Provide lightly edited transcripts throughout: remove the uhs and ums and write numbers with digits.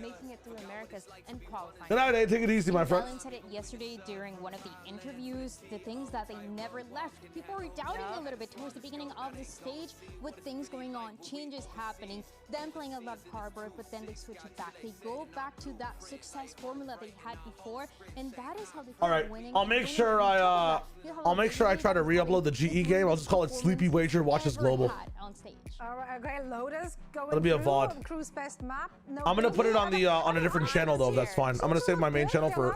making it through Americas and qualifying. Good night, take it easy, my friend. Valen said it yesterday during one of the interviews, the things that they never left. People were doubting a little bit towards the beginning of the stage with things going on, changes happening, them playing a lot of harbor, but then they switch it back. They go back to that success formula they had before, and that is how they keep winning. I'll make sure I try to re-upload the GE game. I'll just call it Sleepy Wager Watches Global. On stage. All right, okay, Lotus going It'll be a VOD. Crew's best map. No, I'm gonna put it on the on a different channel though. That's fine. I'm gonna save my main channel for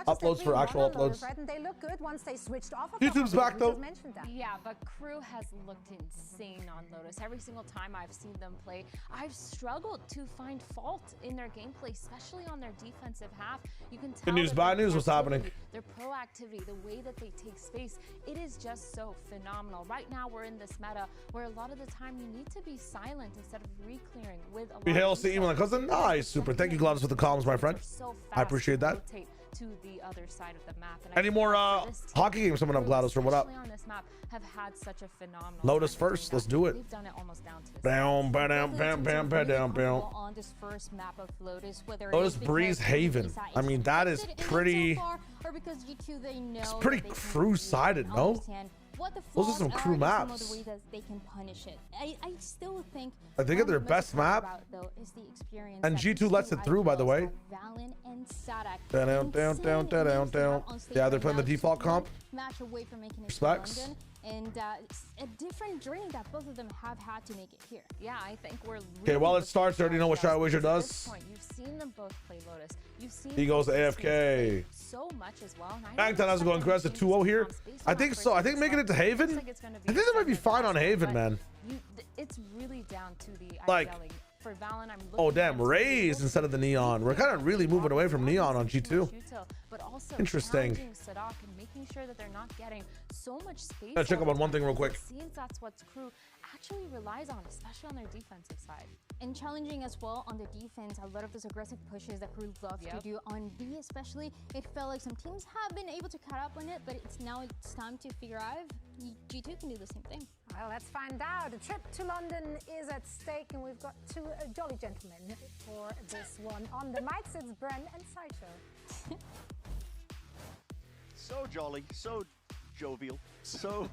uploads for actual uploads. And they look good once they switched off of YouTube's back though. Yeah, but Crew has looked insane on Lotus. Every single time I've seen them play, I've struggled to find fault in their gameplay, especially on their defensive half. You can tell. Good news, bad news. What's happening? Their proactivity, the way that they take space, it is just so phenomenal. Right now, we're in this meta where a lot of the time you need to be silent instead of re-clearing with a lot Hail to email cousin. Nice, super. Thank you, Gloves, for the columns, my friend. So I appreciate that. To the other side of the map. And any more hockey games coming up, GLaDOS? From what up? On this map have had such a phenomenal Lotus first. Let's do it. We've done it almost down to down, down, down, down, down, down. On this first map of Lotus, Lotus Breeze Haven. I mean, that is pretty. It's pretty crew-sided, no? Those are some crew maps. The way that they can punish it. I still think. I think they're best map. And G2 lets it through, by the way. Down, down, down, down, down, down. Yeah, they're playing the default comp. Match away from making it. Respects. And it's a different journey that both of them have had to make it here. Yeah, I think we're really okay. While it starts, I already know what Shadow Wizard does. You've seen them both play Lotus. You've seen he goes AFK. So much as well. Bangtan has going congrats to 2-0 here. I think so. I think making it to Haven. I think that might be fine on Haven, man. It's really down to the like. For Valen, oh damn, Rays instead of the Neon. We're kind of really moving away from Neon on G2. But also interesting. Sadok and making sure that they're not getting so much space. Gotta check up on one thing real quick. Since that's what Crew actually relies on, especially on their defensive side. And challenging as well on the defense, a lot of those aggressive pushes that Crew love to do on B especially. It felt like some teams have been able to cut up on it, but it's time to figure out if G2 can do the same thing. Well, let's find out. A trip to London is at stake, and we've got two jolly gentlemen for this one. On the mics, it's Bren and Sideshow. So jolly, so jovial, so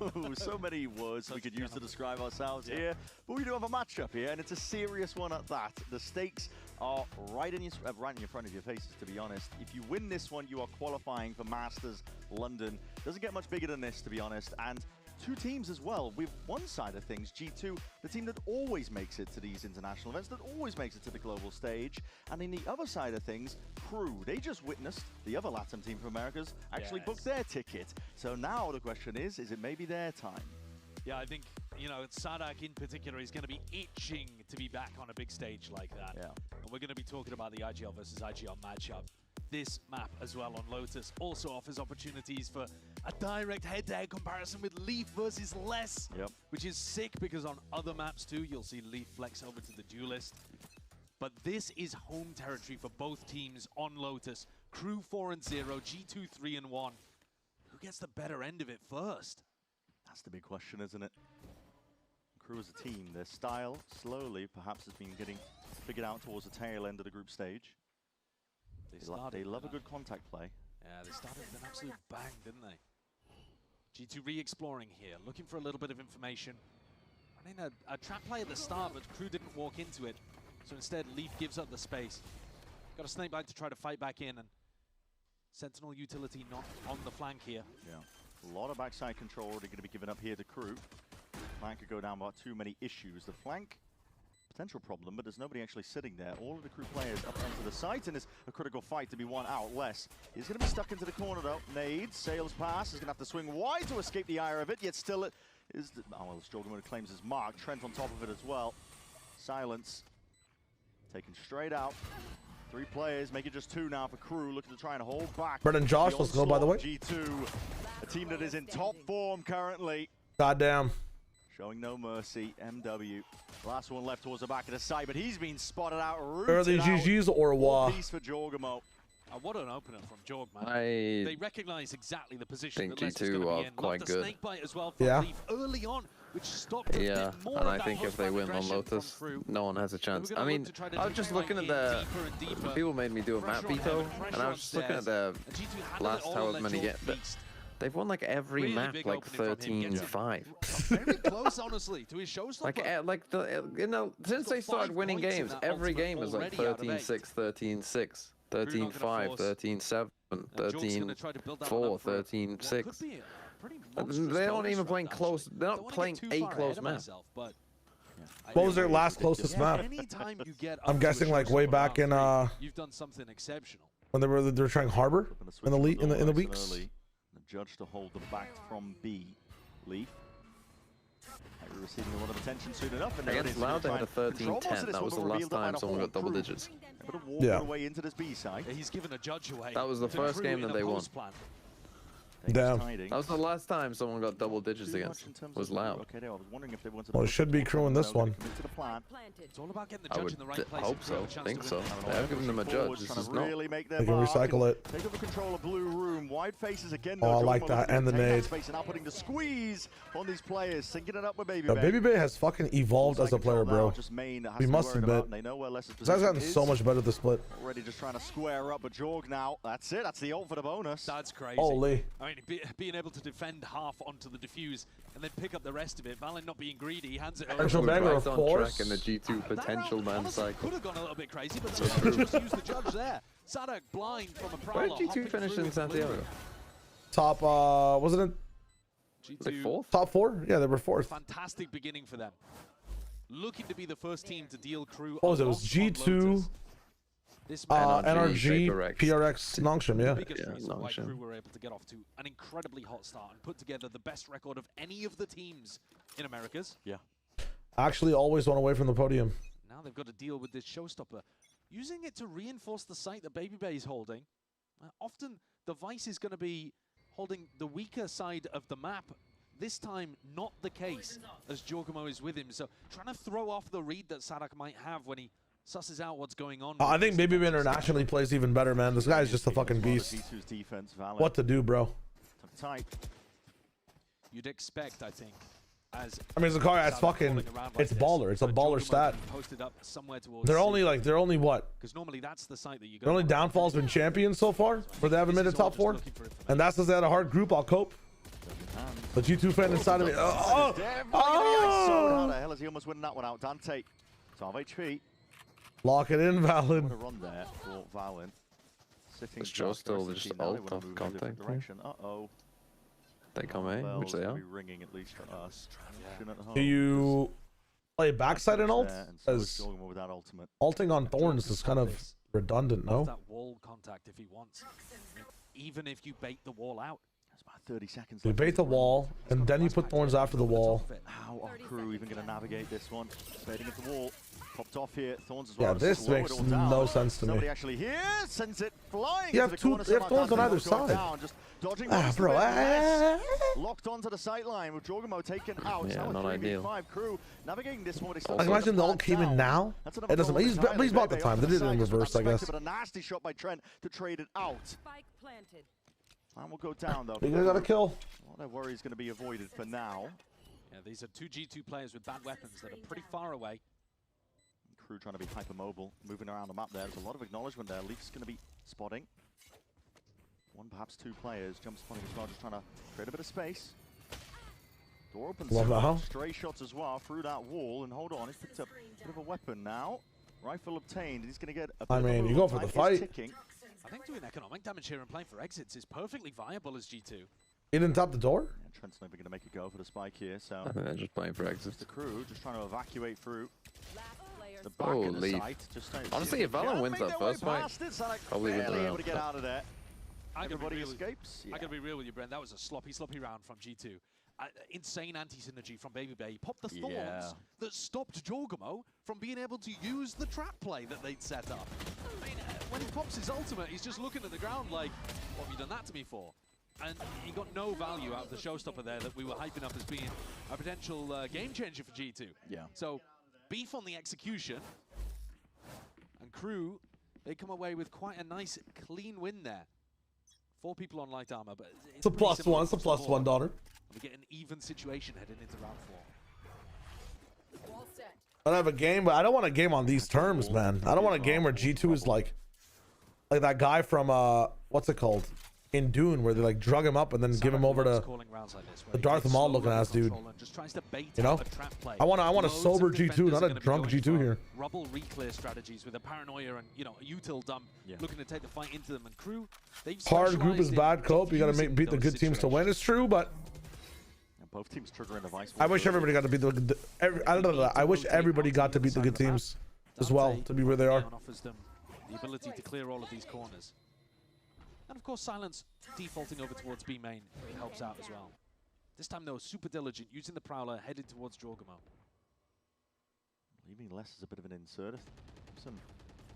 many words we could use to describe ourselves here. But we do have a matchup here, and it's a serious one at that. The stakes are right in front of your faces, to be honest. If you win this one, you are qualifying for Masters London. Doesn't get much bigger than this, to be honest. And two teams as well. With one side of things, G2, the team that always makes it to these international events, that always makes it to the global stage. And in the other side of things, Crew, they just witnessed the other LATAM team from Americas actually book their ticket. So now the question is it maybe their time? Yeah, I think, you know, Sadok in particular is going to be itching to be back on a big stage like that. Yeah. And we're going to be talking about the IGL versus IGL matchup. This map as well on Lotus also offers opportunities for a direct head-to-head comparison with Leaf versus Less, which is sick because on other maps too, you'll see Leaf flex over to the duelist. But this is home territory for both teams on Lotus. Crew 4-0, G2 3-1. Who gets the better end of it first? That's the big question, isn't it? Crew as a team, their style slowly perhaps has been getting figured out towards the tail end of the group stage. They love a good contact play. Yeah, they started with an absolute bang, didn't they? G2 re-exploring here, looking for a little bit of information. Running a trap play at the start, but Crew didn't walk into it. So instead, Leaf gives up the space. Got a snake bite to try to fight back in, and Sentinel utility not on the flank here. Yeah, a lot of backside control already going to be given up here to Crew. Flank could go down by too many issues. The flank, potential problem, but there's nobody actually sitting there. All of the Crew players up onto the site, and it's a critical fight to be won out. Less. He's going to be stuck into the corner though. Nades, sails past, he's going to have to swing wide to escape the ire of it, yet still it is... oh, well, Jorgenwood claims his mark. Trent on top of it as well. Silence. Taken straight out. 3 players, make it just 2 now for Crew, looking to try and hold back. Brendan Josh, let's go, by the way. G2, a team that is in top form currently. Goddamn. Showing no mercy, MW. Last one left towards the back of the side, but he's been spotted out. Early GG's or what? Piece for Jorgamo. What an opener from Jorg, man. I they recognize exactly the position think that Lester's G2 going to are be in. quite Love the good. snake bite as well from Leaf early on. which stopped a Yeah, bit more and of I that think if they post-ban win on aggression Lotus, from Crew. no one has a chance. We're I gonna mean, look to try to I was just deploy looking at in the... deeper and deeper. People made me do a map Pressure on veto, heaven, and pressure I on was just looking at stairs. the And G2 handled last it all however and many let get. Beast. They've won like every Really map big like opening from him, gets 13-5. Very close, honestly, to his showstopper. Like the since they started winning points in games, that every ultimate game is like already out of 13-6, 13-6, 13-5, 13-7, Jork's gonna try to build that one 13-4, up for what could 13-6. be a pretty monstrous They aren't bonus even run, playing actually. close. They're Don't not wanna playing get too a far ahead close of map. myself, but What was their last closest map? anytime you get I'm up to a guessing like way showstopper back in round three, you've done something exceptional. when they were trying Harbor in the league in the weeks. The judge to hold them back from B. Leaf. We're receiving a lot of attention soon enough. And Against Loud, they had a 13-10. That was the last time someone got double digits. Yeah. Away into this B side. He's given a judge away. That was the to first Crew game in that a they won. post-plan. Damn. That was the last time someone got double digits against. Was Loud. Okay, I was wondering if they wanted Well, it to should be Crew in this one. to the plan. It's all about getting the I judge would in the right place. hope and Crew have so. a chance Think to so. win. They have given them a judge. This is not. Really make their They can mark recycle and it. Take over control of blue room. Wide faces again. Oh, I though. like Jorma that. looking And to the take that nade. space and now putting the squeeze on these players. Syncing it up with Baby Yo, Bay. Baby Bay has fucking evolved as a player, bro. Just Main has We to be must worried admit. about, and they know where Lester's This guy's position gotten is. so much better at the split. Already just trying to square up, but Jorg now. That's it. That's the ult for the bonus. That's crazy. Holy. I mean, being able to defend half onto the defuse and then pick up the rest of it. Valen not being greedy, he hands it over. Central Banger, of on course. track in the G2 potential man honestly cycle. could have gone a little bit crazy, but they just used the judge there. Sadak blind from a prowler. Where did G2 finish in Santiago? Top, wasn't it Like G2, fourth? top 4? Yeah, they were 4th. fantastic beginning for them. Looking to be the first team to deal Crew. What was it? It was G2, NRG, PRX. PRX, Nongshim, yeah. Biggest Yeah, reason why Nongshim. Crew were able to get off to an incredibly hot start and put together the best record of any of the teams in Americas. Yeah. Actually, always one away from the podium. Now they've got to deal with this showstopper, using it to reinforce the site that Baby Bay is holding. Often the Vice is going to be holding the weaker side of the map. This time, not the case, as Giacomo is with him. So trying to throw off the read that Sadak might have when he susses out what's going on. I think Baby Bay internationally plays even better, man. This guy's just a fucking beast. G2's defense, Valen. What to do, bro? Tight. You'd expect, I think, as I mean, Zakaria, it's Sadak fucking, falling around like it's this, baller. It's a for baller Giacomo stat. to be posted up somewhere towards They're only what? because normally that's the site that you go. Their only downfall's been champions so far, where they haven't made it top 4. And that's because they had a hard group. I'll cope. The G2 fan inside of me. How the hell is he almost winning that one out? Dante. 12 HP. Lock it in, What a Valen. run there for Valen. Sitting Is Joe still dark, just now they alt wanna off move in a different contact here? direction. Uh-oh. They come A, Bell's which they gonna are. be ringing at least for us. At home, Do you play backside and ult? there, and so is As Jorma with that ultimate. ulting on Thorns is kind of redundant, Off no? that wall contact if he wants. Even if you bait the wall out. That's about 30 seconds You left bait in the run. wall, and then you put Thorns after the wall. How are Crew even going to navigate this one? Baiting at the wall. Popped off here. Thorns as well. Yeah, to this slow it makes all down. no sense to me. Somebody actually here sends it flying. You into have the two- corner, you have so Thorns on Dante either won't go side. down, just dodging Ah, most of bro. it, less. Locked onto the sight line with Jorgamo taken out. Yeah, Now a not 3v5 ideal. Crew navigating this one. But I can imagine the ult came in now. It doesn't. He's bought the time. They did it in reverse, I guess. But a nasty shot by Trent to trade it out. Spike planted. And will go down though. You guys got a kill. A lot of worry is going to be avoided for now. Yeah, these are two G2 players with bad weapons that are pretty far away. Crew trying to be hypermobile, moving around the map there. There's a lot of acknowledgement there. Leaf's going to be spotting. One, perhaps two players. Jump spotting as well, just trying to create a bit of space. Door opens. Love that, huh? Stray shots as well through that wall. And hold on, he's picked up a bit of a weapon now. Rifle obtained. He's going to get a bit I of a mean, you move. go for the Time is fight. ticking. I think doing economic damage here and playing for exits is perfectly viable as G2. He didn't top the door? Yeah, Trent's never going to make a go for the spike here. So I think they're just playing for the exits. Crew just trying to evacuate through Last player the back of the Holy. site. Just trying to Honestly, see if they Valen can wins make that their way first fight, past it. Sadak probably wins barely the able round. to get out of there. I gotta be Everybody real with you. escapes. I gotta be real with you, Brent. That was a sloppy round from G2. Insane anti-synergy from Baby Bay. He popped the thorns Yeah. that stopped Jorgamo from being able to use the trap play that they'd set up. I mean, when he pops his ultimate, he's just looking at the ground like, what have you done that to me for? And he got no value out of the showstopper there that we were hyping up as being a potential game changer for G2. Yeah. So, beef on the execution. And Crew, they come away with quite a nice, clean win there. 4 people on light armor, but It's a pretty plus similar one. It's a across the plus one, board. daughter. We get an even situation heading into round 4. I don't have a game, but I don't want a game on these terms, man. I don't want a game where G2 is like that guy from what's it called in Dune, where they like drug him up and then give him over to the Darth Maul looking ass dude. You know, I want a sober G2, not a drunk G2 here. Rubble reclear strategies with a paranoia and util dump looking to take the fight into them, and Crew, hard group is bad cope. You got to beat the good teams to win. It's true, but both teams triggering the vice. I wish everybody got to beat I wish everybody got to beat the good teams as well to be where they are. Offers them the ability to clear all of these corners. And of course, Silence defaulting over towards B main helps out as well. This time, though, super diligent, using the Prowler, headed towards Jorgamo. Leaving less as a bit of an insert. Some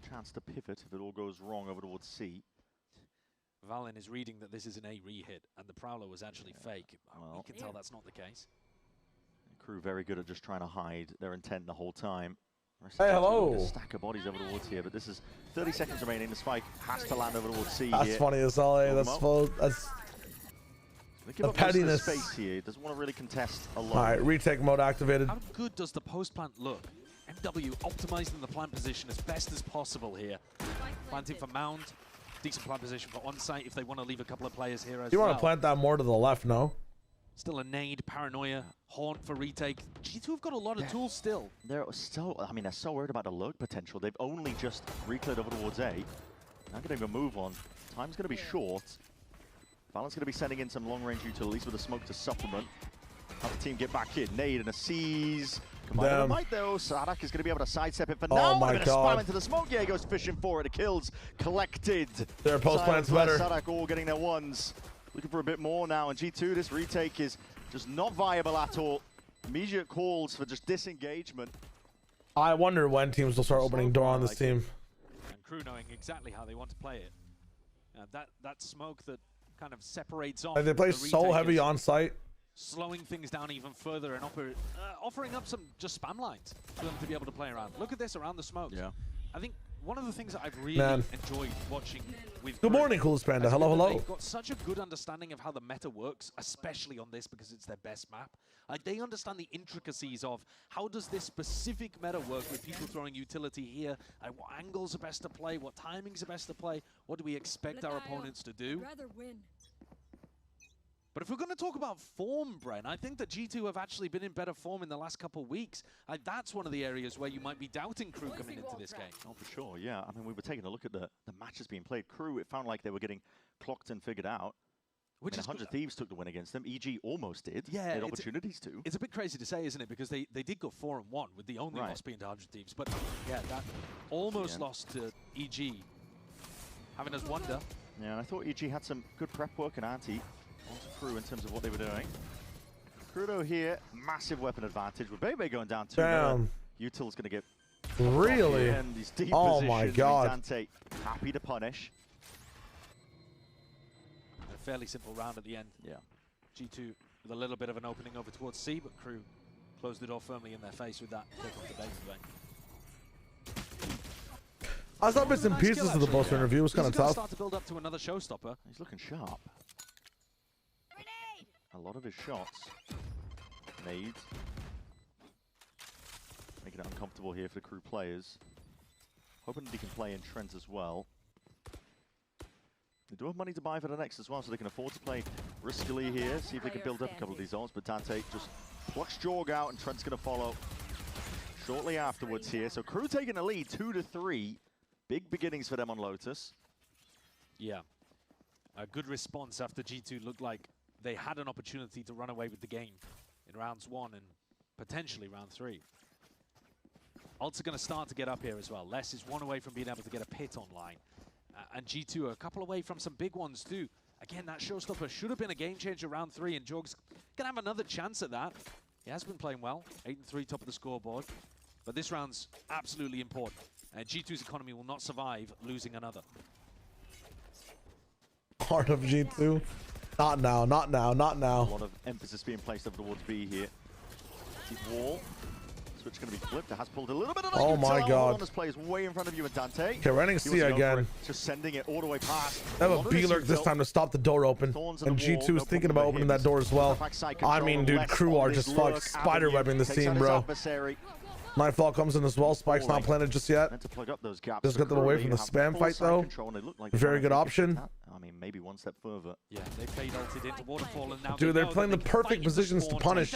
chance to pivot if it all goes wrong over towards C. Valen is reading that this is an A re-hit, and the Prowler was actually fake. Well, you can tell that's not the case. Crew very good at just trying to hide their intent the whole time. Hey, hello. Stack of bodies over towards here, but this is 30 seconds remaining. The spike has to land over towards C. That's here. funny as all. That's the pettiness. Space here. He doesn't want to really contest a lot. All right, retake mode activated. How good does the post plant look? MW optimizing the plant position as best as possible here. Planting for mound, decent plant position for on-site if they want to leave a couple of players here as well. You want to plant that more to the left, no? Still a nade, paranoia, haunt for retake. G2 have got a lot of tools still. They're so, I mean, they're so worried about the lurk potential. They've only just recleared over towards A. Not getting a move on. Time's going to be short. Valen's going to be sending in some long-range util, at least with a smoke to supplement. Have the team get back in. Nade and a seize. Combined might though. Sadak is going to be able to sidestep it for now. Oh my God. Spam into the smoke. Yeah, he goes fishing for it. The kills collected. Their post plant's better. Sadak all getting their ones. Looking for a bit more now. And G2, this retake is just not viable at all. Immediate calls for just disengagement. I wonder when teams will start opening door on this team. And Crew knowing exactly how they want to play it. That smoke that kind of separates off. They play so heavy on site. Slowing things down even further and offering up some just spam lines for them to be able to play around. Look at this around the smoke. Yeah. I think one of the things that I've really enjoyed watching with Good morning, Coolest Panda. Hello, hello. They've got such a good understanding of how the meta works, especially on this because it's their best map. Like they understand the intricacies of how does this specific meta work with people throwing utility here, what angles are best to play, what timings are best to play, what do we expect our opponents to do. But if we're going to talk about form, Bren, I think that G2 have actually been in better form in the last couple of weeks. That's one of the areas where you might be doubting Crew coming into this game. Oh, for sure, yeah. I mean, we were taking a look at the matches being played. Crew, it found like they were getting clocked and figured out. Which is 100 Thieves took the win against them. EG almost did. Yeah, they had opportunities to. It's a bit crazy to say, isn't it? Because they did go 4-1 with the only loss being to 100 Thieves. But yeah, that almost lost to EG. Having us wonder. Yeah, and I thought EG had some good prep work and anti. Crew in terms of what they were doing. Crudo here, massive weapon advantage with Bebe going down 2. Util's going to get really. And these deep oh my God! Dante happy to punish. A fairly simple round at the end. Yeah. G2 with a little bit of an opening over towards C, but Crew closed the door firmly in their face with that take off the base. I saw bits and pieces of the poster interview. It was kind of tough. Start to build up to another showstopper. He's looking sharp. A lot of his shots, nades, making it uncomfortable here for the Crew players. Hoping that he can play in trends as well. They do have money to buy for the next as well, so they can afford to play riskily here. See if they can build up a couple of these zones, but Dante just plucks Jorg out and Trent's going to follow shortly afterwards here. So Crew taking the lead, 2-3. Big beginnings for them on Lotus. Yeah, a good response after G2 looked like they had an opportunity to run away with the game in rounds 1 and potentially round 3. Ults are going to start to get up here as well. Les is 1 away from being able to get a pit online. And G2 are a couple away from some big ones too. Again, that showstopper should have been a game changer round 3, and Jorg's going to have another chance at that. He has been playing well, 8-3 top of the scoreboard. But this round's absolutely important. And G2's economy will not survive losing another. Part of G2. Not now, not now, not now. A lot of emphasis being placed over towards B here. Deep wall. Switch going to be flipped. It has pulled a little bit of that. Oh my God. This player is way in front of you and Dante. Okay, running C again. Just sending it all the way past. They have a B-lurk this time to stop the door open. And G2 is thinking about opening that door as well. I mean, dude, Crew are just fucking spiderwebbing this team, bro. Nightfall comes in as well. Spike's not planted just yet. To plug up those gaps. Just get them away from the spam fight though. Very good option. I mean, maybe one step further. Yeah, they fade ulted into Waterfall and now dude, they're playing the perfect positions to punish.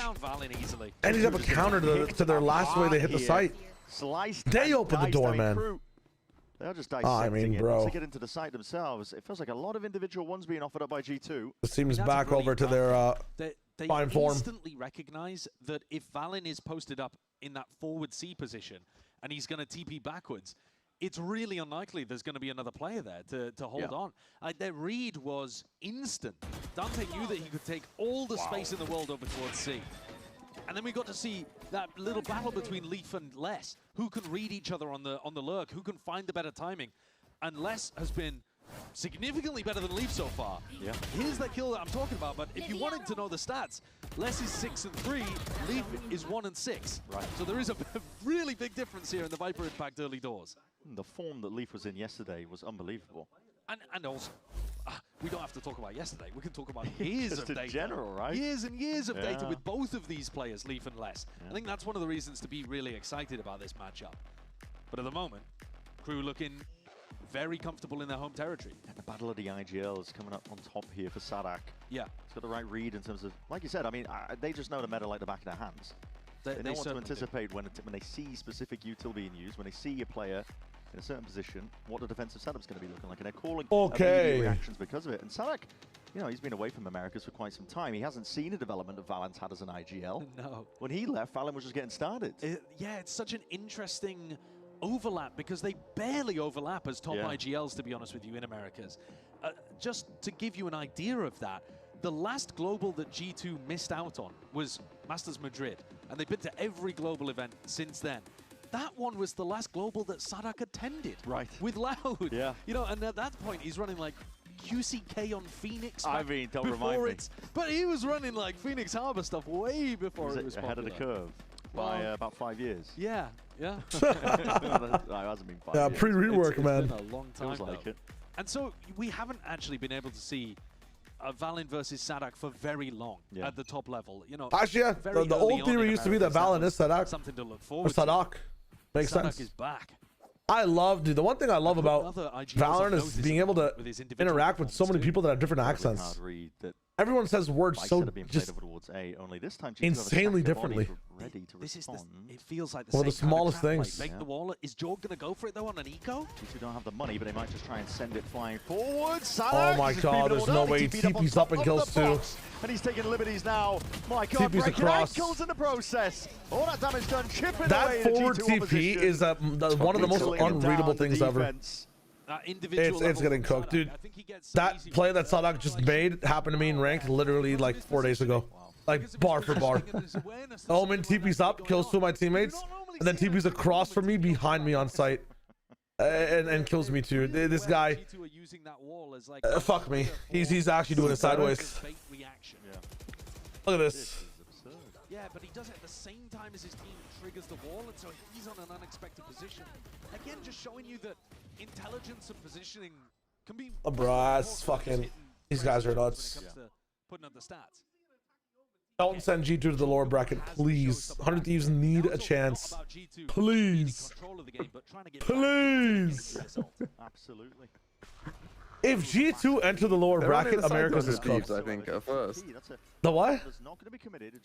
And he's up a counter to their last way they hit the site. They open the door, man. They're just dissecting bro. to get into the site themselves. It feels like a lot of individual ones being offered up by G2. It seems back over to their fine form. They instantly recognize that if Valen is posted up in that forward C position and he's going to TP backwards, it's really unlikely there's going to be another player there to hold on. Their read was instant. Dante knew that he could take all the space in the world over towards C. And then we got to see that little battle between Leaf and Les. Who can read each other on the lurk? Who can find the better timing? And Les has been significantly better than Leaf so far. Yeah. Here's the kill that I'm talking about, but if you wanted to know the stats, Les is 6 and 3, Leaf is 1 and 6. Right. So there is a really big difference here in the Viper Impact early doors. The form that Leaf was in yesterday was unbelievable. And also, we don't have to talk about yesterday. We can talk about years of data. In general, right? Years and years of data with both of these players, Leaf and Les. I think that's one of the reasons to be really excited about this matchup. But at the moment, Crew looking very comfortable in their home territory. And the battle of the IGL is coming up on top here for Sadak. Yeah. It's got the right read in terms of, like you said, I mean, they just know the meta like the back of their hands. They know what to anticipate when they see specific util being used, when they see a player in a certain position, what the defensive setup's going to be looking like, and they're calling immediate reactions because of it. And Sadak, you know, he's been away from Americas for quite some time. He hasn't seen a development that Valen's had as an IGL. No. When he left, Valen was just getting started. Yeah, it's such an interesting overlap because they barely overlap as top IGLs, to be honest with you, in Americas. Just to give you an idea of that, the last global that G2 missed out on was Masters Madrid, and they've been to every global event since then. That one was the last global that Sadak attended. Right. With Loud. Yeah. You know, and at that point, he's running like QCK on Phoenix. I mean, don't remind me. But he was running like Phoenix Harbor stuff way before it was ahead of the curve by about 5 years. Yeah, yeah. No, it hasn't been 5 years. Pre-rework, man. It's been a long time, Feels like it. And so we haven't actually been able to see Valen versus Sadak for very long at the top level. You know, actually, the old theory used to be that Valen is Sadak. Something to look forward to. Sadak. Makes sense. Sadak is back. Dude, the one thing I love about Valorant is being able to interact with so many people that have different accents. Everyone says words so just insanely differently. It feels like the smallest things. Make the wall. Is Jorg going to go for it though on an eco? G2 don't have the money, but they might just try and send it flying forward. Oh my god, there's no way. TP's up and kills two. And he's taking liberties now. My god, TP's across. Kills in the process. All that damage done, chipping that away forward TP is one of the most unreadable things ever. It's getting cooked, dude. That play that Sadak just made happened to me in ranked literally like 4 days ago. Like bar for bar. Omen TP's up, kills two of my teammates, and then TP's across from me, behind me on site. And kills me too. This guy, fuck me. He's actually doing it sideways. Look at this. Yeah, but he does it at the same time as his team triggers the wall, and so he's on an unexpected position. Again, just showing you that intelligence and positioning can be. Bro, that's fucking. These guys are nuts. Putting up the stats. Don't send G2 to the lower bracket, please. 100 Thieves need a chance. Please. Please. Absolutely. If G2 enter the lower bracket, America's is cooked. I think, at first. The what?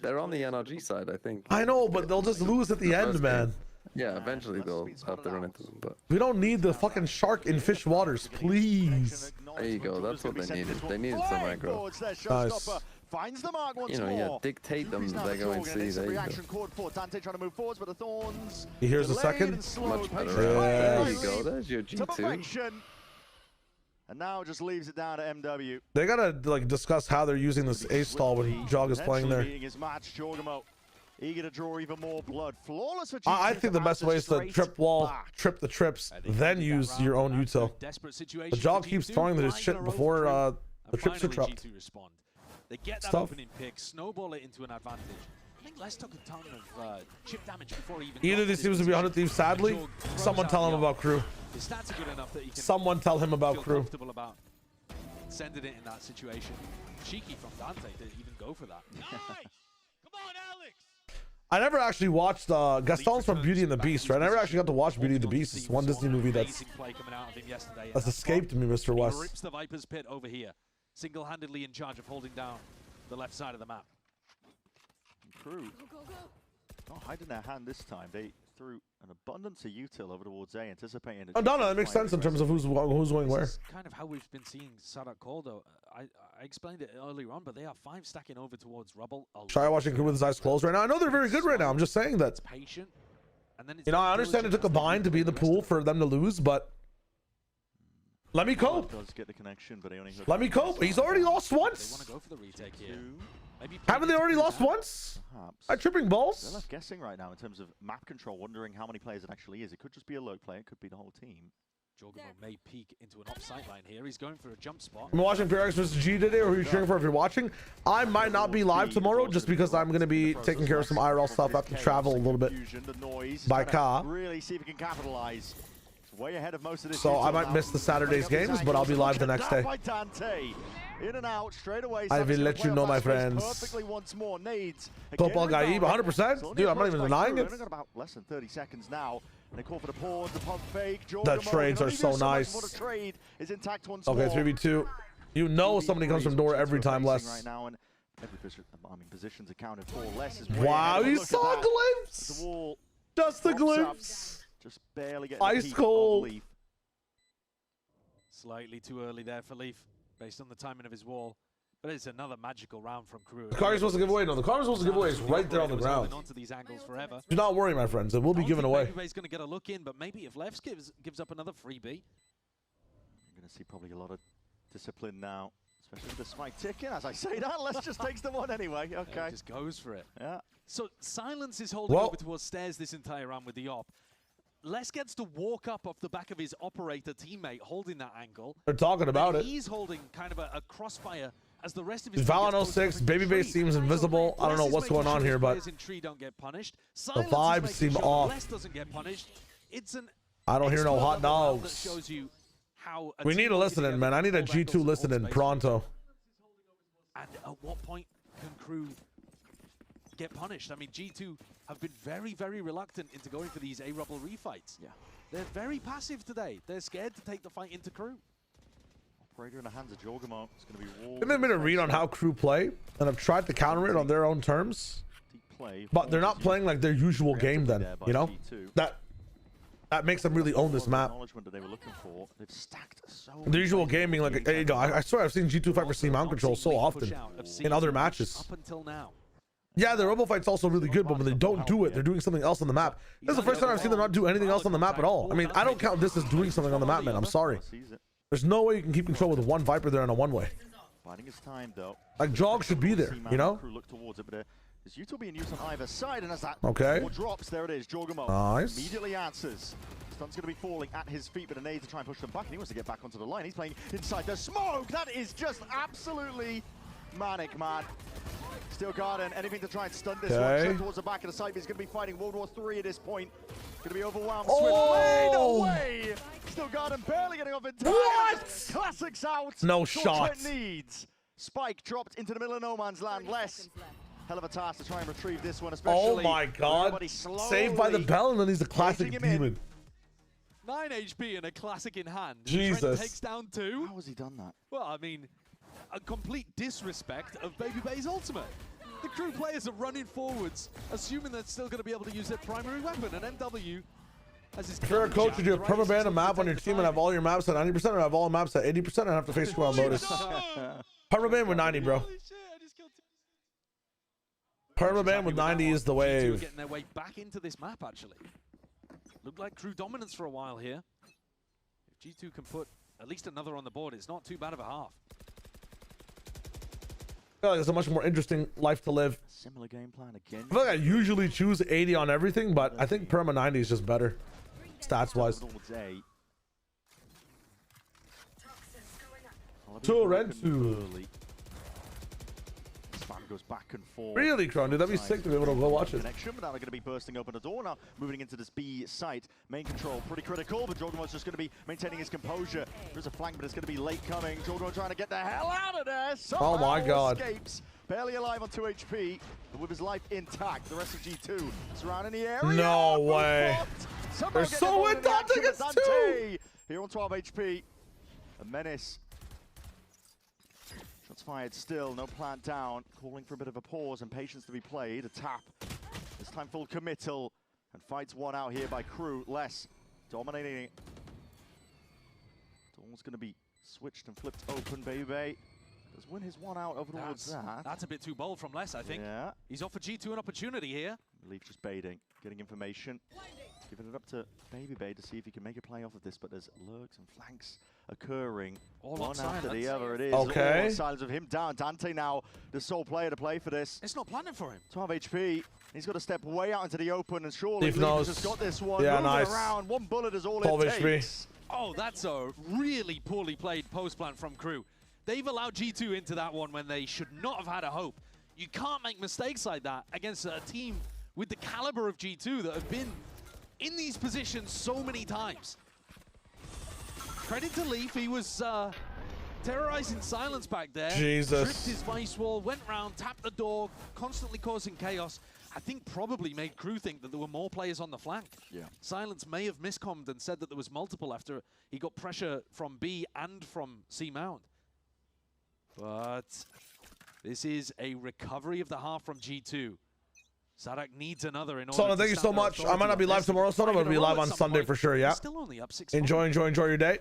They're on the NRG side, I think. I know, but they'll just lose at the end, man. Yeah, eventually they'll have to run into them, but... We don't need the fucking shark in fish waters, please. There you go, that's what they needed. They needed some aggro. Nice. Finds the mark once more. Dictate them, they're going to see. There you go. Dante trying to move forwards, but the thorns. Here's a second. Much better. There you go, there's your G2. And now just leaves it down to MW. They gotta like discuss how they're using this ace stall when Jog is playing there. His match, Jorgamo, eager to draw even more blood. Flawless for I think the best way is to trip wall, trip the trips, then use your own util. The Jog keeps throwing this shit before the trips are trapped. They get that opening pick, snowball it into an advantage. I think Les took a ton of chip damage before he even. Either this seems to be 100 Thieves, sadly. Someone tell him about Crew. His stats are good enough that he can someone tell him about Crew. Comfortable about sending it in that situation. Cheeky from Dante to even go for that. Nice! Come on, Alex! I never actually watched Gaston's from Beauty and the Beast, right? I never actually got to watch Beauty and the Beast. It's one Disney movie that's escaped me, Mr. He West. rips the Viper's pit over here, single-handedly in charge of holding down the left side of the map. Crew not hiding their hand this time. They threw an abundance of util over towards A, anticipating. Oh, no, that makes sense in terms of who's going where. This is kind of how we've been seeing Sadak call, though. I explained it earlier on, but they are 5 stacking over towards Rubble. Try watching Crew with his eyes closed right now. I know they're very good right now. I'm just saying that. It's patient. And then it's, you know, I understand it took a bind to be in the pool for them to lose, but let me cope. Does get the connection, but let me cope. He's already lost once. They want to go for the retake here. Haven't they already lost once? Perhaps. At tripping balls? They're left guessing right now in terms of map control, wondering how many players it actually is. It could just be a low player. It could be the whole team. Jorgamo may peek into an off-sight line here. He's going for a jump spot. I'm watching PRX vs G today, or who are you cheering for if you're watching? I might not be live tomorrow just because I'm going to be taking care of some IRL stuff. I have to travel a little bit by car. Really see if he can capitalize. Way ahead of most of this. So I might miss the Saturday's games, but I'll be live the next day. In and out straight away. I will let you know, my friends. Topal Gaib, 100%. Dude, I'm not even denying it. Got about less than 30 seconds now. And they call for the pause, the pump fake. The trades are so nice. What a trade is intact once okay, 3v2. You know somebody comes from door every time, Les. Right now, and every positions accounted for. Les is wow, you saw a glimpse. Just a glimpse. Just barely getting ice cold. Slightly too early there for Leaf, based on the timing of his wall. But it's another magical round from Crew. The car is supposed to give away. No, the car is supposed to give away is right there on the ground. These angles forever. Do not worry, my friends. It will be given away. He's going to get a look in, but maybe if Lefs gives up another freebie. I'm going to see probably a lot of discipline now, especially with the spike ticking. As I say that, let's just takes the one anyway. Okay. Yeah, just goes for it. Yeah. So Silence is holding over towards stairs this entire round with the op. Les gets to walk up off the back of his operator teammate holding that angle. They're talking about it. He's holding kind of a crossfire as the rest of his Valon 06, Babyface seems invisible. I don't know what's going on here, but in tree don't get punished. The vibes seem off. Les doesn't get punished. It's an I don't hear no hot dogs. that shows you how we need a listening, man. I need a G2 listening pronto. And at what point can Crew get punished? I mean, G2 have been very, very reluctant into going for these A-Rubble refights. Yeah. They're very passive today. They're scared to take the fight into Crew. Operator in the hands of Jorgamo. It's going to be wall. Give me a minute read on how Crew play, and I've tried to counter it on their own terms. But they're not playing like their usual game then, you know? That makes them really own this map. The usual game being like, you know, I swear I've seen G2 fight for Sea Mount Control so often in other matches. Up until now. Yeah, the Robo Fight's also really good, but when they don't do it, they're doing something else on the map. This is the first time I've seen them not do anything else on the map at all. I mean, I don't count this as doing something on the map, man. I'm sorry. There's no way you can keep control with one Viper there and a one-way. Biding his time, though. Like, Jog should be there, you know? Look towards it, but is util being used on either side, and as that drops, there it is. Jorgamo immediately answers. Stun's going to be falling at his feet, but an aid to try and push them back, and he wants to get back onto the line. He's playing inside the smoke. That is just absolutely manic, man. Steel Garden, anything to try and stun this one. Towards the back of the site, he's going to be fighting World War III at this point. Going to be overwhelmed. No way! Steel Garden barely getting off in time. What? Classics out. No shot. Needs. Spike dropped into the middle of no man's land. Les. Hell of a task to try and retrieve this one, especially. Oh my god. Saved by the bell, and then he's a classic demon. 9 HP and a classic in hand. Jesus. Trent takes down 2. How has he done that? Well, I mean, a complete disrespect of Baby Bay's ultimate. The Crew players are running forwards, assuming they're still going to be able to use their primary weapon, and MW has his... If you're a coach, would you permaban a map on your team and have all your maps at 90%, or have all maps at 80% and have to face squad modus? Permaban with 90, bro. Permaban with 90 is the wave. Getting their way back into this map, actually. Looked like Crew dominance for a while here. If G2 can put at least another on the board, it's not too bad of a half. I feel like it's a much more interesting life to live. Similar game plan again. I feel like I usually choose 80 on everything, but I think Perma 90 is just better, stats-wise. goes back and forth. Really, Kron, dude, that'd be sick to be able to go watch it. Connection, but now they're going to be bursting open the door now, moving into this B site. Main control, pretty critical, but Jorgamo's just going to be maintaining his composure. There's a flank, but it's going to be late coming. Jorgamo trying to get the hell out of there. Somehow oh my God. Escapes, barely alive on 2 HP, but with his life intact. The rest of G2 surrounding the area. No way. They're so in Dante gets 2. Here on 12 HP. A menace. Shots fired still, no plant down. Calling for a bit of a pause and patience to be played. A tap. This time full committal. And fights one out here by Crew. Less dominating. Dawn's going to be switched and flipped open, baby. Does win his one out over towards that. That's a bit too bold from Les, I think. Yeah. He's offered G2 an opportunity here. Leaf just baiting, getting information. Giving it up to Baby Bay to see if he can make a play off of this, but there's lurks and flanks occurring. All one on after silence. the other it is. Okay. All on silence of him down. Dante now the sole player to play for this. It's not planning for him. 12 HP. He's got to step way out into the open, and surely Leaf Leaf knows. has just got this one. Yeah, Moving nice. around. One bullet is all 12 it HP. takes. Oh, that's a really poorly played post plant from Crew. They've allowed G2 into that one when they should not have had a hope. You can't make mistakes like that against a team with the caliber of G2 that have been in these positions so many times. Credit to Leaf, he was terrorizing silence back there. Jesus. Tripped his vice wall, went round, tapped the door, constantly causing chaos. I think probably made Crew think that there were more players on the flank. Yeah. Silence may have miscommed and said that there was multiple after he got pressure from B and from C Mount. But this is a recovery of the half from G2. Sadak needs another in order Sona, to thank you so stand their much. I authority might not be on live this. tomorrow, Sona, but I'll be live on Sunday for sure, yeah. Still only up 6-5. Enjoy your day.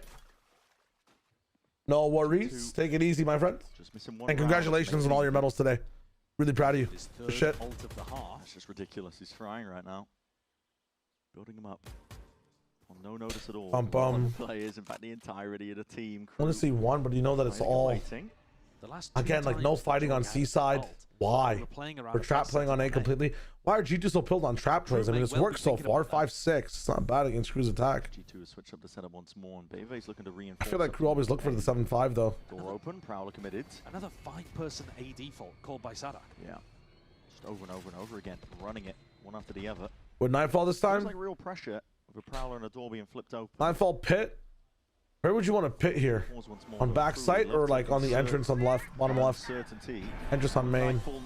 No worries. Take it easy, my friend. Just missing one And round. congratulations on all your medals today. Really proud of you. His For third shit. ult of the half. It's just ridiculous. He's trying right now. Building him up. On no notice at all. Bum, bum. One of the players, in fact, the entirety of the team. I want to see one, but you know that it's Waiting and all... waiting. The last two Again, like no times fighting on Jordan C had side. ult, Why? we were playing around We're a trap first playing on set A to play. completely. Why are G2 so pilled on trap plays? I mean, it's may well worked be so thinking far. about that. 5-6. It's not bad against Crew's attack. G2 has switched up the setup once more, and Bebe's looking to I reinforce. feel like Crew always look for the 7-5 though. Door open, Prowler committed. Another 5-person AD fault called by Sadak. Yeah. Just over and over and over again, running it one after the other. Would Nightfall this Feels time? like real pressure with a Prowler and a door being flipped open. Nightfall pit? Where would you want to pit here? Pause once more, On but back Crew site would love or to like on the conserve entrance on the left, bottom that left? Certainty. Entrance on main. Nightfall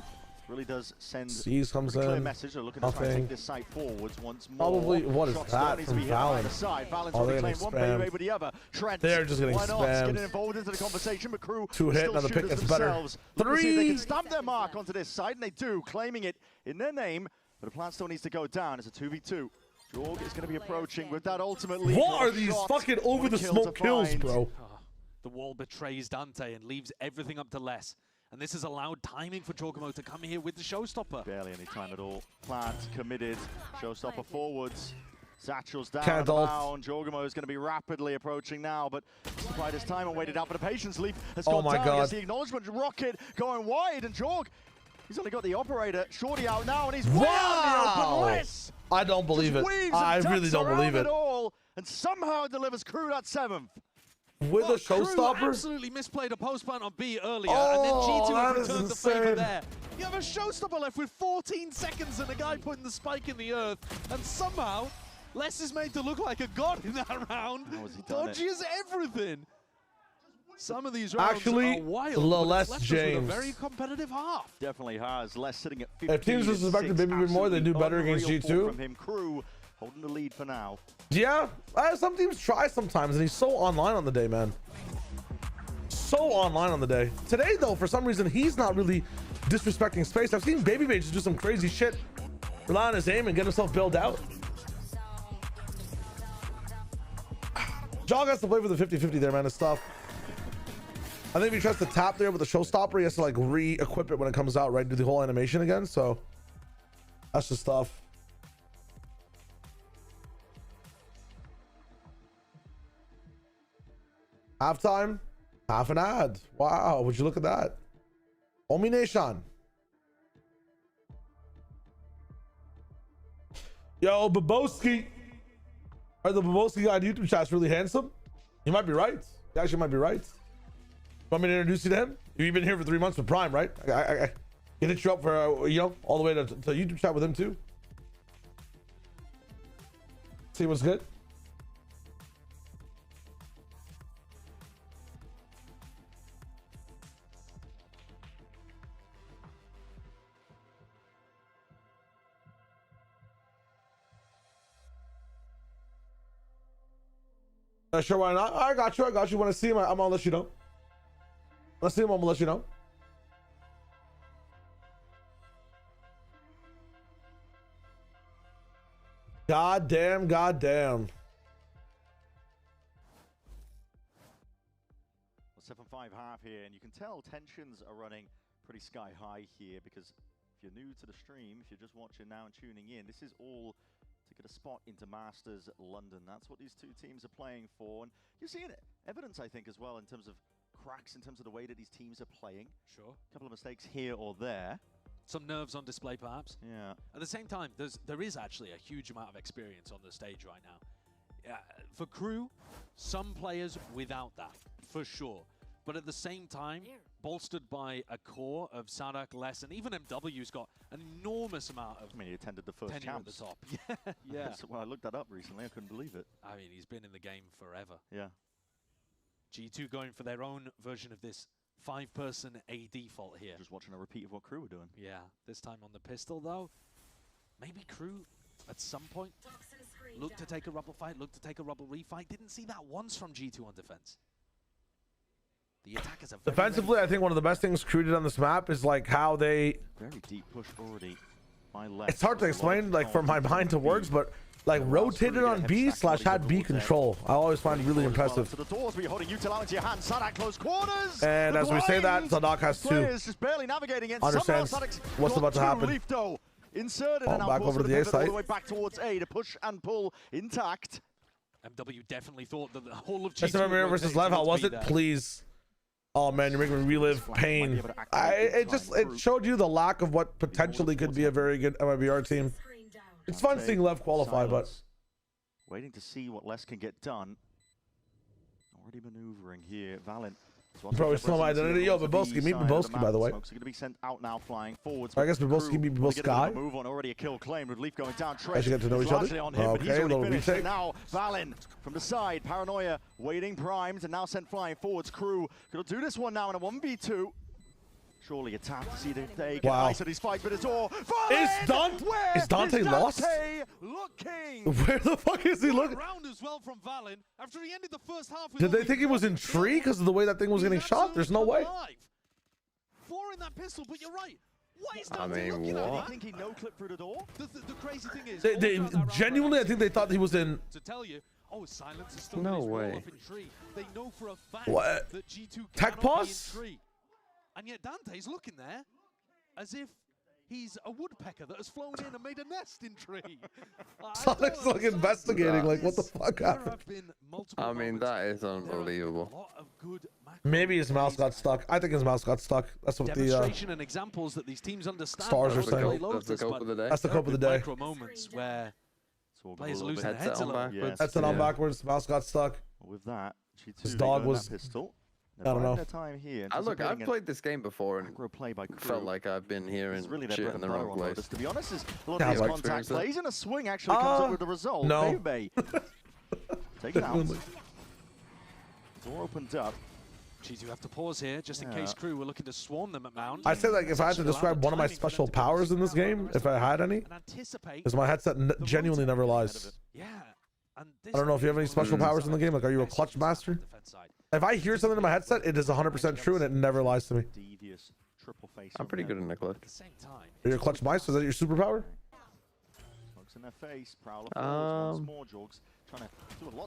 really does send Seas comes pretty clear in. message. They're looking to try and Nothing. take this site forwards once more. Probably, what is Shots that don't need to from be hit by Valen? either side. Valen's Oh, already they're claimed getting one baby spammed. with the other. Trent, They're just getting why not? spammed. Getting involved into the conversation, but Crew 2 hit, still another pick shooters gets better. themselves. Looking to see if they 3. can stamp their mark onto this side, and they do, claiming it in their name. But the plant still needs to go down. It's a 2v2. Jorg is going to be approaching with that ultimate lead. What are these shot. fucking over What the a kill smoke to kills, find. bro? The wall betrays Dante and leaves everything up to Les. And this has allowed timing for Jorgamo to come here with the showstopper. Barely any time at all. Plant committed. Showstopper forwards. Satchel's down. Can't ult. Jorgamo is going to be rapidly approaching now, but supplied his time and waited out for the patience. Leaf has Oh gone my down. God. Gets the acknowledgement. Rocket going wide, and Jorg, he's only got the operator. Shorty out now, and he's way out in the open. Wow! Les I don't believe just it. weaves and I really ducks don't believe around it. all, and somehow delivers Crew that 7th. With a Crew showstopper? absolutely misplayed a post plant on B earlier, Oh, and then G2 have that is returned the favor insane. there. You have a showstopper left with 14 seconds and a guy putting the spike in the earth, and somehow Les is made to look like a god in that round. How has he done it? Dodges everything. Some of these rounds Actually, are wild, Les but it's left us with a James. very competitive half. Definitely has. Les sitting at 15. If teams disrespected Baby Bit more, they do better against G2. From him, Crew holding the lead for now. Yeah, some teams try sometimes, and he's so online on the day, man. So online on the day. Today, though, for some reason, he's not really disrespecting space. I've seen Baby Bait just do some crazy shit, rely on his aim, and get himself built out. Jog has to play for the 50-50 there, man. It's tough. I think if he tries to tap there with the showstopper, he has to like re-equip it when it comes out, right? Do the whole animation again. So that's just tough. Halftime, half an ad. Wow, would you look at that? Omi Nation. Yo, Babowski. Are the Babowski guy on YouTube chat's really handsome? You might be right. You actually might be right. Want me to introduce you to him? You've been here for 3 months with Prime, right? He hit you up for, you know, all the way to YouTube chat with him too. See what's good. Sure, why not? I got you. I got you. Want to see him? I'm gonna let you know. Let's see him. I'm gonna let you know. God damn. God damn. 7-5 half here, and you can tell tensions are running pretty sky high here because if you're new to the stream, if you're just watching now and tuning in, this is all to get a spot into Masters London. That's what these two teams are playing for, and you're seeing evidence, I think, as well in terms of cracks, in terms of the way that these teams are playing. Sure. A couple of mistakes here or there. Some nerves on display, perhaps. Yeah. At the same time, there is actually a huge amount of experience on the stage right now. For crew, some players without that, for sure. But at the same time, bolstered by a core of Sadak, Les, and even MW's got an enormous amount of he attended the first tenure at the top. Yeah. So when I looked that up recently, I couldn't believe it. I mean, he's been in the game forever. Yeah. G2 going for their own version of this 5-person A default here. Just watching a repeat of what crew were doing. Yeah, this time on the pistol though. Maybe crew at some point look to take a rubble fight, look to take a rubble refight. Didn't see that once from G2 on defense. The attackers are defensively, I think one of the best things crew did on this map is like how they very deep push already. It's hard to explain like from my mind to words, but like rotated on B / had B control. I always find really impressive. So the doors be holding Util out into your hands. Sadak close quarters. And as we say that, Sadak has to just barely navigating understand what's about to happen. Inserted and now back over to the A site. All the way back towards A to push and pull intact. MW definitely thought that the whole of G2 Mirror versus Lev, how was it? Please. Oh man, you're making me relive pain. It showed you the lack of what potentially could be a very good MIBR team. It's fun seeing Lev qualify, but waiting to see what Les can get done. Already maneuvering here, Valiant. Bro, it's still my identity. Yo, Babowski, meet Babowski, by the way. Smokes are going to be sent out now, flying forwards. I guess Babowski meet Babowski. Move on, already a kill claim with Leaf going down. I should get to know each other. Okay, a little retake. Now, Valen from the side, Paranoia waiting, primed, and now sent flying forwards. Crew going to do this one now in a 1v2. Surely a tap to see that they can ice at his fight, but it's all. Is Dante lost? Where the fuck is he looking? Round as well from Valen after he ended the first half. Did they think he was in tree because of the way that thing was getting shot? There's no way. 4 in that pistol, but you're right. What is I Dante mean, looking what? at? I think he no clip through the door. The crazy thing is, They genuinely, I think they thought he was in. To tell you, Silence is still no way. up in tree. They know for a fact What? that G2 Tech pause? be in tree. And yet Dante's looking there as if he's a woodpecker that has flown in and made a nest in tree. Sonic's like investigating, like what the fuck happened? I mean, that is unbelievable. Maybe his mouse got stuck. I think his mouse got stuck. That's what the demonstration and examples that these teams understand. stars are saying. That's the cope of the day. That's the cope of the day. Micro moments where players are losing their headset heads a on little. backwards. Headset on backwards. Mouse got stuck. With that, G2 His dog was. pistol. I don't know. Time here, Look, I've played this game before and play by felt like I've been here and really shit in the wrong place. To be honest, is a lot of these contact plays and a swing actually comes up with the result. No. Bay take it out. Door opened up. G2 have to pause here just in case crew were looking to swarm them at Mount. I say like if I had to describe one of my special powers in this game, if I had any, is my headset genuinely never lies. Yeah. And I don't know if you have any special powers in the game. Like, are you a clutch master? If I hear something in my headset, it is 100% true and it never lies to me. I'm pretty good in the clutch. Are you a clutch mice? Is that your superpower? Smokes in their face. Prowler more jogs.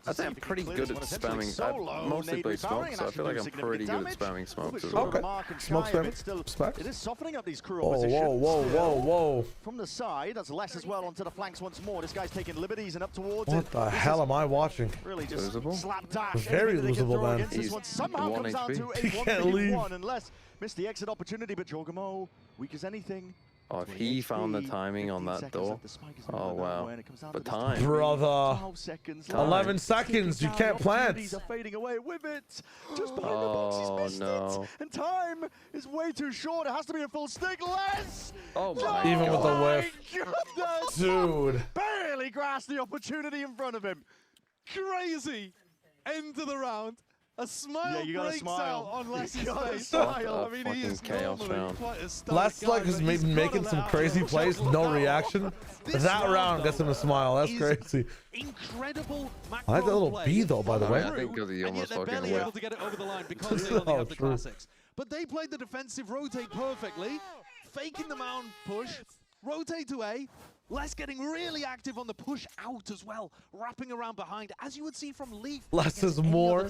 I think I'm pretty good at spamming. I mostly play smoke, so I feel like I'm pretty good at spamming smokes as well. Okay. Smoke spam. Respect. It is softening up these crew Whoa, opposition. whoa. From the side, that's less as well onto the flanks once more. This guy's taking liberties and up towards What the hell am I watching? Really just slapdash. Very losable, man. This one somehow comes down to a 1v1 unless missed the exit opportunity, but Jorgamo, weak as anything. Oh, if he found the timing on that door. Oh, wow. But time. Brother. 12 seconds. 11 seconds. You can't plant. Are fading away with it. Just behind the box, he's missed it. And time is way too short. It has to be a full stick. Less. Oh my Even with the whiff. Goodness. Dude. Barely grasped the opportunity in front of him. Crazy end to the round. A smile breaks out on Les's face. I mean, he is normally quite a Les has been making some crazy plays, no reaction. That round gets him a smile. That's crazy. Incredible. I like that little B though, by the way. I think because he almost they're fucking barely able to get it over the line because they only have the classics. But they played the defensive rotate perfectly, faking the mound push, rotate to A. Les getting really active on the push out as well, wrapping around behind, as you would see from Leaf. Les is more.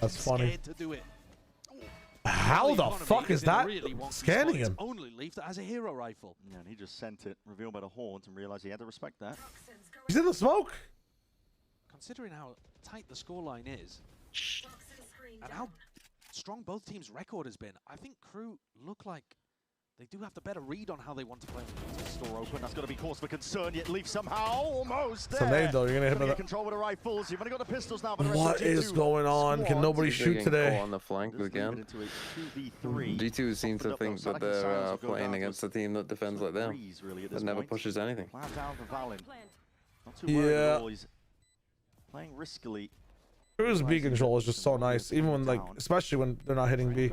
That's funny. To do it. How the fuck is that scanning him? Only Leaf that has a hero rifle. Yeah, and he just sent it, revealed by the horns, and realized he had to respect that. He's in the smoke. Considering how tight the scoreline is, and how strong both teams' record has been, I think Crew look like they do have the better read on how they want to play. Store open, that's got to be cause for concern, yet Leaf somehow almost there. It's a nade though, you're gonna hit with control with the rifles. You've only got the pistols now. What is going on? Can nobody shoot today? On the flank again. G2 seems to think that they're playing against a team that defends like them, that never pushes anything. Yeah. He's playing riskily. Crew's B control is just so nice, even when especially when they're not hitting B.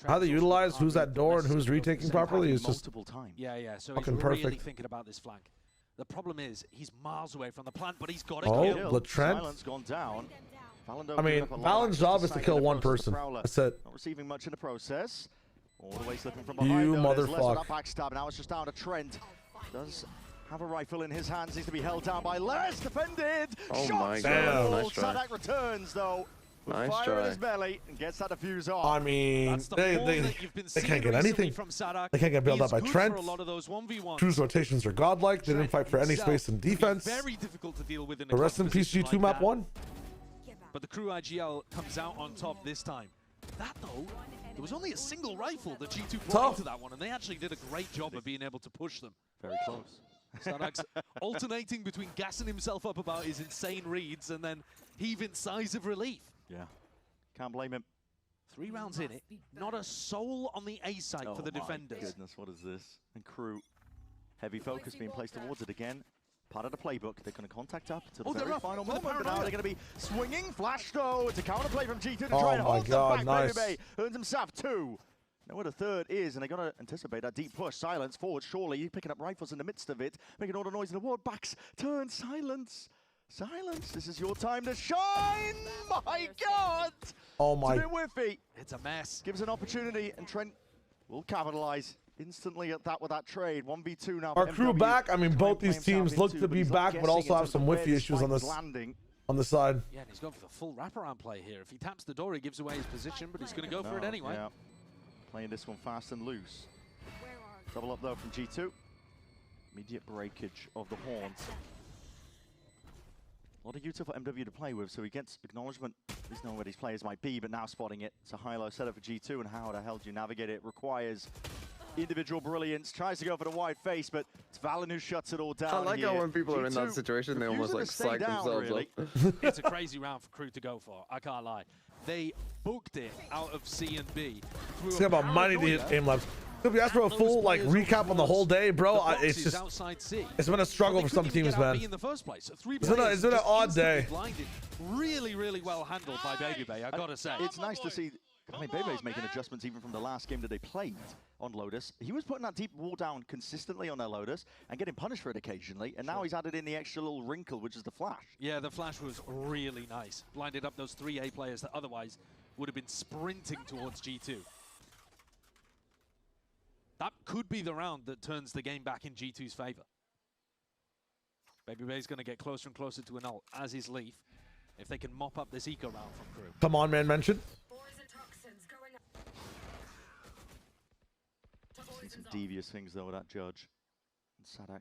How they utilize who's at door and who's retaking properly is just yeah. So fucking he's perfect. really thinking about this flank. The problem is he's miles away from the plant, but he's got it. Oh, the Trent. Gone down. I mean, Valen's job is to kill one person. That's it. Not receiving much in the process. All the way slipping from You behind. motherfucker. Backstab. Now it's just down to Trent. Does have a rifle in his hands. Needs to be held down by Les. Defended. Oh Shot my god. Nice try. Sadak returns though. Nice fire try. in his belly and gets that defuse off. I mean, they can't get anything. They can't get bailed out by Trent. Crew's rotations are godlike. They didn't fight for any space in defense. Very difficult to deal with in the rest in peace G2 map 1. But the Crew IGL comes out on top this time. That though, there was only a single rifle that G2 brought into that one, and they actually did a great job of being able to push them. Very close. Sadak's alternating between gassing himself up about his insane reads and then heaving sighs of relief. Yeah, can't blame him. 3 rounds in it, not a soul on the A site for the defenders. Goodness, what is this? And Crew, heavy focus being placed towards it again. Part of the playbook. They're going to contact up to the very final moment, but now they're going to be swinging. Flash though, it's a counterplay from G2 to try and hold them back. Nice. Baby earns himself 2. Know where the third is, and they're going to anticipate that deep push. Silence forward, surely. He's picking up rifles in the midst of it, making all the noise in the world. Backs, turn, silence. Silence, this is your time to shine! My God! Oh my. It's a bit whiffy. It's a mess. Gives an opportunity, and Trent will capitalize instantly at that with that trade. 1v2 now. Our Crew back. I mean, both these teams look to be back, but also have some whiffy issues on this. On the side. Yeah, and he's going for the full wraparound play here. If he taps the door, he gives away his position, but he's going to go for it anyway. Yeah. Playing this one fast and loose. Double up though from G2. Immediate breakage of the horns. A lot of util for MW to play with, so he gets acknowledgement. He's knowing where these players might be, but now spotting it. It's a high-low setup for G2, and how the hell do you navigate it? Requires individual brilliance. Tries to go for the wide face, but it's Valen who shuts it all down. I like how when people are in that situation, they almost like psych themselves up. It's a crazy round for Crew to go for, I can't lie. They booked it out of C and B. It's about money to hit aim labs. If you ask for a full recap on the whole day, bro, it's just it's been a struggle for some teams, man. It's been an odd day. Really, really well handled by Baby Bay, I gotta say. It's nice to see. I mean, Bebe's making adjustments even from the last game that they played on Lotus. He was putting that deep wall down consistently on their Lotus and getting punished for it occasionally, and now he's added in the extra little wrinkle, which is the flash. Yeah, the flash was really nice. Blinded up those 3 A players that otherwise would have been sprinting towards G2. That could be the round that turns the game back in G2's favor. Baby Bay's going to get closer and closer to an ult, as is Leaf, if they can mop up this eco round from Crew. Come on, man, mention. Some devious things though with that judge. And Sadak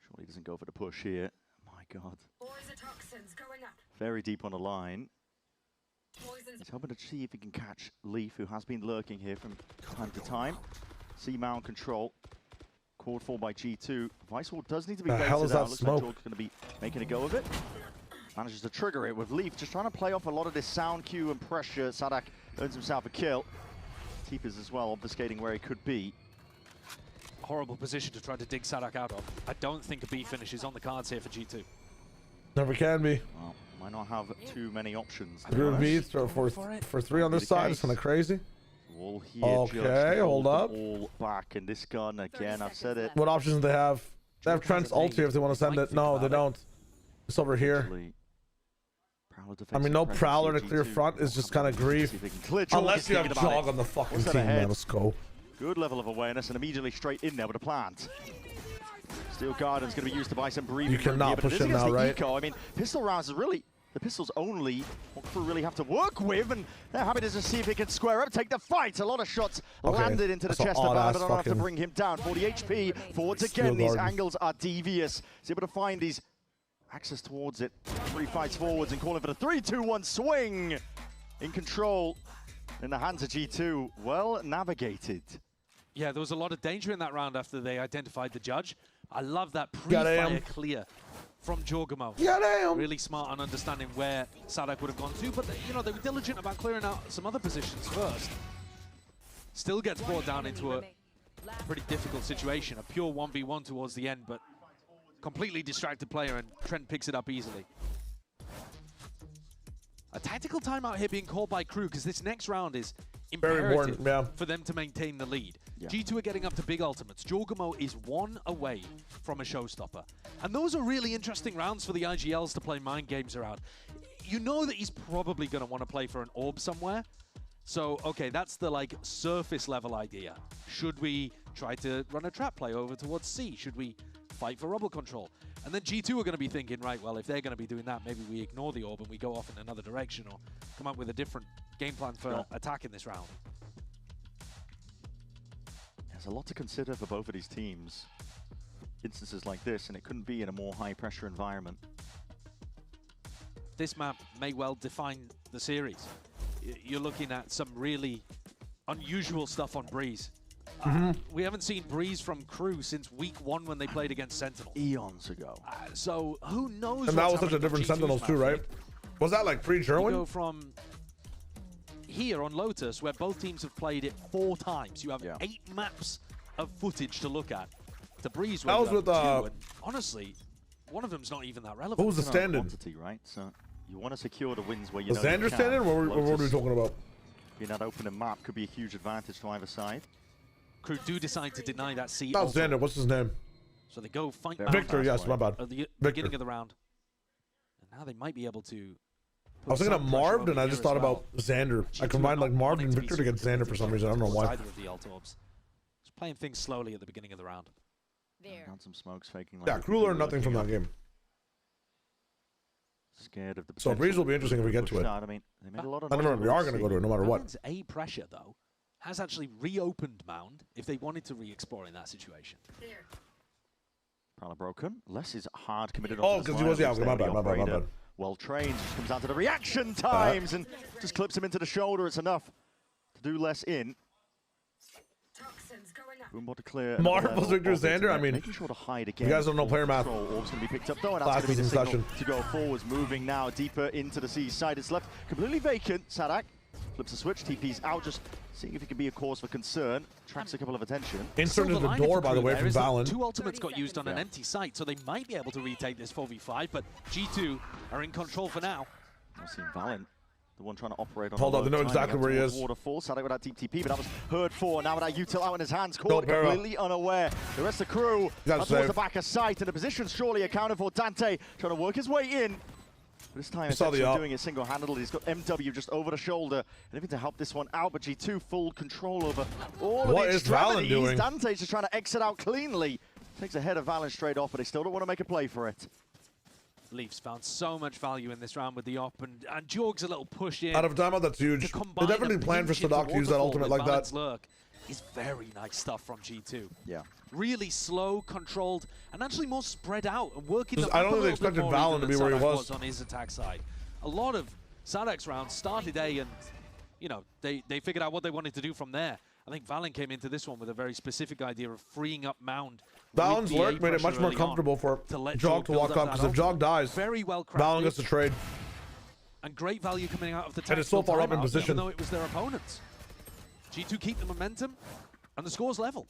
surely doesn't go for the push here. My God. Very deep on the line. He's hoping to see if he can catch Leaf, who has been lurking here from time to time. C-mount control. Called for by G2. Vicewall does need to be The baited hell is that out. Looks smoke? like Jorg's going to be making a go of it. Manages to trigger it with Leaf, just trying to play off a lot of this sound cue and pressure. Sadak earns himself a kill. Teepers as well, obfuscating where he could be. Horrible position to try to dig Sadak out of. I don't think a B finish is on the cards here for G2. Never can be. Well, might not have too many options. Through B for 3 on this side. It's kind of crazy. All here, Okay, hold up. All back, and this gun again. I've said it. What options do they have? They have Trent's ulti if they want to send it. No, they don't. It's over here. I mean, no Prowler to clear front is just kind of grief. Unless you have Jog on the fucking team, man. Let's go. Good level of awareness and immediately straight in there with a plant. Steel Garden's going to be used to buy some breathing. You cannot push him now, right? Eco. I mean, pistol rounds is really the pistols only what crew really have to work with, and they're happy to just see if they can square up, take the fight. A lot of shots landed into the chest of Bad, but don't have to bring him down. 40 HP, forwards again. These angles are devious. He's able to find these access towards it. 3 fights forwards and calling for the 3-2-1 swing. In control in the hands of G2. Well navigated. Yeah, there was a lot of danger in that round after they identified the judge. I love that pre-fire clear from Jorgamo. Really smart on understanding where Sadak would have gone to, but they were diligent about clearing out some other positions first. Still gets brought down into a pretty difficult situation. A pure 1v1 towards the end, but completely distracted player, and Trent picks it up easily. A tactical timeout here being called by crew because this next round is imperative for them to maintain the lead. G2 are getting up to big ultimates. Jorgamo is 1 away from a showstopper. And those are really interesting rounds for the IGLs to play mind games around. You know that he's probably going to want to play for an orb somewhere. So, okay, that's the surface level idea. Should we try to run a trap play over towards C? Should we fight for rubble control? And then G2 are going to be thinking, right, well, if they're going to be doing that, maybe we ignore the orb and we go off in another direction or come up with a different game plan for attack in this round. There's a lot to consider for both of these teams. Instances like this, and it couldn't be in a more high-pressure environment. This map may well define the series. You're looking at some really unusual stuff on Breeze. We haven't seen Breeze from crew since week 1 when they played against Sentinel. Eons ago. So who knows? And that was such a different Sentinels too, right? Was that like pre-Jerwin? You go from here on Lotus, where both teams have played it 4 times. You have 8 maps of footage to look at. To Breeze, that was with 2, and honestly, one of them's not even that relevant. What was the standard? Quantity, right? So you want to secure the wins where you know. The Xander standard? What were we talking about? Being that opening map could be a huge advantage to either side. Crew do decide to deny that C. Not Xander. What's his name? So they go fight Victor. Yes, my bad. At the beginning of the round, and now they might be able to. I was thinking of Marv, and I just thought about Xander. I combined Marv and Victor to get Xander for some reason. I don't know why. Either of the alt orbs. Just playing things slowly at the beginning of the round. Found some smokes faking. Yeah, crew learned nothing from that game. Scared of the. So Breeze will be interesting if we get to it. I mean, they made a lot of. I don't know if we are going to go to it no matter what. A pressure though has actually reopened Mound if they wanted to re-explore in that situation. Prowler broken. Less is hard committed. Oh, because he was my bad. Well trained. Just comes down to the reaction times and just clips him into the shoulder. It's enough to do less in. Boombot to clear. Marvel's Victor Xander. I mean, making sure to hide again. You guys don't know player math. Orb's going to be picked up though, and that's going to be the signal to go forwards. Moving now deeper into the C side. It's left completely vacant. Sadak flips the switch. TP's out, just seeing if it can be a cause for concern. Attracts a couple of attention. Insert into the door, by the way, from Valen. 2 ultimates got used on an empty site, so they might be able to retake this 4v5, but G2 are in control for now. I've seen Valen, the one trying to operate on. Hold on, they know exactly where he is. Waterfall, Sadak with that deep TP, but that was heard for. Now with that util out in his hands, caught completely unaware. The rest of the crew towards the back of sight, and the position surely accounted for. Dante trying to work his way in. But this time, essentially doing it single-handedly. He's got MW just over the shoulder, anything to help this one out. But G2 full control over all of the extremities. Valen doing? Dante's just trying to exit out cleanly. Takes a head of Valen straight off, but they still don't want to make a play for it. Leafs found so much value in this round with the op, and Jorg's a little push in. Out of timeout, that's huge. They definitely planned for Sadak to use that ultimate like that. Lurk is very nice stuff from G2. Yeah. Really slow, controlled, and actually more spread out and working. I don't think they expected Valen to be where he was on his attack side. A lot of Sadak's rounds started A, and they figured out what they wanted to do from there. I think Valen came into this one with a very specific idea of freeing up Mound. Valen's lurk made it much more comfortable for Jog to walk up, because if Jog dies, very well Valen gets the trade. And great value coming out of the and it's so far up in position. Even though it was their opponents. G2 keep the momentum, and the score's level.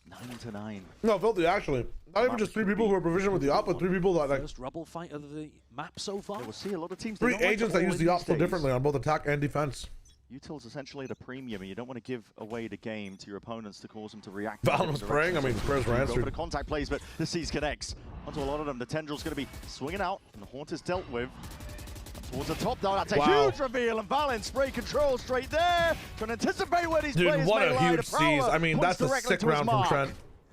9-9. No, Filthy, actually. Not even just 3 people who are proficient with the op, but 3 people that like... First rubble fight of the map so far. Yeah, we'll see a lot of teams... 3 agents that use the op so differently on both attack and defense. Util's essentially at a premium, and you don't want to give away the game to your opponents to cause them to react. Valen was praying. I mean, the prayers were answered. Go for the contact plays, but the Seas connects onto a lot of them. The Tendril's going to be swinging out, and the Haunt is dealt with. Towards the top down, that's a huge reveal, and Valen spray control straight there. Trying to anticipate where these players what may a lie. huge Seas. I mean, that's a sick round from Trent.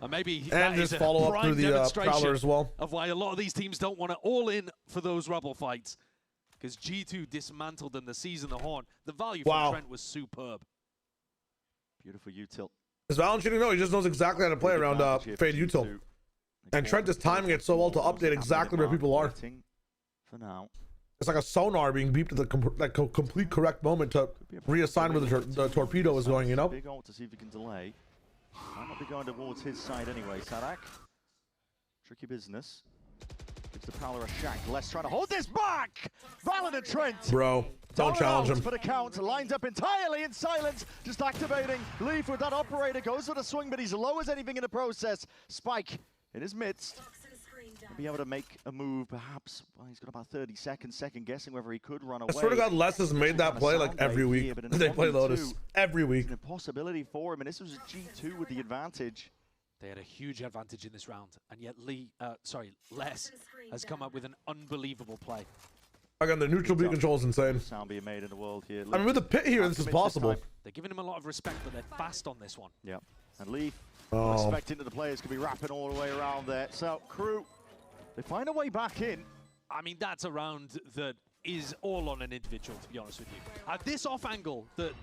Maybe and just follow up through the Prowler as well. Of why a lot of these teams don't want to all in for those rubble fights. Because G2 dismantled them, the Seas and the Horn. The value from Trent was superb. Beautiful Util. Is Valen cheating? No, he just knows exactly how to play around Fade Util. And Trent is timing it so well to update exactly where people are. For now. It's like a sonar being beeped at the complete correct moment to reassign where the torpedo is going, you know? Big ult to see if he can delay. Might not be going towards his side anyway, Sadak. Tricky business. Gives the Prowler a shack. Les trying to hold this back! Valen and Trent! Bro, don't challenge him. For the count, lined up entirely in silence, just activating. Leaf with that operator, goes for the swing, but he's low as anything in the process. Spike in his midst. Be able to make a move, perhaps. Well, he's got about 30 seconds, second guessing whether he could run away. I swear to God, Les has made that play like every week. They play Lotus every week. It's an impossibility for him, and this was a G2 with the advantage. They had a huge advantage in this round, and yet Les has come up with an unbelievable play. Again, the neutral B control is insane. Sound being made in the world here. I mean, with the pit here, this is possible. They're giving him a lot of respect, but they're fast on this one. Yep. And Leaf, expecting that the players could be wrapping all the way around there. So, Crew, they find a way back in. I mean, that's a round that is all on an individual, to be honest with you. This off angle that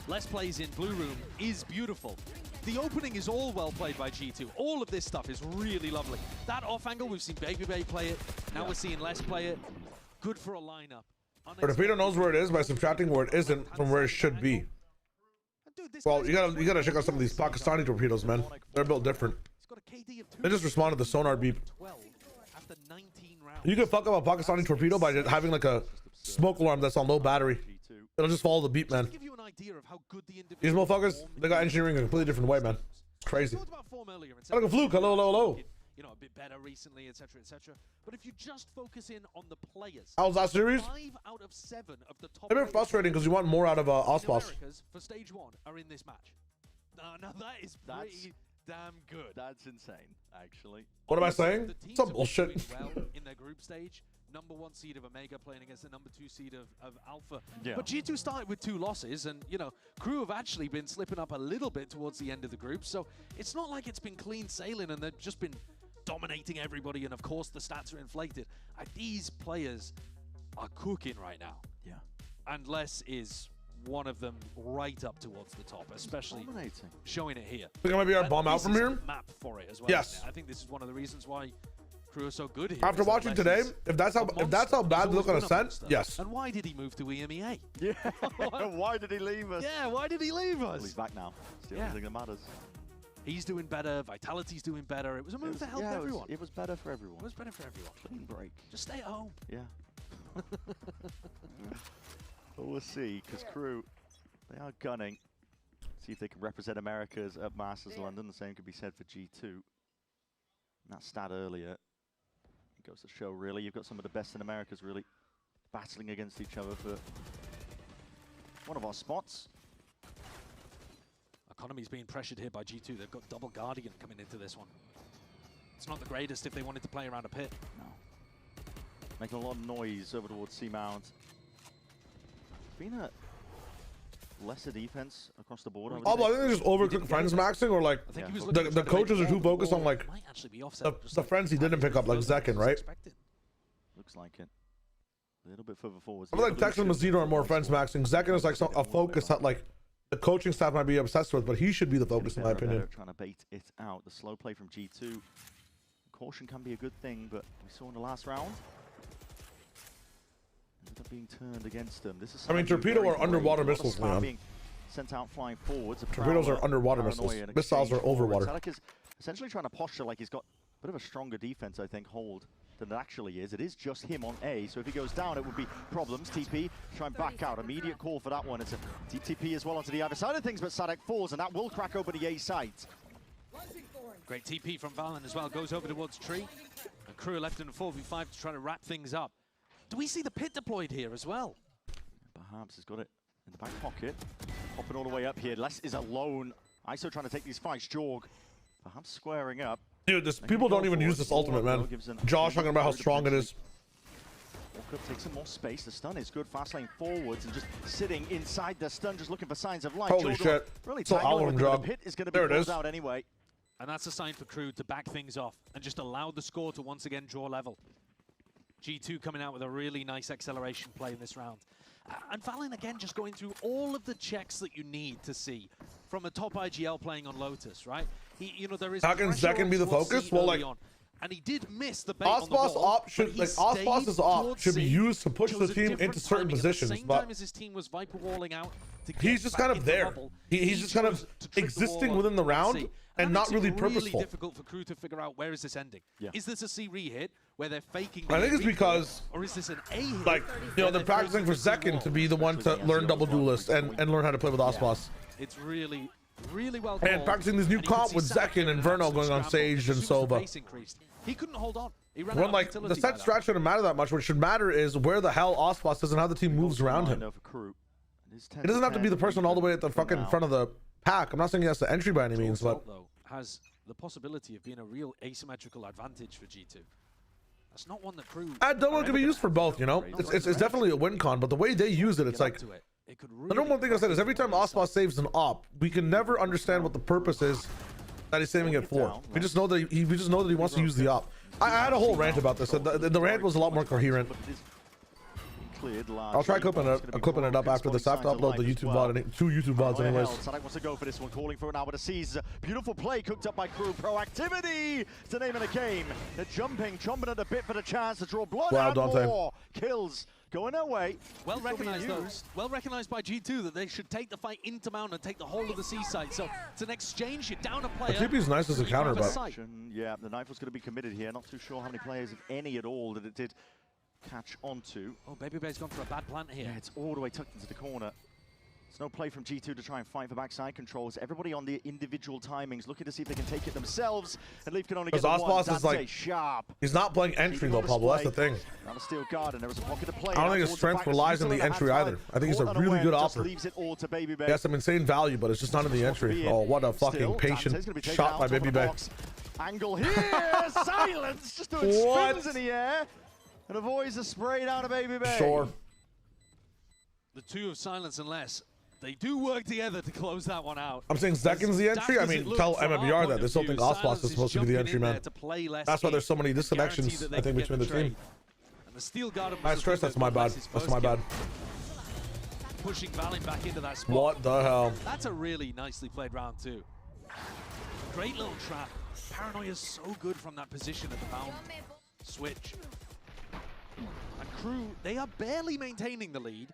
Les plays in Blue Room is beautiful. The opening is all well played by G2. All of this stuff is really lovely. That off angle, we've seen Baby Bay play it. Now we're seeing Les play it. Good for a lineup. But if Peter knows where it is by subtracting where it isn't from where it should be. Well, you gotta check out some of these Pakistani torpedoes, man. They're built different. They just respond to the sonar beep. You can fuck up a Pakistani torpedo by just having like a smoke alarm that's on low battery. It'll just follow the beep, man. These motherfuckers, they got engineering in a completely different way, man. It's crazy. Like a fluke, hello, hello, hello. You know, a bit better recently, etc., etc. But if you just focus in on the players, how was that series? 5 out of 7 of the top. It's a bit frustrating because you want more out of Ospas. For stage 1 are in this match. No, that is pretty damn good. That's insane, actually. What am I saying? Some bullshit. Well in their group stage. #1 seed of Omega playing against the #2 seed of Alpha. Yeah. But G2 started with 2 losses, and, you know, Crew have actually been slipping up a little bit towards the end of the group, so it's not like it's been clean sailing and they've just been dominating everybody, and of course the stats are inflated. These players are cooking right now. Yeah. And Les is one of them right up towards the top, especially showing it here. Think it might be our bomb out from here? Map for it as well. Yes. I think this is one of the reasons why Crew are so good here. After watching today, if that's how bad they look on Ascent, yes. And why did he move to EMEA? Yeah. Why did he leave us? Yeah, why did he leave us? Well, he's back now. It's the only thing that matters. He's doing better. Vitality's doing better. It was a move that helped everyone. It was better for everyone. It was better for everyone. Clean break. Just stay at home. Yeah. But we'll see, because Crew, they are gunning. See if they can represent Americas at Masters London. The same could be said for G2. And that stat earlier goes to show, really, you've got some of the best in Americas really battling against each other for one of our spots. Economy's being pressured here by G2. They've got double Guardian coming into this one. It's not the greatest if they wanted to play around a pit. No. Making a lot of noise over towards C-Mount. Been a lesser defense across the board. Oh, but I think they just overcooked friends maxing, or like the coaches are too focused on like the friends he didn't pick up, like Zekin, right? Looks like it. A little bit further forward. I feel like Tex and Mazito are more friends maxing. Zekin is like a focus that like the coaching staff might be obsessed with, but he should be the focus in my opinion. Trying to bait it out. The slow play from G2. Caution can be a good thing, but we saw in the last round. Ended up being turned against them. This is, I mean, torpedo or underwater missiles, man. sent out flying forwards. Torpedoes are underwater missiles. Missiles are over water. Sadek is essentially trying to posture like he's got a bit of a stronger defense, I think, hold than it actually is. It is just him on A, so if he goes down, it would be problems. TP, try and back out. Immediate call for that one. It's a TP as well onto the other side of things, but Sadek falls, and that will crack open the A site. Great TP from Valen as well. Goes over towards Tree. And Crew left in a 4v5 to try to wrap things up. Do we see the pit deployed here as well? Perhaps he's got it in the back pocket. Popping all the way up here. Les is alone. ISO trying to take these fights. Jorg, perhaps squaring up. Dude, people don't even use this ultimate, man. Josh talking about how strong it is. Walk up, takes some more space. The stun is good. Fast lane forwards and just sitting inside the stun, just looking for signs of life. Holy shit. Really so Allen the pit is going to be closed out anyway. And that's a sign for Crew to back things off and just allow the score to once again draw level. G2 coming out with a really nice acceleration play in this round. And Valen again just going through all of the checks that you need to see from a top IGL playing on Lotus, right? There is. How can Zekin be the focus? Well, like, and he did miss the bait Osbos op should, like, Osbos's op should be used to push the team into certain positions, but as his team was Viper walling out, he's just kind of there. He's just kind of existing within the round and not really purposeful. It's really difficult for Crew to figure out where is this ending. Yeah. Is this a C re-hit where they're faking? I think it's because, or is this an A hit? Like, they're practicing for Zekin to be the one to learn double duelist and learn how to play with Osbos. It's really well called. And practicing this new comp with Zekin and Verno going on Sage and Sova. He couldn't hold on. He ran when, like, the set strat shouldn't matter that much. What should matter is where the hell Osbos is and how the team moves around him. It doesn't have to be the person all the way at the fucking front of the pack. I'm not saying he has the entry by any means, but has the possibility of being a real asymmetrical advantage for G2. That's not one that Crew. I don't know it can be used for both, you know? It's definitely a win con, but the way they use it, it's like... The number one thing I said is every time Osbos saves an op, we can never understand what the purpose is that he's saving it for. We just know that he wants to use the op. I had a whole rant about this. The rant was a lot more coherent. I'll try clipping it up after this. I have to upload the YouTube VOD, 2 YouTube VODs anyways. Sadek wants to go for this one, calling for it now with a seize. Beautiful play cooked up by Crew. Proactivity! It's the name of the game. They're jumping, chomping at the bit for the chance to draw blood out more. Kills going away. Well recognized though. Well recognized by G2 that they should take the fight into Mountain and take the whole of the seaside. So it's an exchange. You're down a player. The TP's nice as a counter, but yeah, the knife was going to be committed here. Not too sure how many players, if any at all, that it did catch onto. Oh, Baby Bear's gone for a bad plant here. Yeah, it's all the way tucked into the corner. There's no play from G2 to try and fight for backside controls. Everybody on the individual timings, looking to see if they can take it themselves. And Leaf can only get the one. Is like, sharp. He's not playing entry though, Pablo. That's the thing. Not a steel guard, and there was a pocket to play. I don't think his strength relies on the entry either. I think he's a really good offer. He has some insane value, but it's just not in the entry. Oh, what a fucking patient shot by Baby Bear. Angle here, silence, just doing spins in the air. And avoids the spray down to Baby Bear. Sure. The two of Silence and Les, they do work together to close that one out. I'm saying Zekin's the entry. I mean, tell MMBR that. They still think Osbos is supposed to be the entry, man. That's why there's so many disconnections, I think, between the team. And the steel guard I stress that's my bad. That's my bad. Pushing Valen back into that spot. What the hell? That's a really nicely played round too. Great little trap. Paranoia's so good from that position at the bound switch. And Crew, they are barely maintaining the lead,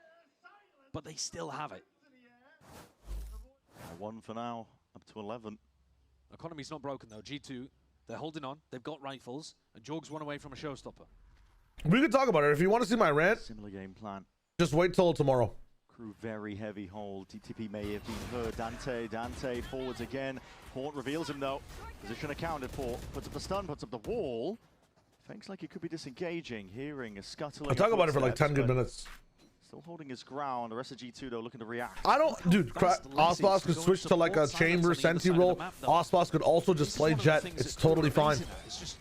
but they still have it. 1 for now, up to 11. Economy's not broken though. G2, they're holding on. They've got rifles, and Jorg's one away from a showstopper. We could talk about it. If you want to see my rant, similar game plan. Just wait till tomorrow. Crew very heavy hold. TTP may have been heard. Dante forwards again. Haunt reveals him though. Position accounted for. Puts up the stun, puts up the wall. Thinks like he could be disengaging, hearing a scuttling. I'll talk about it for like 10 good minutes. Still holding his ground. The rest of G2 though looking to react. I don't, dude. Osbos could switch to like a chamber senti role. Osbos could also just play jet. It's totally fine.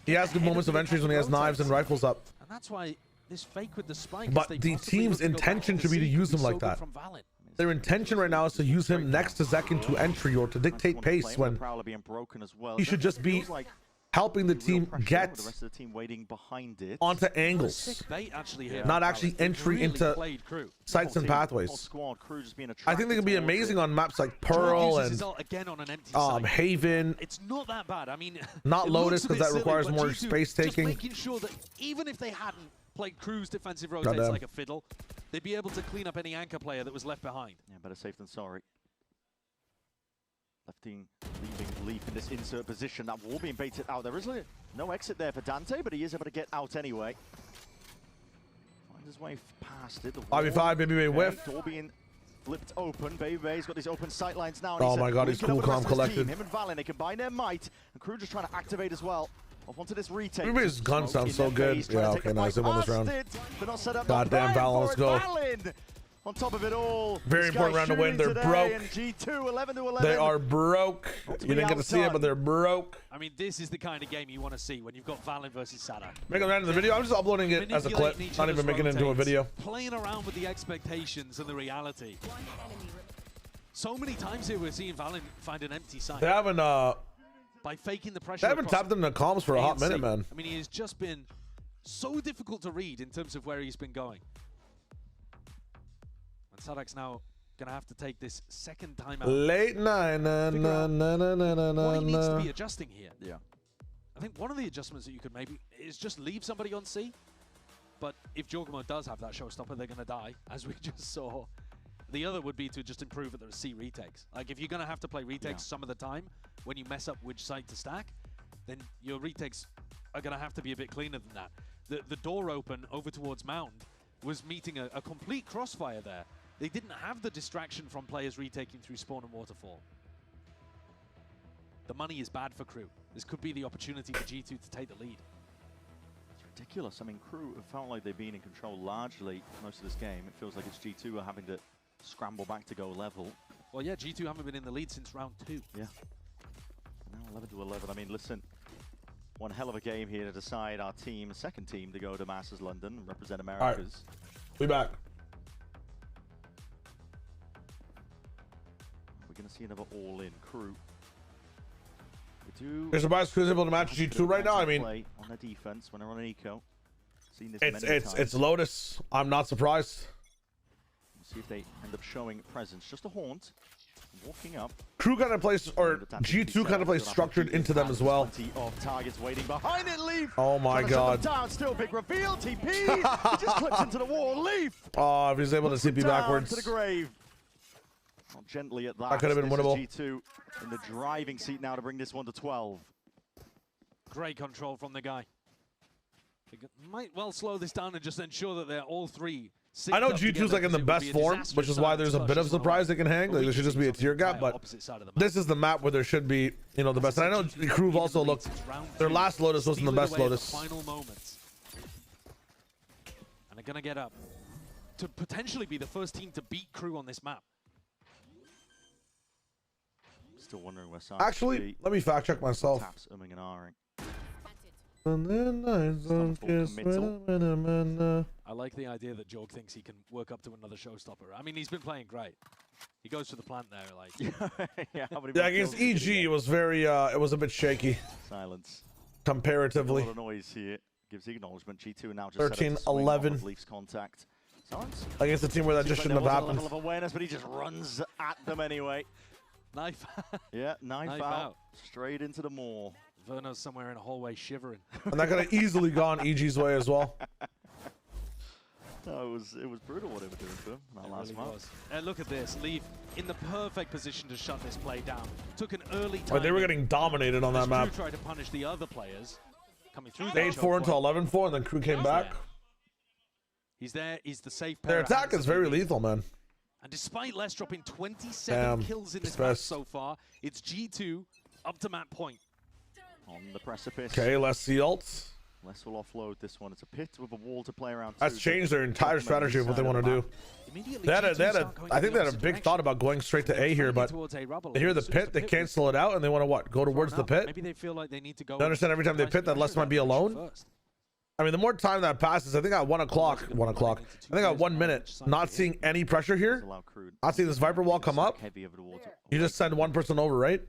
He has good moments of entries when he has knives and rifles up. And that's why this fake with the spike. But the team's intention should be to use him like that. Their intention right now is to use him next to Zekin to entry or to dictate pace when he should just be helping the team get the rest of the team waiting behind it onto angles, not actually entry into sites and pathways. I think they can be amazing on maps like Pearl and Haven. It's not that bad. I mean, not Lotus because that requires more space taking. Just making sure that even if they hadn't played Crew's defensive rotates like a fiddle, they'd be able to clean up any anchor player that was left behind. Yeah, better safe than sorry. leaving Leaf in this insert position. That wall being baited out. There is no exit there for Dante, but he is able to get out anyway. Finds his way past it. 5v5, Baby Bay whiff. Door being flipped open. Baby Bay's got these open sight lines now. Oh my god, he's cool, calm, collected. Him and Valen, they combine their might. And Crew just trying to activate as well. Off onto this retake. Baby Bay's gun sounds so good. Yeah, okay, nice. They won this round. Goddamn, Valen, let's go. On top of it all, very important round to win. They're broke. G2, 11-11. They are broke. You didn't get to see it, but they're broke. I mean, this is the kind of game you want to see when you've got Valen versus Sadak. Make it around in the video. I'm just uploading it as a clip, not even making it into a video. Playing around with the expectations and the reality. So many times here we're seeing Valen find an empty site. They haven't by faking the pressure. They haven't tapped into comms for a hot minute, man. I mean, he has just been so difficult to read in terms of where he's been going. And Sadak's now gonna have to take this second time out. Late night, what he needs to be adjusting here. Yeah. I think one of the adjustments that you could maybe is just leave somebody on C. But if Jorgamo does have that showstopper, they're gonna die, as we just saw. The other would be to just improve at the C retakes. Like, if you're gonna have to play retakes some of the time when you mess up which site to stack, then your retakes are gonna have to be a bit cleaner than that. The door open over towards Mound was meeting a complete crossfire there. They didn't have the distraction from players retaking through spawn and waterfall. The money is bad for Crew. This could be the opportunity for G2 to take the lead. It's ridiculous. I mean, Crew have felt like they've been in control largely most of this game. It feels like it's G2 are having to scramble back to go level. Well, yeah, G2 haven't been in the lead since round 2. Yeah. Now 11-11. I mean, listen, one hell of a game here to decide our team, second team, to go to Masters London and represent Americas. All right. We back. We're going to see another all-in Crew. We do. There's a bias Crew's able to match G2 right now. I mean, on their defense when they're on an eco. Seen this it's Lotus. I'm not surprised. See if they end up showing presence. Just a haunt. Walking up. Crew kind of plays, or G2 kind of plays structured into them as well. Plenty of targets waiting behind it. Leaf. Oh my god. Down. Still big reveal. TP. He just clips into the wall. Leaf. Oh, if he's able to CP backwards. To the grave. Not gently at that. That could have been winnable. G2 in the driving seat now to bring this one to 12. Great control from the guy. They might well slow this down and just ensure that they're all three. I know G2's like in the best form, which is why there's a bit of surprise they can hang. Like, there should just be a tier gap, but this is the map where there should be, you know, the best. And I know Crew also looked, their last Lotus wasn't the best Lotus. Final moments. And they're gonna get up to potentially be the first team to beat Crew on this map. Still wondering where Sarge actually, let me fact check myself. Taps umming and ahhing. I like the idea that Jorg thinks he can work up to another showstopper. I mean, he's been playing great. He goes for the plant there, like. Yeah, against EG, it was very, it was a bit shaky. Silence. Comparatively. A lot of noise here. Gives the acknowledgement. G2 now just 13-11. Leafs contact. Silence. Against a team where that just shouldn't have happened. A level of awareness, but he just runs at them anyway. Knife. Yeah, knife out. Straight into the maw. Verno's somewhere in a hallway shivering. And that could have easily gone EG's way as well. No, it was brutal what they were doing to him that last match. And look at this. Leaf in the perfect position to shut this play down. Took an early time. They were getting dominated on that map. Crew tried to punish the other players. Coming through 8-4 into 11-4, and then Crew came back. He's there. He's the safe pair. Their attack is very lethal, man. And despite Les dropping 27 kills in this match so far, it's G2 up to map point. On the precipice. Okay, let's see ults. Les will offload this one. It's a pit with a wall to play around. That's changed their entire strategy of what they want to do. I think they had a big thought about going straight to A here, but they hear the pit, they cancel it out, and they want to what? Go towards the pit? Maybe they feel like they need to go. They understand every time they pit that Les might be alone. I mean, the more time that passes, I think at 1 o'clock, I think at 1 minute, not seeing any pressure here, not seeing this Viper wall come up, you just send one person over, right?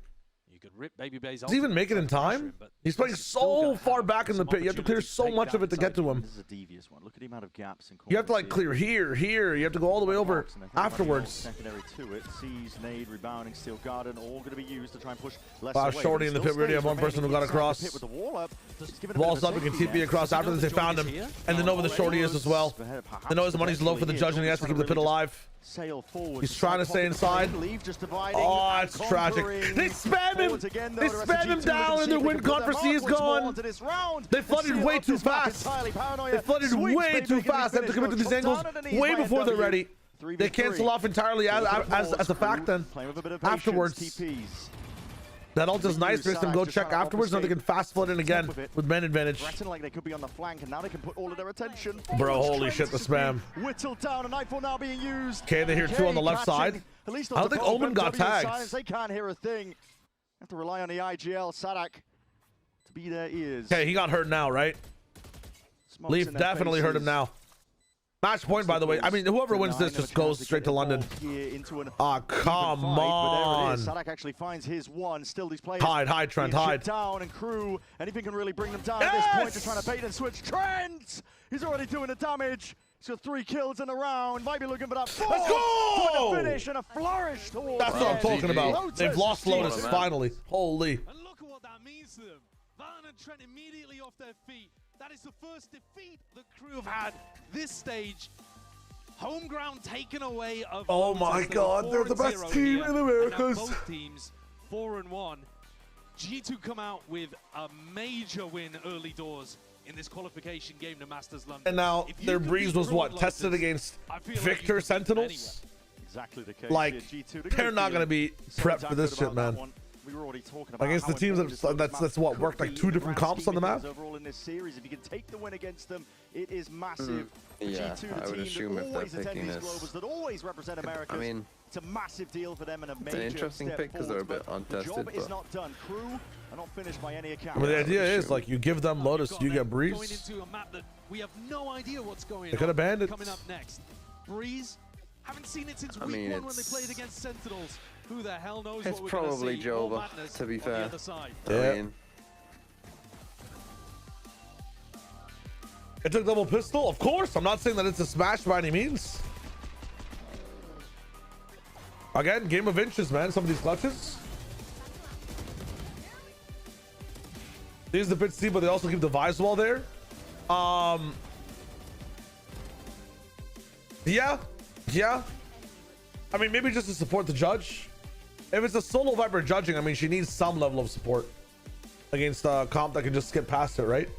You could rip Baby Bay's Does he even make it in time? He's playing so far back in the pit. You have to clear so much of it to get to him. This is a devious one. Look at the amount of gaps and You have to like clear here, here. You have to go all the way over afterwards. Secondary to it. Sees, nade, rebounding, steel garden, all going to be used to try and push less Wow, away. Shorty in the pit. We already have one person who got across. With the wall up. Wall's up, we can TP across after this. They found him. And they know where the Shorty is as well. They know his money's low for the judge and he has to keep the pit alive. He's trying to stay inside. Oh, it's tragic. They spam him. They spam him down and their win conferency is gone. They flooded way too fast. They flooded way too fast. They have to commit to these angles way before they're ready. They cancel off entirely as a fact then. Afterwards. That ult is nice. Makes them go check afterwards. Now they can fast flood in again with man advantage. Like they could be on the flank, and now they can put all of their attention. Bro, holy shit, the spam. Whittled down, a Nightfall now being used. Okay, they hear two on the left side. I don't think Omen got tagged. They can't hear a thing. Have to rely on the IGL Sadak to be their ears. Okay, he got hurt now, right? Leaf definitely hurt him now. Match point, by the way. I mean, whoever wins this just goes straight to London. Ah, come on. Sadak actually finds his one. Still, these players. Hide, Trent, hide. Down and crew. Anything can really bring them down at this point. Just trying to bait and switch. Trent! He's already doing the damage. He's got 3 kills in the round. Might be looking for that 4. Let's go! For the finish and a flourish towards. That's what I'm talking about. They've lost Lotus finally. Holy. And look at what that means to them. Van and Trent immediately off their feet. That is the first defeat the crew have had this stage. Home ground taken away of. Oh my God, they're the best team in the Americas. Both teams 4-1. G2 come out with a major win early doors in this qualification game to Masters London. And now their breeze was what? Tested against Victor Sentinels? Exactly the case. Like, they're not going to be prepped for this shit, man. We were already talking about against the teams that's what worked like 2 different comps on the map. Overall in this series, if you can take the win against them, it is massive. Yeah, G2, I would assume if they're picking this, that always represent America. I mean, it's a massive deal for them and a major it's an interesting pick because they're a bit untested. The job is not done. Crew are not finished by any account. I mean, the idea is like you give them Lotus, you get Breeze. Going into a map that we have no idea what's going on. They could have banned it. Coming up next, Breeze. Haven't seen it since week 1 when they played against Sentinels. Who the hell knows it's what we're going to see? It's probably Jova, to be fair. Yeah. I mean, it took double pistol, of course. I'm not saying that it's a smash by any means. Again, game of inches, man. Some of these clutches. These are the pit C, but they also keep the Vice wall there. Yeah. I mean, maybe just to support the judge. If it's a solo Viper judging, I mean, she needs some level of support against a comp that can just skip past it, right?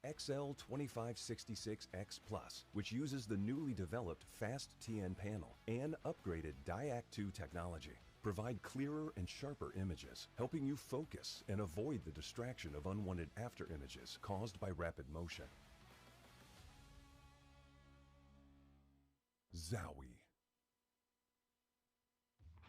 XL2566X Plus, which uses the newly developed Fast TN panel and upgraded Diac 2 technology, provide clearer and sharper images, helping you focus and avoid the distraction of unwanted after images caused by rapid motion. Zowie.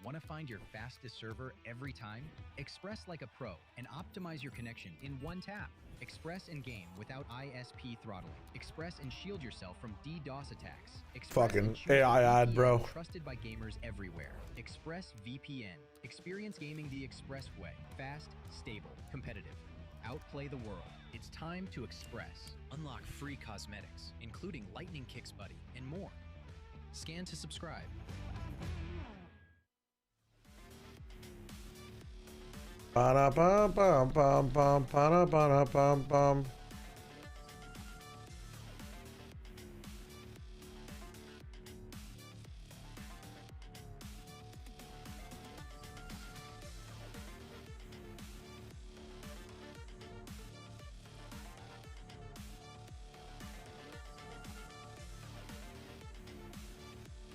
Want to find your fastest server every time? Express like a pro and optimize your connection in one tap. Express in game without ISP throttling. Express and shield yourself from DDoS attacks. Express fucking AI ad, bro. Trusted by gamers everywhere. Express VPN. Experience gaming the Express way. Fast, stable, competitive. Outplay the world. It's time to Express. Unlock free cosmetics, including Lightning Kicks Buddy and more. Scan to subscribe. Ba-da-bum-bum-bum-bum-ba-da-ba-da-bum-bum.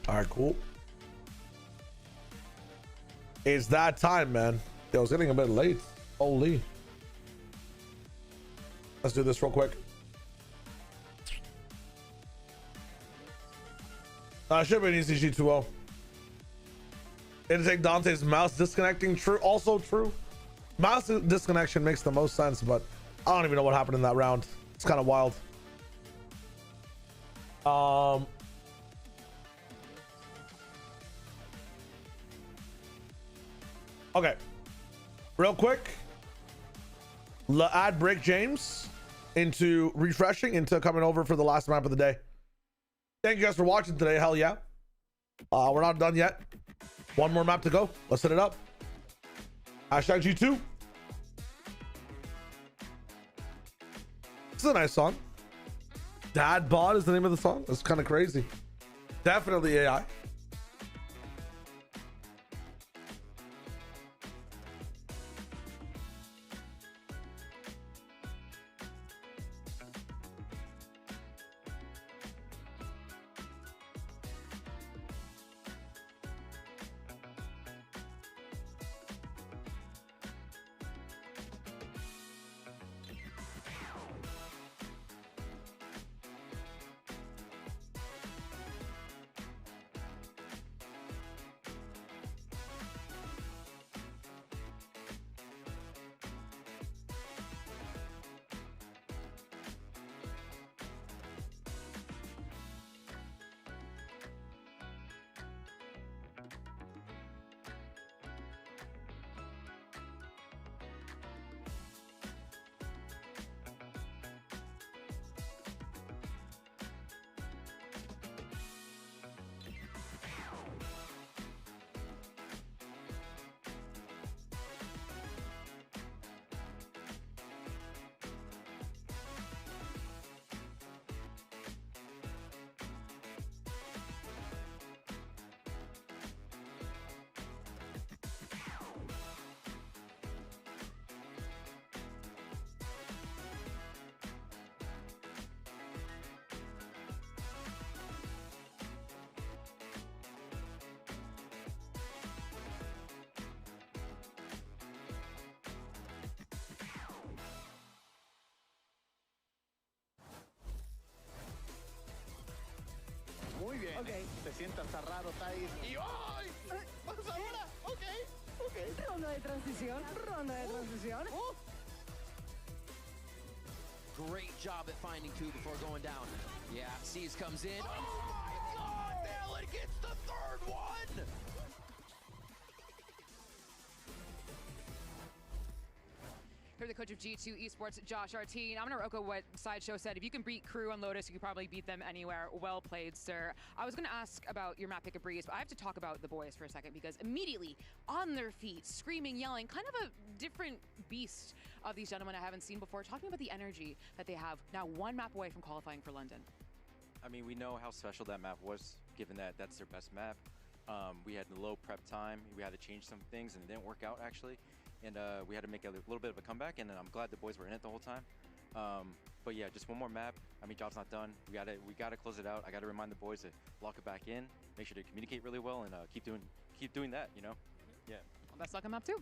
All right, cool. It's that time, man. Yo, it's getting a bit late. Holy. Let's do this real quick. Should be an easy G2O. It'll take Dante's mouse disconnecting. True. Also true. Mouse disconnection makes the most sense, but I don't even know what happened in that round. It's kind of wild. Okay. Real quick. Add Break James into refreshing into coming over for the last map of the day. Thank you guys for watching today. Hell yeah. We're not done yet. One more map to go. Let's set it up. Hashtag G2. This is a nice song. Dad Bod is the name of the song. That's kind of crazy. Definitely AI. Muy bien. Okay. Se siente hasta raro, Thais. Y ¡ay! ¿Vamos ahora? Ok. Ronda de transición. Great job at finding two before going down. Yeah, Seas comes in. Oh my God! Allen gets the third one! Here, the coach of G2 Esports, Josh Artine. I'm going to echo what Sideshow said. If you can beat Crew on Lotus, you can probably beat them anywhere. Well played, sir. I was going to ask about your map pick a breeze, but I have to talk about the boys for a second because immediately on their feet, screaming, yelling, kind of a different beast of these gentlemen I haven't seen before. Talking about the energy that they have now, one map away from qualifying for London. I mean, we know how special that map was, given that that's their best map. We had low prep time. We had to change some things, and it didn't work out, actually. And we had to make a little bit of a comeback, and I'm glad the boys were in it the whole time. But yeah, just one more map. I mean, job's not done. We gotta close it out. I gotta remind the boys to lock it back in, make sure to communicate really well, and keep doing that. You know, yeah. Well, best luck on map 2.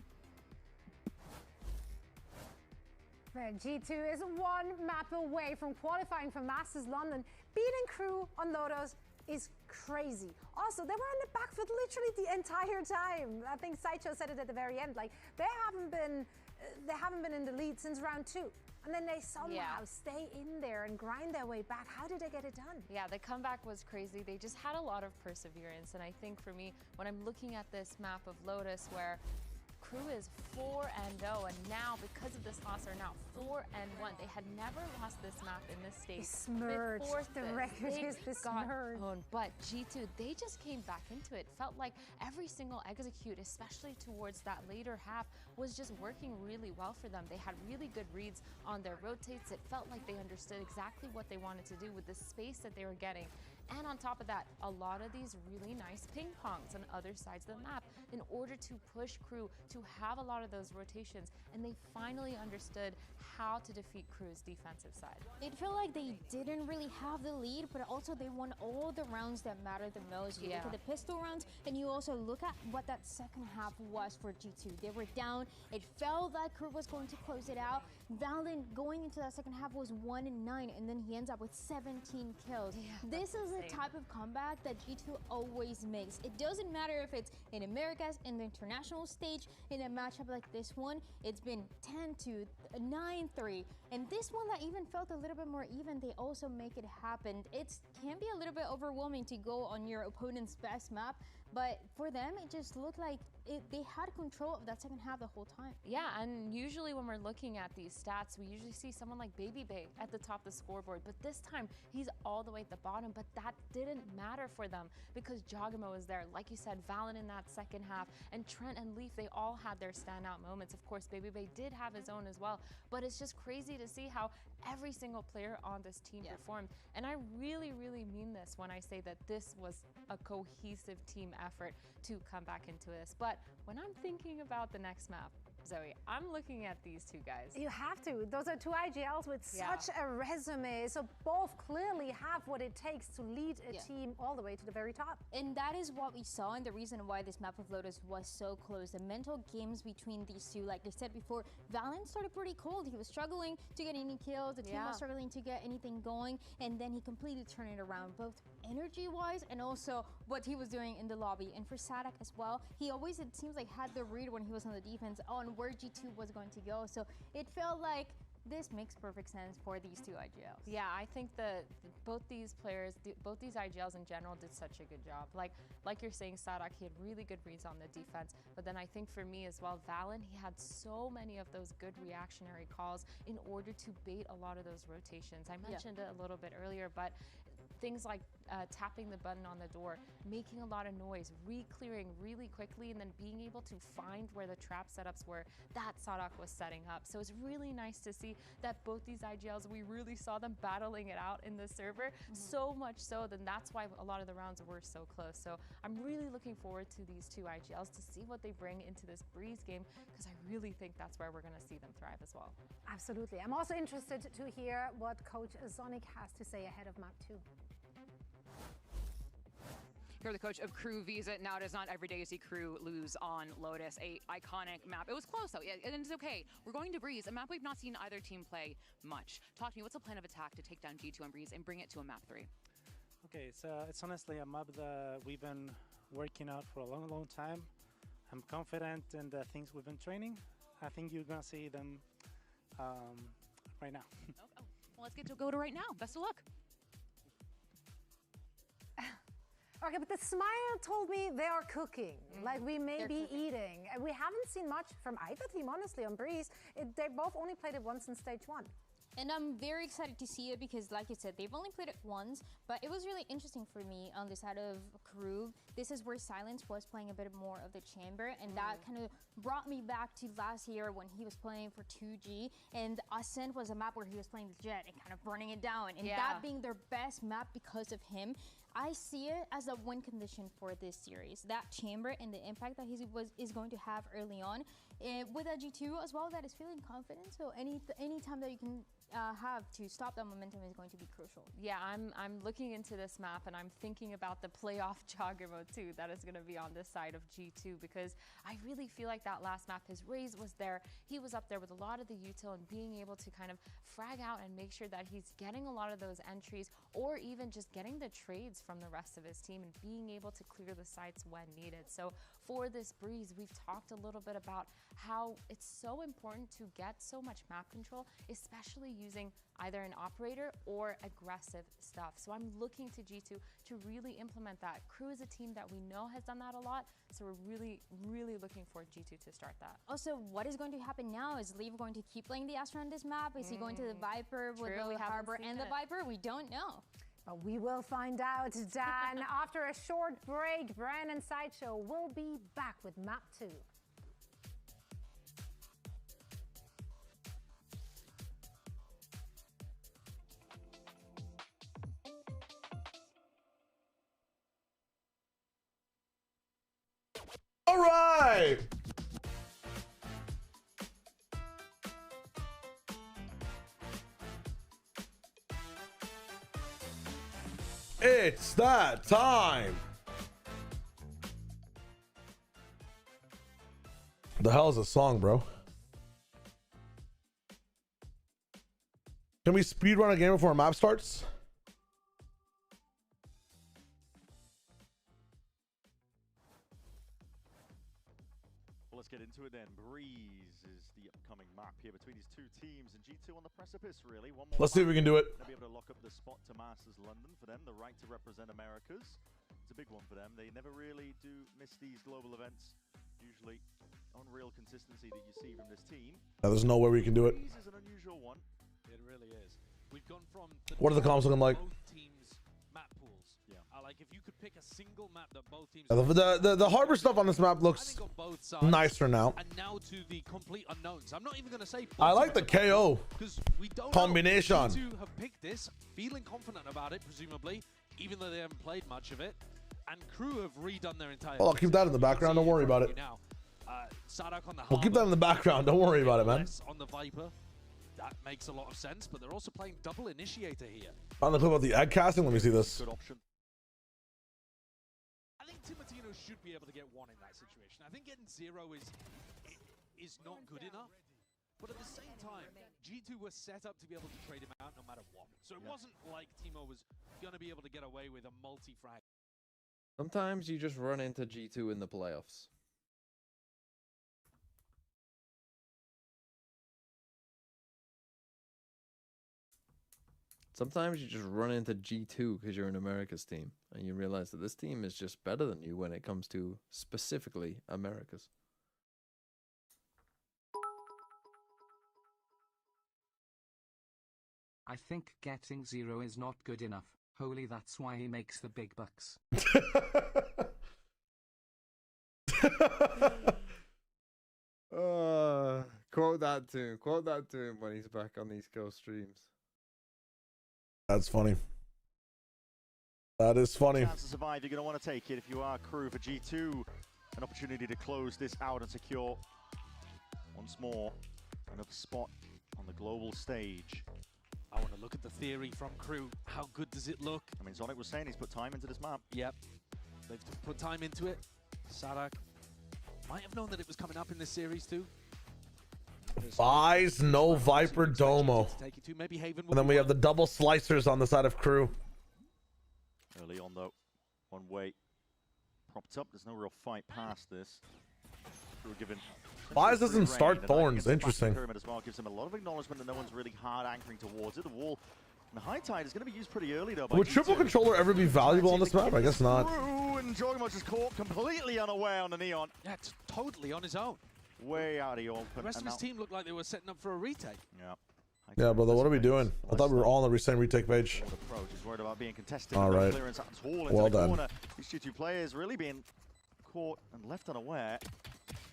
G2 is one map away from qualifying for Masters London. Beating Crew on Lotus is crazy. Also, they were on the back foot literally the entire time. I think Sideshow said it at the very end. Like they haven't been in the lead since round 2. And then they somehow stay in there and grind their way back. How did they get it done? Yeah, the comeback was crazy. They just had a lot of perseverance. And I think for me, when I'm looking at this map of Lotus where Crew is 4-0, and now because of this loss are now 4-1. They had never lost this map in this stage. Besmirched. The record is besmirched. But G2, they just came back into it. Felt like every single execute, especially towards that later half, was just working really well for them. They had really good reads on their rotates. It felt like they understood exactly what they wanted to do with the space that they were getting. And on top of that, a lot of these really nice ping pongs on other sides of the map in order to push Crew to have a lot of those rotations. And they finally understood how to defeat Crew's defensive side. It felt like they didn't really have the lead, but also they won all the rounds that mattered the most. You look at the pistol rounds, and you also look at what that second half was for G2. They were down. It felt like Crew was going to close it out. Valen going into that second half was 1-9, and then he ends up with 17 kills. This is the type of comeback that G2 always makes. It doesn't matter if it's in Americas, in the international stage, in a matchup like this one. It's been 10 to a 9-3. And this one that even felt a little bit more even, they also make it happen. It can be a little bit overwhelming to go on your opponent's best map, but for them, it just looked like they had control of that second half the whole time. Yeah, and usually when we're looking at these stats, we usually see someone like Baby Bay at the top of the scoreboard, but this time he's all the way at the bottom, but that didn't matter for them because Jogamo was there. Like you said, Valen in that second half, and Trent and Leaf, they all had their standout moments. Of course, Baby Bay did have his own as well, but it's just crazy to see how every single player on this team performed. And I really, really mean this when I say that this was a cohesive team effort to come back into this. But when I'm thinking about the next map, Zoe, I'm looking at these two guys. You have to. Those are two IGLs with such a resume. So both clearly have what it takes to lead a team all the way to the very top. And that is what we saw, and the reason why this map of Lotus was so close. The mental games between these two, like I said before, Valen started pretty cold. He was struggling to get any kills. The team was struggling to get anything going, and then he completely turned it around, both energy-wise and also what he was doing in the lobby. And for Sadak as well, he always, it seems like, had the read when he was on the defense on where G2 was going to go. So it felt like this makes perfect sense for these two IGLs. Yeah, I think that both these players, both these IGLs in general did such a good job. Like you're saying, Sadak, he had really good reads on the defense, but then I think for me as well, Valen, he had so many of those good reactionary calls in order to bait a lot of those rotations. I mentioned it a little bit earlier, but things like tapping the button on the door, making a lot of noise, re-clearing really quickly, and then being able to find where the trap setups were that Sadak was setting up. So it's really nice to see that both these IGLs, we really saw them battling it out in the server, so much so then that's why a lot of the rounds were so close. So I'm really looking forward to these two IGLs to see what they bring into this Breeze game, because I really think that's where we're going to see them thrive as well. Absolutely. I'm also interested to hear what Coach Sonic has to say ahead of map 2. You're the coach of Crew Visa. Now it is not every day you see Crew lose on Lotus, a iconic map. It was close though, and it's okay. We're going to Breeze, a map we've not seen either team play much. Talk to me, what's the plan of attack to take down G2 on Breeze and bring it to a map 3? Okay, it's honestly a map that we've been working out for a long, long time. I'm confident in the things we've been training. I think you're gonna see them right now. Well, let's get to go to right now. Best of luck. Okay, but the smile told me they are cooking. Like we may be eating. We haven't seen much from either team, honestly, on Breeze. They both only played it once in stage 1. And I'm very excited to see it because, like you said, they've only played it once, but it was really interesting for me on the side of Crew. This is where Silence was playing a bit more of the chamber, and that kind of brought me back to last year when he was playing for 2G, and Ascent was a map where he was playing the Jet and kind of burning it down, and that being their best map because of him. I see it as a win condition for this series. That chamber and the impact that he is going to have early on, with a G2 as well that is feeling confident. So any time that you can have to stop that momentum is going to be crucial. Yeah, I'm looking into this map and I'm thinking about the playoff jogger mode too that is going to be on this side of G2, because I really feel like that last map, his raise was there. He was up there with a lot of the util and being able to kind of frag out and make sure that he's getting a lot of those entries, or even just getting the trades from the rest of his team and being able to clear the sites when needed. So for this Breeze, we've talked a little bit about how it's so important to get so much map control, especially using either an operator or aggressive stuff. So I'm looking to G2 to really implement that. Crew is a team that we know has done that a lot, so we're really, really looking for G2 to start that. Also, what is going to happen now? Is Leaf going to keep playing the Astra on this map? Is he going to the Viper with the Harbor and the Viper? We don't know. But we will find out, Dan. After a short break, Bran and Sideshow will be back with map 2. All right. It's that time. The hell is a song, bro? Can we speedrun a game before a map starts? Let's get into it then. Breeze is the upcoming map here between these two teams, and G2 on the precipice, really. One more Let's see if we can do it. They'll be able to lock up the spot to Masters London for them, the right to represent Americas. It's a big one for them. They never really do miss these global events. Usually unreal consistency that you see from this team. Yeah, there's no way we can do it. This is an unusual one. It really is. We've gone from What are the comps looking like? both teams' map pools. Yeah. Like if you could pick a single map that both teams. The harbor stuff on this map looks nicer now. And now to the complete unknowns. I'm not even going to say. I like the KO we don't combination. know. G2 have picked this, feeling confident about it, presumably, even though they haven't played much of it. And Crew have redone their entire. Well, I'll keep that in the background. Don't worry about it. Now, Sadak on the We'll keep that in the background. Don't worry about it, man. On the Viper, that makes a lot of sense. But they're also playing double initiator here. On the clip about the egg casting, let me see this. Good option. I think Timotino should be able to get one in that situation. I think getting 0 is not good enough. But at the same time, G2 was set up to be able to trade him out no matter what. So it wasn't like Timo was going to be able to get away with a multi-frag. Sometimes you just run into G2 in the playoffs. Sometimes you just run into G2 because you're an America's team, and you realize that this team is just better than you when it comes to specifically America's. I think getting 0 is not good enough. Holy, that's why he makes the big bucks. Quote that to him. Quote that to him when he's back on East Coast streams. That's funny. That is funny. Chance to survive, you're going to want to take it if you are Crew for G2. An opportunity to close this out and secure once more another spot on the global stage. I want to look at the theory from Crew. How good does it look? I mean, Sonic was saying he's put time into this map. Yep. They've put time into it. Sadak might have known that it was coming up in this series too. Buys no Viper Domo. And then we have the double slicers on the side of Crew. Early on though, one way propped up. There's no real fight past this. Crew given. Buys doesn't start Thorns. Interesting. Pyramid as well gives him a lot of acknowledgement that no one's really hard anchoring towards it. The wall and the high tide is going to be used pretty early though. Would triple controller ever be valuable on this map? I guess not. And Jorgamos is caught completely unaware on the Neon. Yeah, it's totally on his own. Way out of the open. The rest of his team looked like they were setting up for a retake. Yeah. Yeah, brother, what are we doing? I thought we were all on the same retake page. He's worried about being contested. All right. Well done. These two players really being caught and left unaware.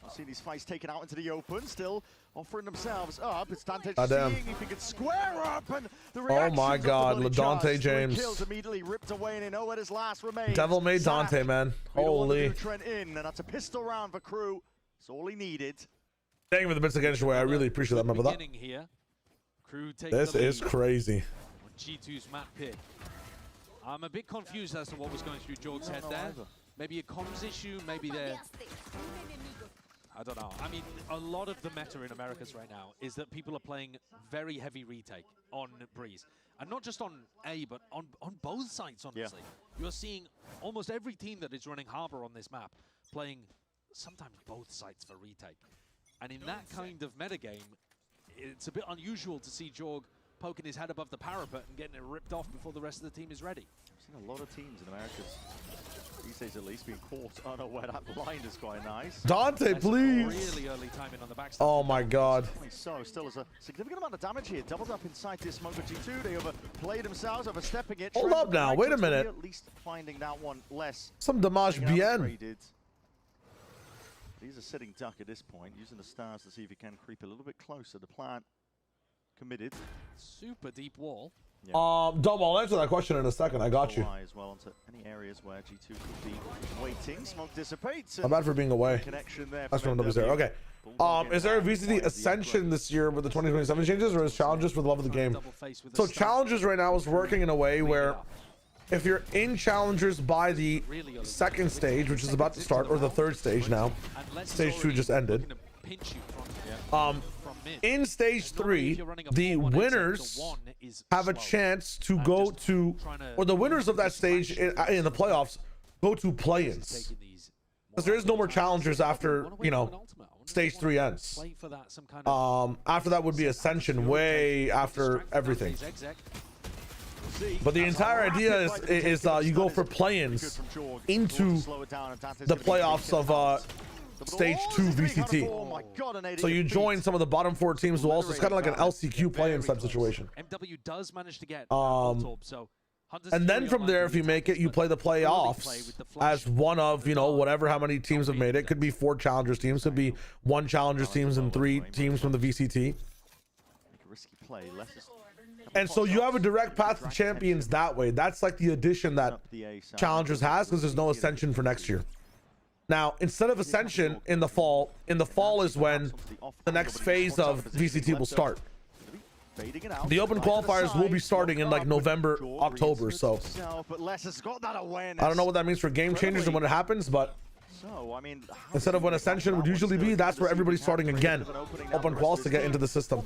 I've seen these fights taken out into the open, still offering themselves up. It's Dante seeing if he could square up, and the oh my God, LaDante James. Kills immediately ripped away, and they know where his last remains. Devil made Dante, man. Holy. Trent in, and that's a pistol round for Crew. That's all he needed. Thank you for the bits against your way. I really appreciate that. Remember that. Here. Crew take this is crazy. G2's map pick. I'm a bit confused as to what was going through Jorg's head there. Maybe a comms issue, maybe they're... I don't know. I mean, a lot of the meta in Americas right now is that people are playing very heavy retake on Breeze. And not just on A, but on both sides, honestly. Yeah. You're seeing almost every team that is running Harbor on this map playing sometimes both sides for retake. And in that kind of metagame, it's a bit unusual to see Jorg poking his head above the parapet and getting it ripped off before the rest of the team is ready. I've seen a lot of teams in Americas, these days at least, being caught unaware. That blind is quite nice. Dante, please! Really early timing on the backside. Oh my God. So, still is a significant amount of damage here. Doubled up inside this smoke of G2. They overplayed themselves, overstepping it. Hold up now, wait a minute. At least finding that one less. Some damage bien. He's a sitting duck at this point, using the stars to see if he can creep a little bit closer. The plant committed. Super deep wall. Yeah. Dom, I'll answer that question in a second. I got you. As well onto any areas where G2 could be waiting. Smoke dissipates. I'm bad for being away. Connection there. That's from there. Okay. Is there a VCT Ascension this year with the 2027 changes, or is Challenges for the love of the game? So Challenges right now is working in a way where if you're in Challengers by the second stage, which is about to start, or the third stage now, stage 2 just ended. In stage 3, the winners have a chance to go to, or the winners of that stage in the playoffs go to play-ins. Because there is no more challengers after, you know, stage 3 ends. Play for that, some kind of After that would be Ascension, way after everything. But the entire idea is you go for play-ins into the playoffs of stage 2 VCT. So you join some of the bottom 4 teams who also, it's kind of like an LCQ play-in type situation. MW does manage to get so and then from there, if you make it, you play the playoffs as one of, you know, whatever, how many teams have made it. Could be 4 challengers teams, could be 1 challengers teams and 3 teams from the VCT. And so you have a direct path to champions that way. That's like the addition that challengers has, because there's no Ascension for next year. Now, instead of Ascension in the fall is when the next phase of VCT will start. The open qualifiers will be starting in like November, October. So I don't know what that means for game changers and when it happens, but instead of when Ascension would usually be, that's where everybody's starting again. Open quals to get into the system.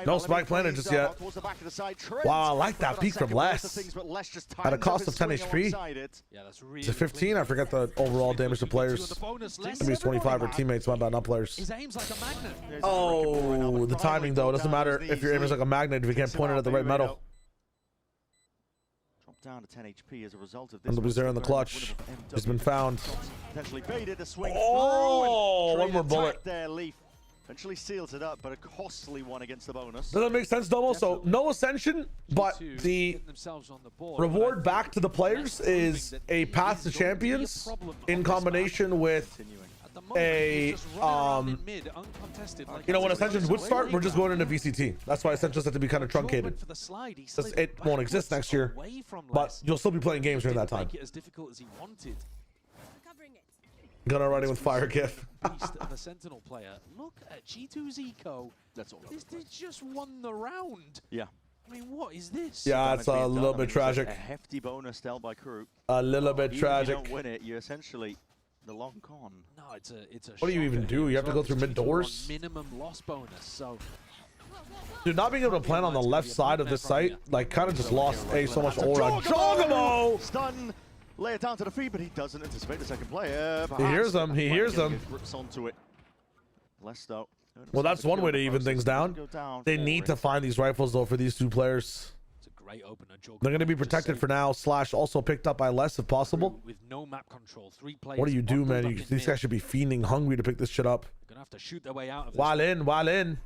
No spike planted just yet. Wow, I like that peek from Les. At a cost of 10 HP. Is it 15? I forget the overall damage to players. Maybe it's 25 or teammates, my bad, not players. Oh, the timing though. It doesn't matter if your aim is like a magnet if you can't point it at the right metal. Down to 10 HP as a result of this. MW's there in the clutch. He's been found. Potentially baited a swing. Oh, one more bullet. There, Leaf eventually seals it up, but a costly one against the bonus. Does that make sense, Domo? So no Ascension, but the reward back to the players is a path to champions in combination with a you know, when Ascensions would start, we're just going into VCT. That's why Ascensions have to be kind of truncated. It won't exist next year, but you'll still be playing games during that time. Gunnar running with fire gif. The Sentinel player. Look at G2's eco. That's all. This just won the round. Yeah. I mean, what is this? Yeah, it's a little bit tragic. A hefty bonus dealt by crew. A little bit tragic. If you don't win it, you're essentially the long con. No, it's a what do you even do? You have to go through mid doors? Minimum loss bonus. So dude, not being able to plan on the left side of this site, like, kind of just lost so much aura. Jogamo! Stun! Lay it down to the feet, but he doesn't anticipate the second player. He hears them. He hears them. Grips onto it. Less though. Well, that's one way to even things down. They need to find these rifles though for these 2 players. great opener. They're going to be protected for now, / also picked up by Les if possible. With no map control, 3 players. What do you do, man? These guys should be fiending hungry to pick this shit up. They're going to have to shoot their way out of this. While in.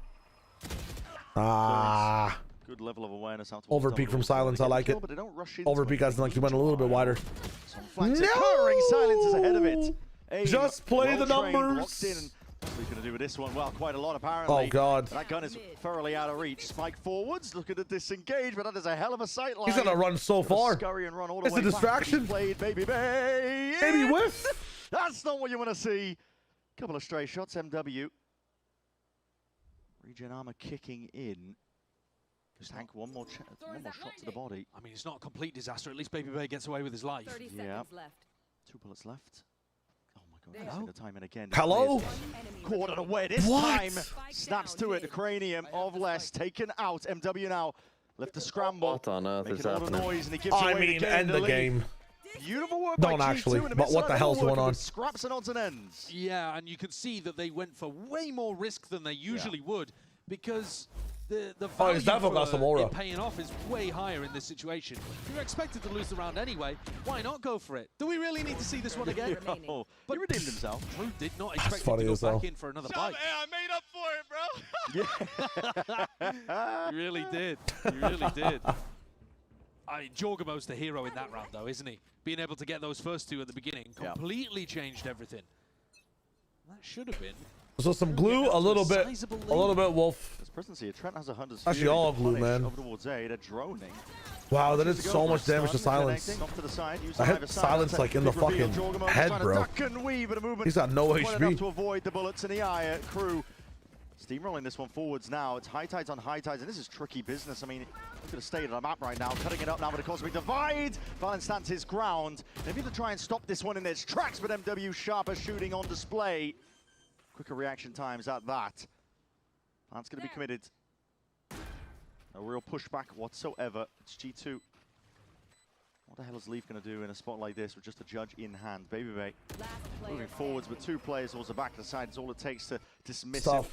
Ah. Good level of awareness. Overpeak from silence, I like it. Overpeak as like he went a little bit wider. No! Silence is ahead of it. Just play the numbers. What's he going to do with this one? Well, quite a lot apparently. Oh god. That gun is thoroughly out of reach. Spike forwards. Look at the disengage, but that is a hell of a sight line. He's going to run so far. Scurry and run all the it's way a distraction. Played, baby, baby. Maybe whiff. That's not what you want to see. Couple of stray shots. MW. Regen armor kicking in. Tank one more shot to the body. I mean, it's not a complete disaster. At least Baby Bear gets away with his life. 30 seconds left. 2 bullets left. Oh my god, hello? the time and again. Hello? Quartered away this what? time. Snaps to it. The cranium of Les taken out. MW now left to scramble. What on earth is happening? Noise and he gives away end the game. Beautiful work Don't by actually, G2 but what the hell's going on? Scraps and odds and ends. Yeah, and you could see that they went for way more risk than they usually would, because the value he's definitely got some aura. in paying off is way higher in this situation. You're expected to lose the round anyway. Why not go for it? Do we really need to see this one again? No, but he redeemed himself. Drew did not expect him to go back in for another bite. I made up for it, bro. Yeah. You really did. You really did. I mean, Jorgamo's the hero in that round, though, isn't he? Being able to get those first 2 at the beginning completely changed everything. That should have been. So some glue, a little bit, Wolf. This presidency, Trent has 100. Actually, all glue, man. Over towards A, they're droning. Wow, that did so much damage to silence. I hit silence like in the fucking head, bro. He's got no HP. To avoid the bullets in the eye. Crew steamrolling this one forwards now. It's high tides on high tides, and this is tricky business. I mean, look at the state of the map right now. Cutting it up now with a cosmic divide. Valen stands his ground. Maybe to try and stop this one in its tracks, but MW sharper shooting on display. Quicker reaction times at that. That's going to be committed. No real pushback whatsoever. It's G2 What the hell is Leaf going to do in a spot like this with just a judge in hand? Baby Bay moving forwards, but 2 players towards the back of the side is all it takes to dismiss him.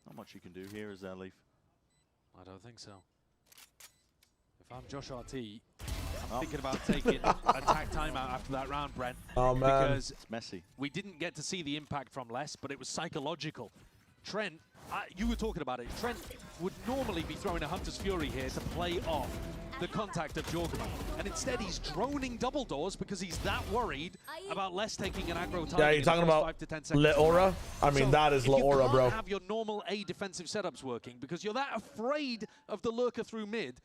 Not much you can do here, is there, Leaf? I don't think so. If I'm Josh RT, I'm thinking about taking attack timeout after that round, Brent. Oh, man. Because it's messy. We didn't get to see the impact from Les, but it was psychological. Trent, you were talking about it. Trent would normally be throwing a Hunter's Fury here to play off the contact of Jorgman. And instead, he's droning double doors because he's that worried about Les taking an aggro target. Yeah, you're talking about Leora? I mean, that is Leora, bro. You can't have your normal A defensive setups working because you're that afraid of the lurker through mid.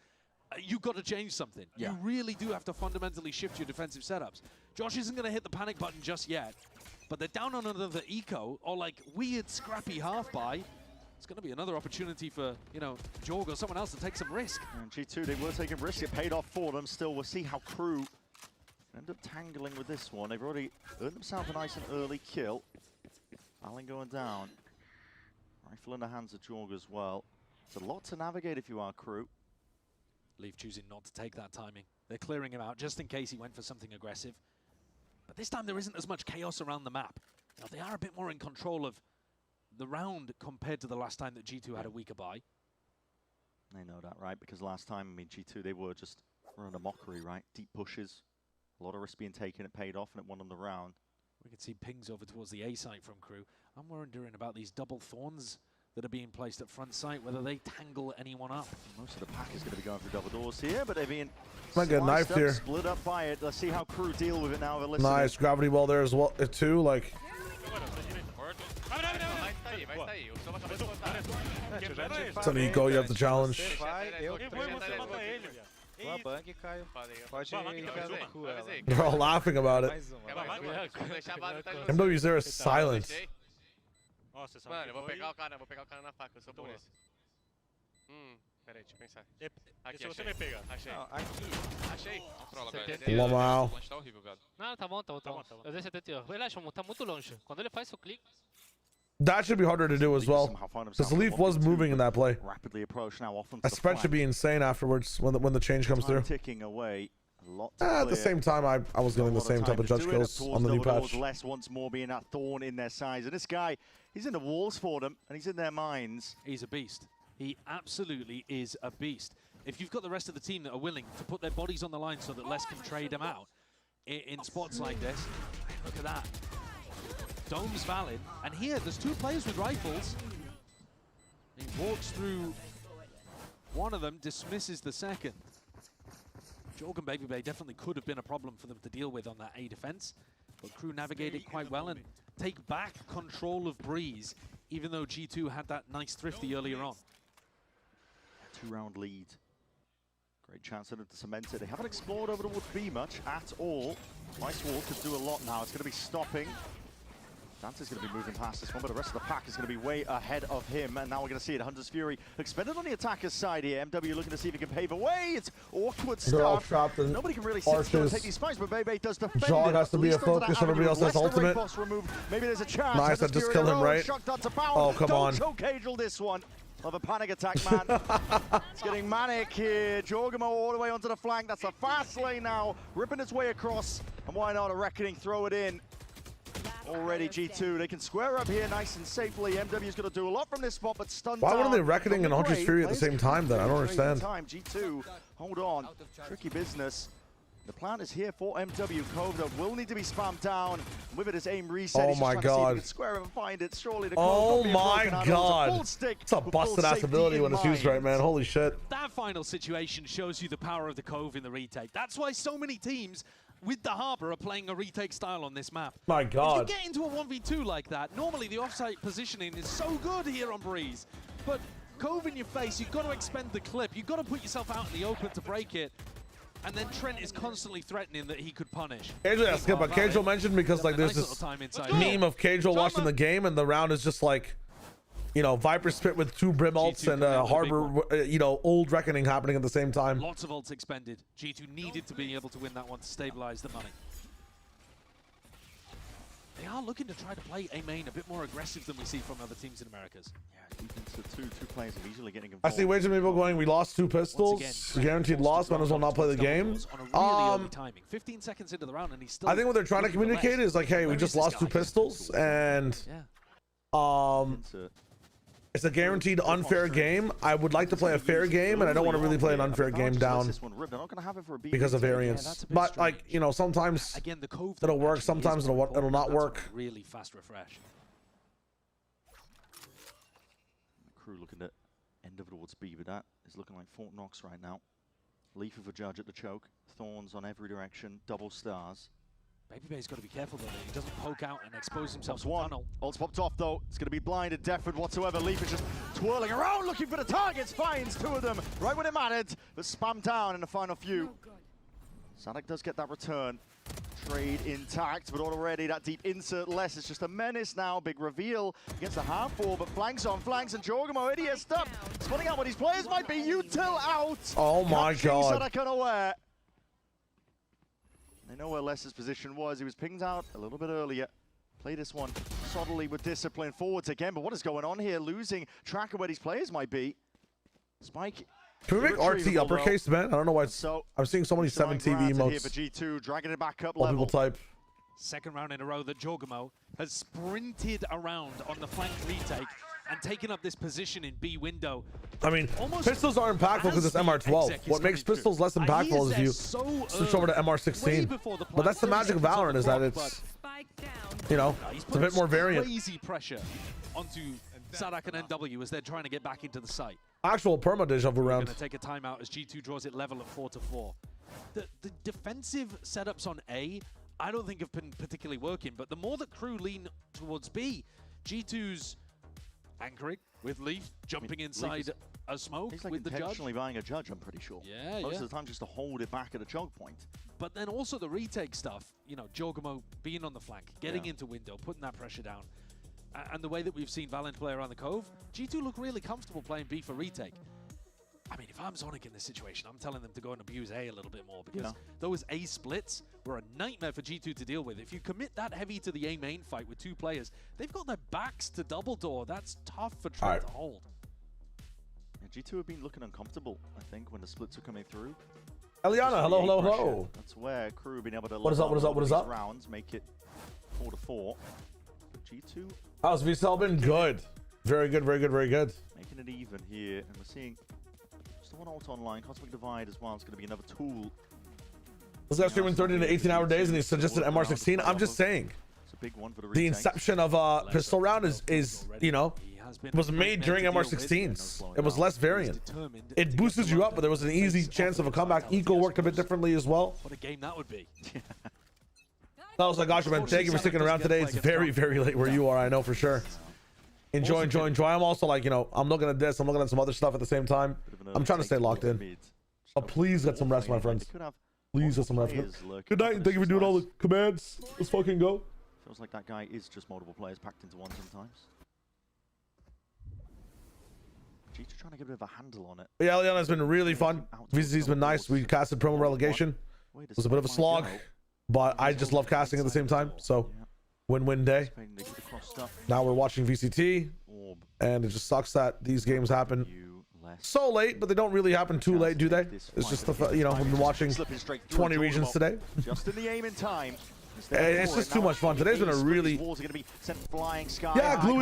You've got to change something. Yeah. You really do have to fundamentally shift your defensive setups. Josh isn't going to hit the panic button just yet, but they're down on another eco or like weird scrappy half buy. It's going to be another opportunity for, you know, Jorg or someone else to take some risk. And G2, they were taking risks. It paid off for them. Still, we'll see how Crew end up tangling with this one. They've already earned themselves a nice and early kill. Allen going down. Rifle in the hands of Jorg as well. It's a lot to navigate if you are Crew. Leaf choosing not to take that timing. They're clearing him out just in case he went for something aggressive. But this time there isn't as much chaos around the map. Now, they are a bit more in control of the round compared to the last time that G2 had a weaker buy. They know that, right? Because last time, I mean, G2, they were just running a mockery, right? Deep pushes, a lot of risk being taken. It paid off, and it won them the round. We can see pings over towards the A site from Crew. I'm wondering about these double thorns that are being placed at front site, whether they tangle anyone up. Most of the pack is going to be going through double doors here, but they're being might get knifed here. Split up by it. Let's see how Crew deal with it now. Nice gravity well there as well too. Like. It's an eco. You have to challenge. They're all laughing about it. MW0 is silent. Mano, eu vou pegar o cara na faca, eu sou por isso. Peraí, deixa eu pensar. Aqui, você vai pegar. Achei. Achei. Wow. Tá horrível, cara. Não, tá bom. Eu dei 70. Relaxa, tá muito longe. Quando ele faz o clique. That should be harder to do as well, because the Leaf was moving in that play. Rapidly approach now, off That spread should be insane afterwards when the change comes through. Ticking away. At the same time, I was getting the same type of judge kills on the new patch. Less once more being that thorn in their sides, and this guy, he's in the walls for them, and he's in their minds. He's a beast. He absolutely is a beast. If you've got the rest of the team that are willing to put their bodies on the line so that Les can trade them out in spots like this, look at that. Dome's valid, and here there's 2 players with rifles. He walks through one of them, dismisses the second. Jorg and Baby Bay definitely could have been a problem for them to deal with on that A defense, but Crew navigated quite well and take back control of Breeze, even though G2 had that nice thrifty earlier on. 2-round lead. Great chance for them to cement it. They haven't explored over towards B much at all. Nice wall could do a lot now. It's going to be stopping. Dante's going to be moving past this one, but the rest of the pack is going to be way ahead of him. And now we're going to see it. Hunter's Fury expended on the attacker's side here. MW looking to see if he can pave a way. It's awkward They're all stuff. trapped in Nobody can really sit still and take these fights, but Bebe does defend Jog it. has to be a focus. Everybody else has ultimate. Maybe there's a chance. Nice, that just killed him, right? Oh, come on. Don't choke Angel this one. Of a panic attack, man. It's getting manic here. Jorgamo all the way onto the flank. That's a fast lane now. Ripping its way across. And why not a Reckoning? Throw it in. Already G2, they can square up here nice and safely. MW's going to do a lot from this spot, but stunned Why down. wouldn't they Reckoning and Hunter's Fury at the same time then? I don't understand. G2, hold on. Tricky business. The plan is here for MW. Cove that will need to be spammed down. With it is aim reset. Oh He's my just trying to see if he god. can square it and find it. Surely the Oh my god. It's a busted ass ability when it's used right, man. Holy shit. That final situation shows you the power of the Cove in the retake. That's why so many teams with the Harbor are playing a retake style on this map. My god. If you get into a 1v2 like that, normally the offsite positioning is so good here on Breeze. But Cove in your face, you've got to expend the clip. You've got to put yourself out in the open to break it. And then Trent is constantly threatening that he could punish. But Cagel mentioned because like there's this meme of Cagel watching the game and the round is just like, you know, Viper Spit with 2 Brim ults and Harbor, you know, old Reckoning happening at the same time. Lots of ults expended. G2 needed to be able to win that one to stabilize the money. They are looking to try to play a main a bit more aggressive than we see from other teams in Americas. Yeah, deep into two players immediately getting involved. I see ways of people going, we lost 2 pistols. Guaranteed loss, might as well not play the game. 15 seconds into the round and he's still I think what they're trying to communicate is like, hey, we just lost 2 pistols and it's a guaranteed unfair game. I would like to play a fair game, and I don't want to really play an unfair game down because of variance. But like, you know, sometimes it'll work, sometimes it'll not work. Really fast refresh. Crew looking at end over towards B, but that is looking like Fort Knox right now. Leaf of a judge at the choke, thorns on every direction, double stars. Babybay's got to be careful though that he doesn't poke out and expose himself to one. tunnel. Ult's popped off though. It's going to be blinded, deafened whatsoever. Leaf is just twirling around looking for the targets. Finds 2 of them right when it mattered, but spammed down in the final few. Sadak does get that return. Trade intact, but already that deep insert less. It's just a menace now. Big reveal against the half wall, but flanks on flanks, and Jorgamo idiot stuck. Spotting out what his players might be. Util out. Oh my god. Sadak unaware. They know where Less's position was. He was pinged out a little bit earlier. Play this one solidly with discipline forwards again, but what is going on here? Losing track of where these players might be. Spike. Can we make RT uppercase, man? I don't know why it's... I'm seeing so many 7 TV emotes. Here for G2, dragging it back up All level. people type. Second round in a row that Jorgamo has sprinted around on the flank retake and taken up this position in B window. I mean, pistols are impactful because it's MR12. What makes pistols less impactful is if you switch over to MR16. But that's the magic of Valorant, is that it's, you know, it's a bit more variant. Crazy pressure onto Sadak and NW as they're trying to get back into the site. Actual perma deja vu round. Going to take a timeout as G2 draws it level at 4-4. The defensive setups on A, I don't think have been particularly working, but the more that crew lean towards B, G2's anchoring with Leaf jumping inside a smoke he's like with the judge. Intentionally buying a judge, I'm pretty sure. Yeah, Most of the time just to hold it back at a choke point. But then also the retake stuff, you know, Jorgamo being on the flank, getting into window, putting that pressure down. And the way that we've seen Valiant play around the Cove, G2 look really comfortable playing B for retake. I mean, if I'm Sonic in this situation, I'm telling them to go and abuse A a little bit more, because those A splits were a nightmare for G2 to deal with. If you commit that heavy to the A main fight with 2 players, they've got their backs to double door. That's tough for Trent to hold. Yeah, G2 have been looking uncomfortable, I think, when the splits are coming through. Eliana, hello, hello, hello. That's where crew have been able to what is up? Rounds, make it 4-4. But G2... How's VCT been? Good. Very good, very good, very good. Making it even here, and we're seeing just the one ult online. Cosmic Divide as well. It's going to be another tool. This guy's streaming 30 to 18-hour days, and he suggested MR16. I'm just saying. It's a big one for the inception of pistol round is you know, was made during MR16s. It was less variant. It boosted you up, but there was an easy chance of a comeback. Eco worked a bit differently as well. What a game that would be. That was like, gosh, man, thank you for sticking around today. It's very, very late where you are, I know for sure. Enjoy. I'm also like, you know, I'm looking at this, I'm looking at some other stuff at the same time. I'm trying to stay locked in. But please get some rest, my friends. Please get some rest. Good night, and thank you for doing all the commands. Let's fucking go. Feels like that guy is just multiple players packed into one sometimes. G2 trying to get a bit of a handle on it. Yeah, Eliana's been really fun. VCT's been nice. We casted promo relegation. It was a bit of a slog, but I just love casting at the same time. So, win-win day. Now we're watching VCT, and it just sucks that these games happen so late, but they don't really happen too late, do they? It's just the, you know, we've been watching 20 regions today. Just in the aim in time. It's just too much fun. Today's been a really, gluey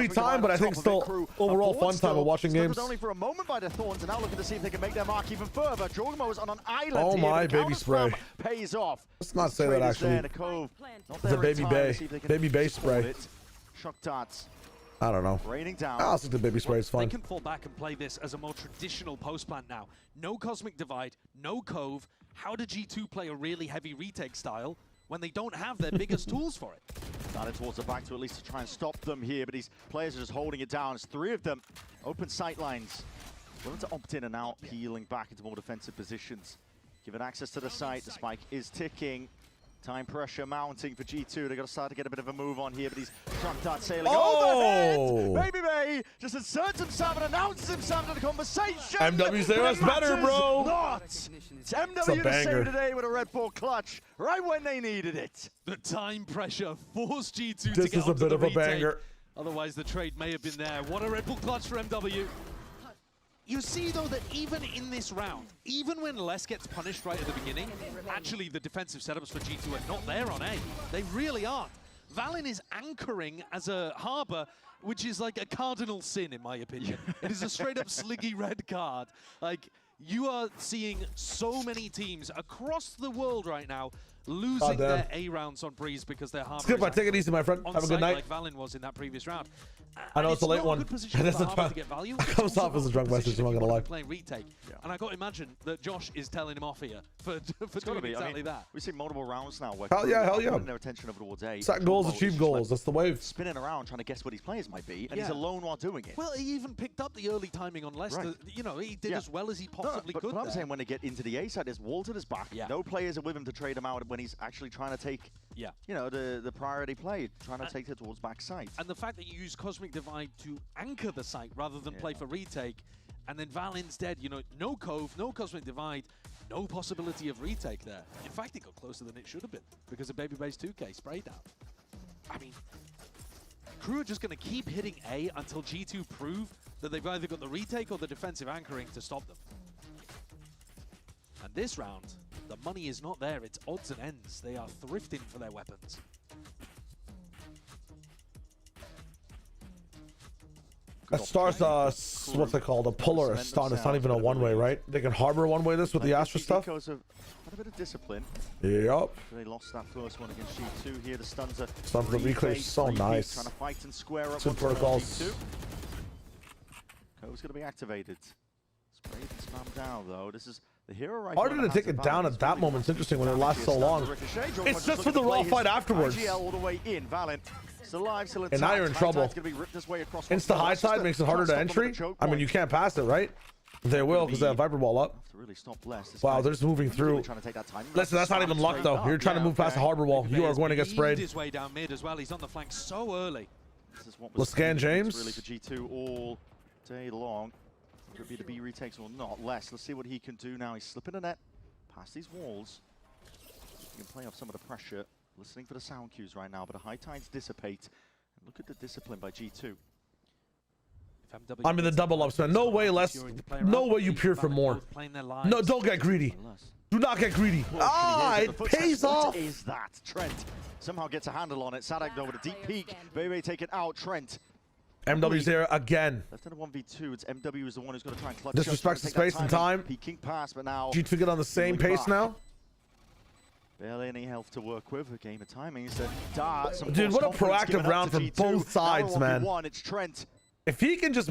time, but I think still overall fun time of watching games. Only for a moment by the Thorns, and now looking to see if they can make their mark even further. Jorgamo is on an island. Oh my, baby spray. Pays off. Let's not say that actually. It's a baby bay spray. Shock darts. I don't know. Raining down. I'll stick to baby spray. It's fun. They can fall back and play this as a more traditional post plan now. No Cosmic Divide, no Cove. How did G2 play a really heavy retake style when they don't have their biggest tools for it? Started towards the back to at least to try and stop them here, but these players are just holding it down. It's 3 of them. Open sight lines. Willing to opt in and out, peeling back into more defensive positions. Given access to the site, the spike is ticking. Time pressure mounting for G2. They got to start to get a bit of a move on here, but he's truck dart sailing overhead. Baby Bay just inserts himself and announces himself to the conversation. MW's there, that's better, bro. Not. It's MW to save today with a Red Bull clutch right when they needed it. The time pressure forced G2 this to get is a bit of a banger. Otherwise, the trade may have been there. What a Red Bull clutch for MW. You see, though, that even in this round, even when Les gets punished right at the beginning, actually the defensive setups for G2 are not there on A. They really aren't. Valen is anchoring as a harbor, which is like a cardinal sin, in my opinion. It is a straight-up sliggy red card. Like, you are seeing so many teams across the world right now losing their A rounds on Breeze because they're harbor. Skip, take it easy, my friend. Have a good night. Like Valen was in that previous round. I know it's a late one. It comes off as a drunk message, I'm not gonna lie. Playing retake, and I got to imagine that Josh is telling him off here for doing exactly that. We've seen multiple rounds now where hell yeah. putting their attention over towards A. Set goals, achieve goals. That's the wave. Spinning around trying to guess what his players might be, and he's alone while doing it. Well, he even picked up the early timing on Leicester. You know, he did as well as he possibly could. But I'm saying when they get into the A side, there's Walter is back. No players are with him to trade him out when he's actually trying to take, you know, the priority play, trying to take it towards back site. And the fact that you use Cosmic Divide to anchor the site rather than play for retake, and then Valen's dead, you know, no Cove, no Cosmic Divide, no possibility of retake there. In fact, it got closer than it should have been because of Baby Base 2K spray down. I mean, Crew are just going to keep hitting A until G2 prove that they've either got the retake or the defensive anchoring to stop them. And this round, the money is not there. It's odds and ends. They are thrifting for their weapons. That star's what's it called? A puller, a stun. It's not even a one-way, right? They can harbor one-way this with the Astra stuff. Had a bit of discipline. Yep. They lost that first one against G2 here. The stuns are stun for the reclear is so nice. Trying to fight and square up. Two protocols. Cove's going to be activated. Sprayed and spammed down though. This is the hero right. Harder to take it down at that moment. It's interesting when it lasts so long. It's just for the raw fight afterwards. All the way in. Valen still alive, still and now you're in trouble. Insta high side makes it harder to entry. I mean, you can't pass it, right? They will because they have Viper Ball up. Wow, they're just moving through. Listen, that's not even luck though. You're trying to move past the harbor wall. You are going to get sprayed. His way down mid as well. He's on the flank so early. Let's scan James. Really for G2 all day long. Could it be the B retakes or not? Let's see what he can do now. He's slipping the net past these walls. He can play off some of the pressure. Listening for the sound cues right now, but the high tides dissipate. And look at the discipline by G2. I'm in the double ups, man. No way, Les. No way you peer for more. No, don't get greedy. Do not get greedy. It pays off. What is that? Trent somehow gets a handle on it. Sadak though with a deep peek. Bebe taken out. Trent. MW's there again. Left in a 1v2. It's MW is the one who's going to try and clutch. Disrespects the space and time. Peeking pass, but now G2 get on the same pace now. Barely any health to work with. A game of timing. So dart. Dude, what a proactive round from both sides, man. It's Trent. If he can just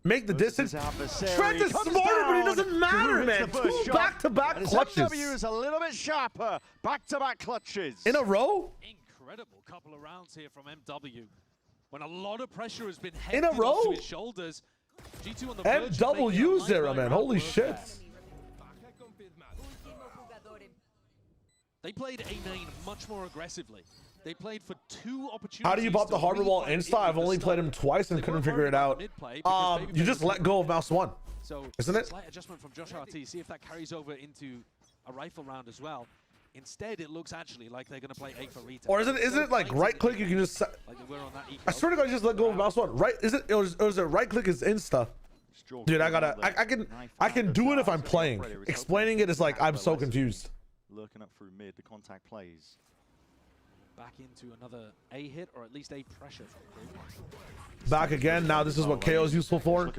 make the distance, Trent is smarter, but he doesn't matter, man. Two back-to-back clutches. MW is a little bit sharper. Back-to-back clutches. In a row? Incredible couple of rounds here from MW. When a lot of pressure has been headed to his shoulders. G2 on the MW's there, man. Holy shit. They played A main much more aggressively. They played for 2 opportunities. How do you bop the harbor wall insta? I've only played him twice and couldn't figure it out. You just let go of mouse 1, isn't it? Slight adjustment from Josh RT. See if that carries over into a rifle round as well. Instead, it looks actually like they're going to play A for retail. Or isn't it like right click? You can just. Like I swear to God, just let go of mouse 1. Right? Is it? Or is it right click is insta? Dude, I can do it if I'm playing. Explaining it is like I'm so confused. Lurking up through mid, the contact plays. Back into another A hit, or at least A pressure. Back again. Now this is what KO is useful for.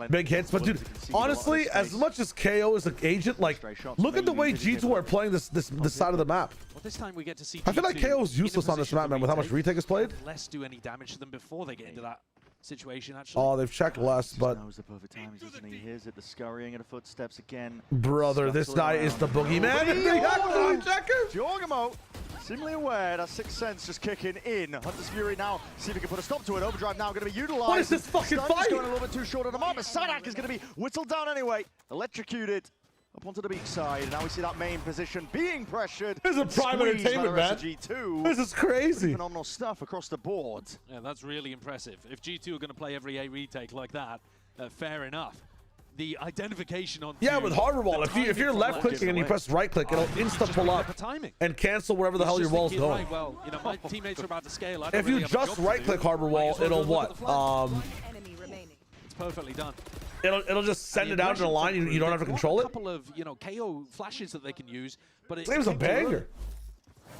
Big hits. But dude, honestly, as much as KO is an agent, like, look at the way G2 are playing this side of the map. Well, this time we get to see I feel like KO is useless on this map, man, with how much retake is played. Less do any damage to them before they get into that situation, actually. Oh, they've checked less, but knows the perfect time, doesn't he? Here's it, the scurrying of the footsteps again. Brother, this guy is the boogeyman. Jorgamo, seemingly aware that Sixth Sense just kicking in. Hunter's Fury now, see if he can put a stop to it. Overdrive now going to be utilized. What is this fucking fight? Going a little bit too short of the mark, but Sadak is going to be whittled down anyway. Electrocuted up onto the beach side. And now we see that main position being pressured. This is a prime entertainment, man. G2. This is crazy. Phenomenal stuff across the board. Yeah, that's really impressive. If G2 are going to play every A retake like that, fair enough. The identification on with harbor wall, if you're left clicking and you press right click, it'll insta pull up and cancel wherever the hell your wall's going. Well, you know, my teammates are about to scale. If you just right click harbor wall, it'll what? It's perfectly done. It'll just send it out in a line. You don't have to control it. A couple of KO flashes that they can use, but it seems a banger.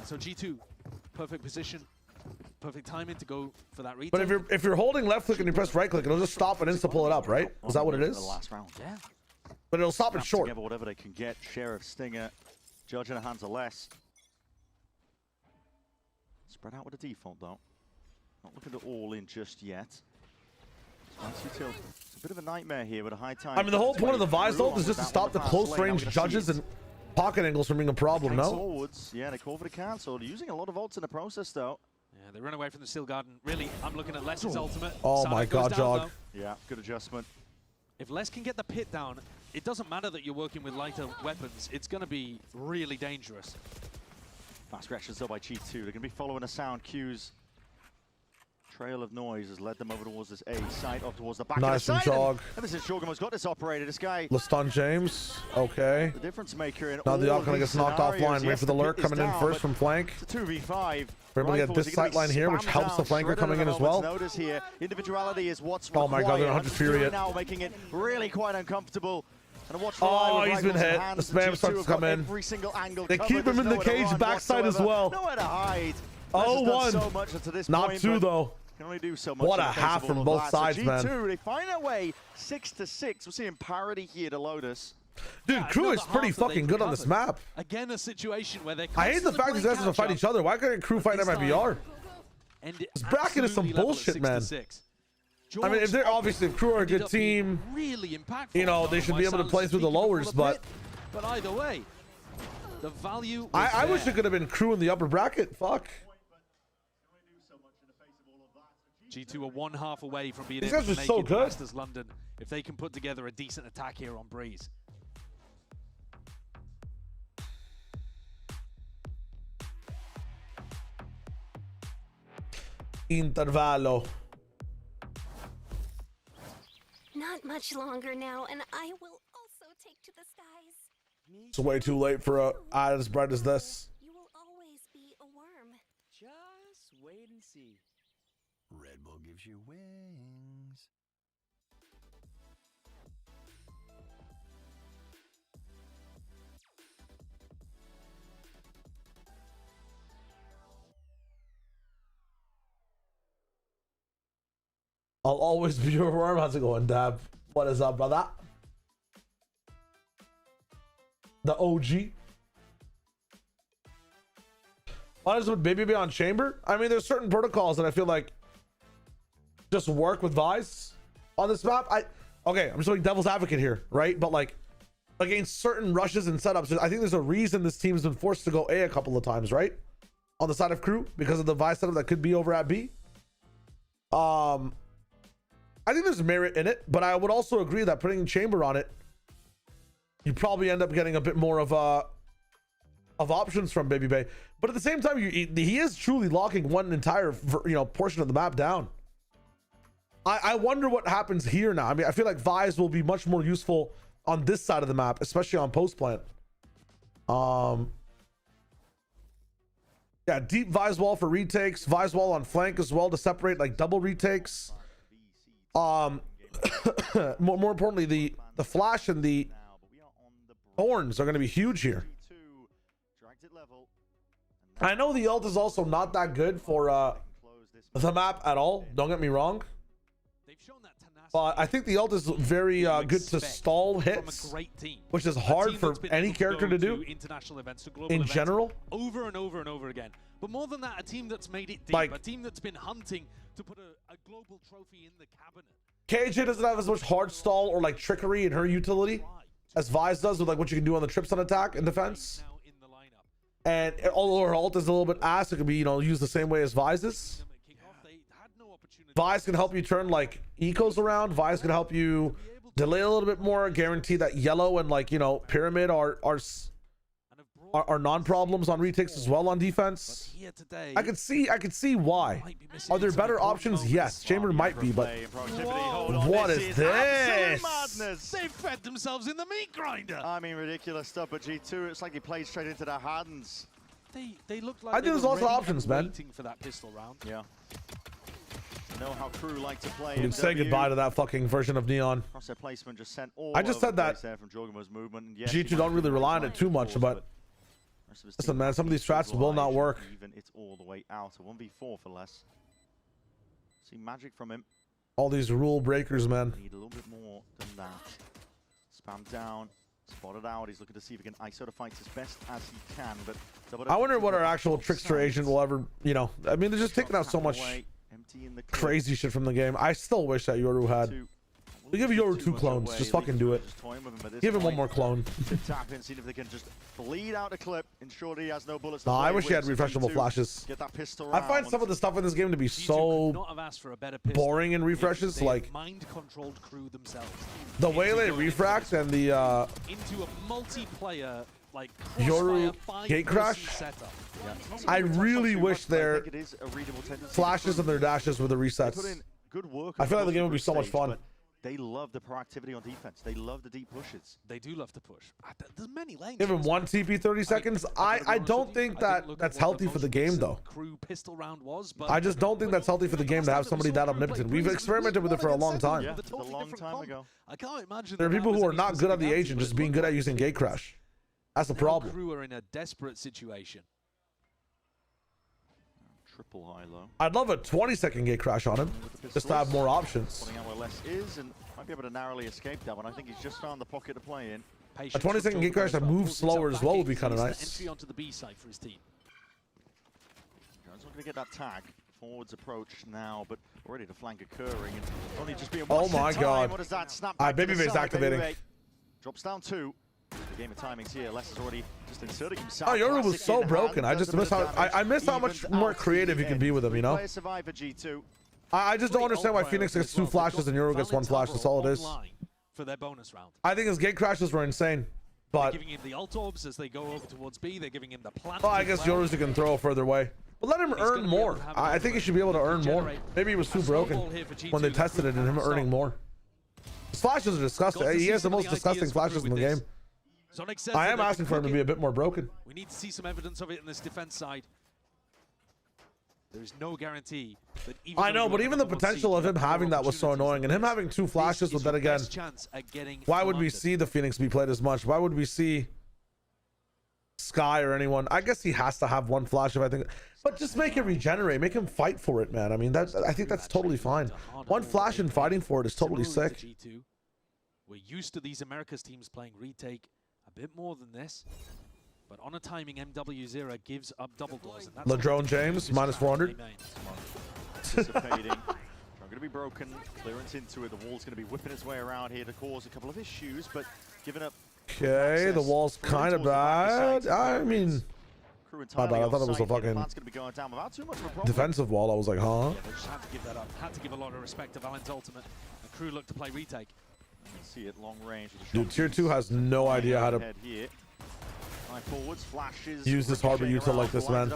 So G2, perfect position, perfect timing to go for that retake. But if you're holding left click and you press right click, it'll just stop and insta pull it up, right? Is that what it is? The last round. Yeah. But it'll stop it short. Together whatever they can get. Sheriff, Stinger, Judge in the hands of less. Spread out with the default though. Not looking to all in just yet. It's a bit of a nightmare here with a high time. I mean, the whole point of the Vise ult is just to stop the close range judges and pocket angles from being a problem, no? Forwards. Yeah, they call for the cancel. They're using a lot of ults in the process though. Yeah, they run away from the Steel Garden. Really, I'm looking at Les's ultimate. Oh my god, Jog. Yeah, good adjustment. If Les can get the pit down, it doesn't matter that you're working with lighter weapons. It's going to be really dangerous. Fast reactions though by G2. They're going to be following the sound cues. Trail of noise has led them over towards this A side, up towards the back nice of the side. Jog. And this is Shogun's got this operator. This guy. Leston James. Okay. The difference maker in now the all Alcon gets knocked offline. Wait for the lurk coming in first from flank. It's a 2v5. We're able to get this sight line here, which helps the flanker coming in as well. Notice here, individuality is what's oh my god, they're 100 Fury now, making it really quite uncomfortable. Oh, he's been hit. The spam starts to come in. Every single angle they keep him in the cage backside as well. Nowhere to hide. Oh, one. So much to this not point, two though. Can only do so much. What a half from both sides, so G2, man. They find their way 6-6. We're seeing parity here to Lotus. Dude, Crew is pretty fucking good on this map. Again, a situation where they. I hate the fact these guys have to fight each other. Why couldn't Crew fight MIBR? This bracket is some bullshit, man. I mean, if they're obviously if Crew are a good team, really impactful, you know, they should be able to play through the lowers, but either way, the value. I wish it could have been Crew in the upper bracket. Fuck. G2 are one half away from being These able guys to are make so it good. Masters London if they can put together a decent attack here on Breeze. Intervalo. Not much longer now, and I will also take to the skies. It's way too late for a eye as bright as this. You will always be a worm. Just wait and see. Red Bull gives you wings. I'll always be your worm. How's it going, Dab? What is up, brother? The OG. Honestly, would Baby be on Chamber? I mean, there's certain protocols that I feel like just work with Vise on this map. Okay, I'm just like devil's advocate here, right? But like against certain rushes and setups, I think there's a reason this team's been forced to go A couple of times, right? On the side of Crew because of the Vise setup that could be over at B. I think there's merit in it, but I would also agree that putting Chamber on it, you probably end up getting a bit more of options from Baby Bay. But at the same time, he is truly locking one entire portion of the map down. I wonder what happens here now. I mean, I feel like Vise will be much more useful on this side of the map, especially on post plant. Yeah, deep Vise wall for retakes, Vise wall on flank as well to separate like double retakes. More importantly, the flash and the thorns are going to be huge here. I know the ult is also not that good for the map at all. Don't get me wrong. But I think the ult is very good to stall hits, which is hard for any character to do international events, to global in events, general. over and over and over again. But more than that, a team that's made it deep, Like- a team that's been hunting to put a global trophy in the cabinet. KJ doesn't have as much hard stall or like trickery in her utility as Vise does with like what you can do on the trips on attack and defense. And although her ult is a little bit ass, it could be, used the same way as Vise's. Vise can help you turn like ecos around. Vise can help you delay a little bit more, guarantee that yellow and like, pyramid are non-problems on retakes as well on defense. I could see why. Are there better options? Yes, Chamber might be, but what is this? Madness. They fed themselves in the meat grinder. I mean, ridiculous stuff, but G2, it's like he played straight into their hands. They look like I think there's also options, man. Waiting for that pistol round. Yeah. know how crew like to play. Dude, say goodbye to that fucking version of Neon. Crosshair placement just sent all I just said that from Jorgamo's movement. And yes, G2 don't really rely on it too much, but listen, man, some of these strats will not work. Even it's all the way out. A 1v4 for less. See magic from him. All these rule breakers, man. Need a little bit more than that. Spam down. Spotted out. He's looking to see if he can ISO the fights as best as he can. But I wonder what our actual trickster agent will ever, you know. I mean, they're just taking out so much crazy shit from the game. I still wish that Yoru had. We give Yoru 2 clones. Just fucking do it. Give him one more clone. Tap in, see if they can just bleed out a clip, ensure that he has no bullets. No, I wish he had refreshable flashes. Get that pistol I find some of the stuff in this game to be so boring in refreshes. Like mind-controlled crew themselves. The way they refract and the into a multiplayer like Yoru gate crash. I really wish their flashes and their dashes were the resets. I feel like the game would be so much fun. They love the proactivity on defense. They love the deep pushes. They do love to push. There's many lanes. Give him one TP 30 seconds. I don't think that's healthy for the game, though. Crew pistol round was, but I just don't think that's healthy for the game to have somebody that omnipotent. We've experimented with it for a long time. Yeah, it's a long time ago. I can't imagine there are people who are not good at the agent, just being good at using gate crash. That's the problem. Crew are in a desperate situation. Triple high-low. I'd love a 20-second gate crash on him, just to have more options. Pointing out where Les is, and might be able to narrowly escape that one. I think he's just found the pocket to play in. A 20-second gate crash that moves slower as well would be kind of nice. Entry onto the B side for his team. Jones not going to get that tag. Forwards approach now, but already the flank occurring. And only just being oh my god. What is that? Snap Babyface activating. Drops down 2. The game of timings here. Les is already just inserting himself. Oh, Yoru was so broken. I just miss how I miss how much more creative you can be with him, you know? I just don't understand why Phoenix gets 2 flashes and Yoru gets 1 flash. That's all it is. For their bonus round. I think his gate crashes were insane, but they're giving him the ult orbs as they go over towards B. They're giving him the plant. Well, I guess Yoru's can throw further away. But let him earn more. I think he should be able to earn more. Maybe he was too broken when they tested it and him earning more. His flashes are disgusting. He has the most disgusting flashes in the game. I am asking for him to be a bit more broken. We need to see some evidence of it in this defense side. There is no guarantee that even I know, but even the potential of him having that was so annoying, and him having 2 flashes, but then again, why would we see the Phoenix be played as much? Why would we see Sky or anyone? I guess he has to have 1 flash if I think, but just make it regenerate, make him fight for it, man. I mean, I think that's totally fine. 1 flash and fighting for it is totally sick. We're used to these Americas teams playing retake a bit more than this, but on a timing, MW0 gives up double doors. LeDrone James, minus 400. Anticipating. Going to be broken. Clearance into it. The wall's going to be whipping its way around here to cause a couple of issues, but giving up. Okay, the wall's kind of bad. I mean, my bad. I thought it was a fucking defensive wall. I was like, huh? Yeah, they just had to give that up. Had to give a lot of respect to Valen's ultimate. The crew looked to play retake. See it long range. Dude, tier 2 has no idea how to forwards, flashes, use this harbor util like this, man.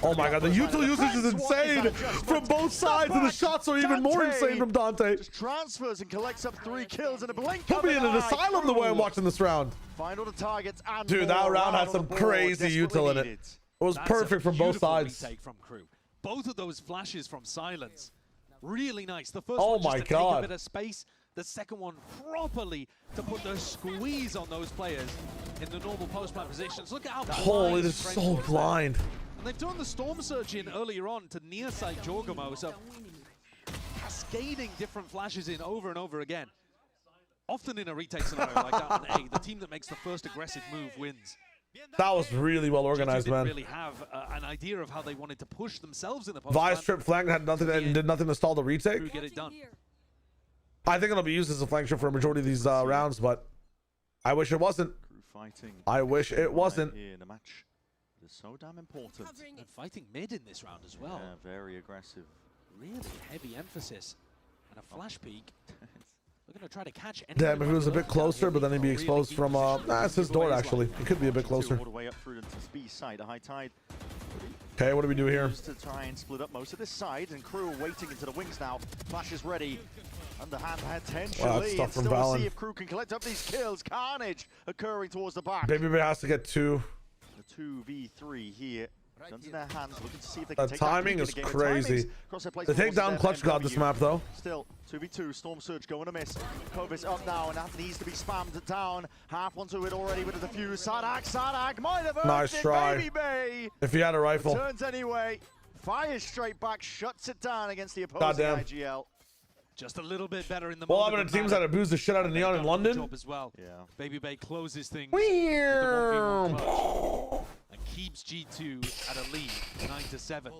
Oh my god, the util usage is insane from both sides, and the shots are even more insane from Dante. Just transfers and collects up 3 kills in a blink. He'll be in an asylum the way I'm watching this round. Find all the targets and dude, that round had some crazy util in it. It was perfect from both sides. From crew. Both of those flashes from Silence, really nice. The first oh one just my to god. take a bit of space. The second one properly to put the squeeze on those players in the normal post-plant positions. Look at how oh, it is so blind. And they've done the storm surge in earlier on to near side Jorgamo, so cascading different flashes in over and over again. Often in a retake scenario like that on A, the team that makes the first aggressive move wins. That was really well organized, man. Didn't really have an idea of how they wanted to push themselves in the post. Vice trip flank had nothing and did nothing to stall the retake. Get it done. I think it'll be used as a flank shot for a majority of these rounds, but I wish it wasn't. I wish it wasn't. In a match that is so damn important. And fighting mid in this round as well. Yeah, very aggressive. Really heavy emphasis. And a flash peek. We're going to try to catch. Damn, if it was a bit closer, but then he'd be exposed from. That's his door actually. It could be a bit closer. All the way up through to B side, a high tide. Okay, what do we do here? To try and split up most of this side, and crew are waiting into the wings now. Flash is ready. Underhand potentially. Wow, that's tough from Valen. See if crew can collect up these kills. Carnage occurring towards the back. Baby has to get 2. The 2v3 here. Guns in their hands, looking to see if they can The take timing that is lead. crazy. The takedown clutch got this map though. Still, 2v2, Storm Surge going to miss. Kovis up now, and that needs to be spammed down. Half onto it already with the defuse. Sadak might have earned Nice it, try. Baby Bay. If he had a rifle. Turns anyway, fires straight back, shuts it down against the opposing Goddamn. IGL. Just a little bit better in the Well, moment. I'm teams that abuse the shit out of Neon in London. Job as well. Yeah. Baby Bay closes things. Weird. And keeps G2 at a lead, 9-7.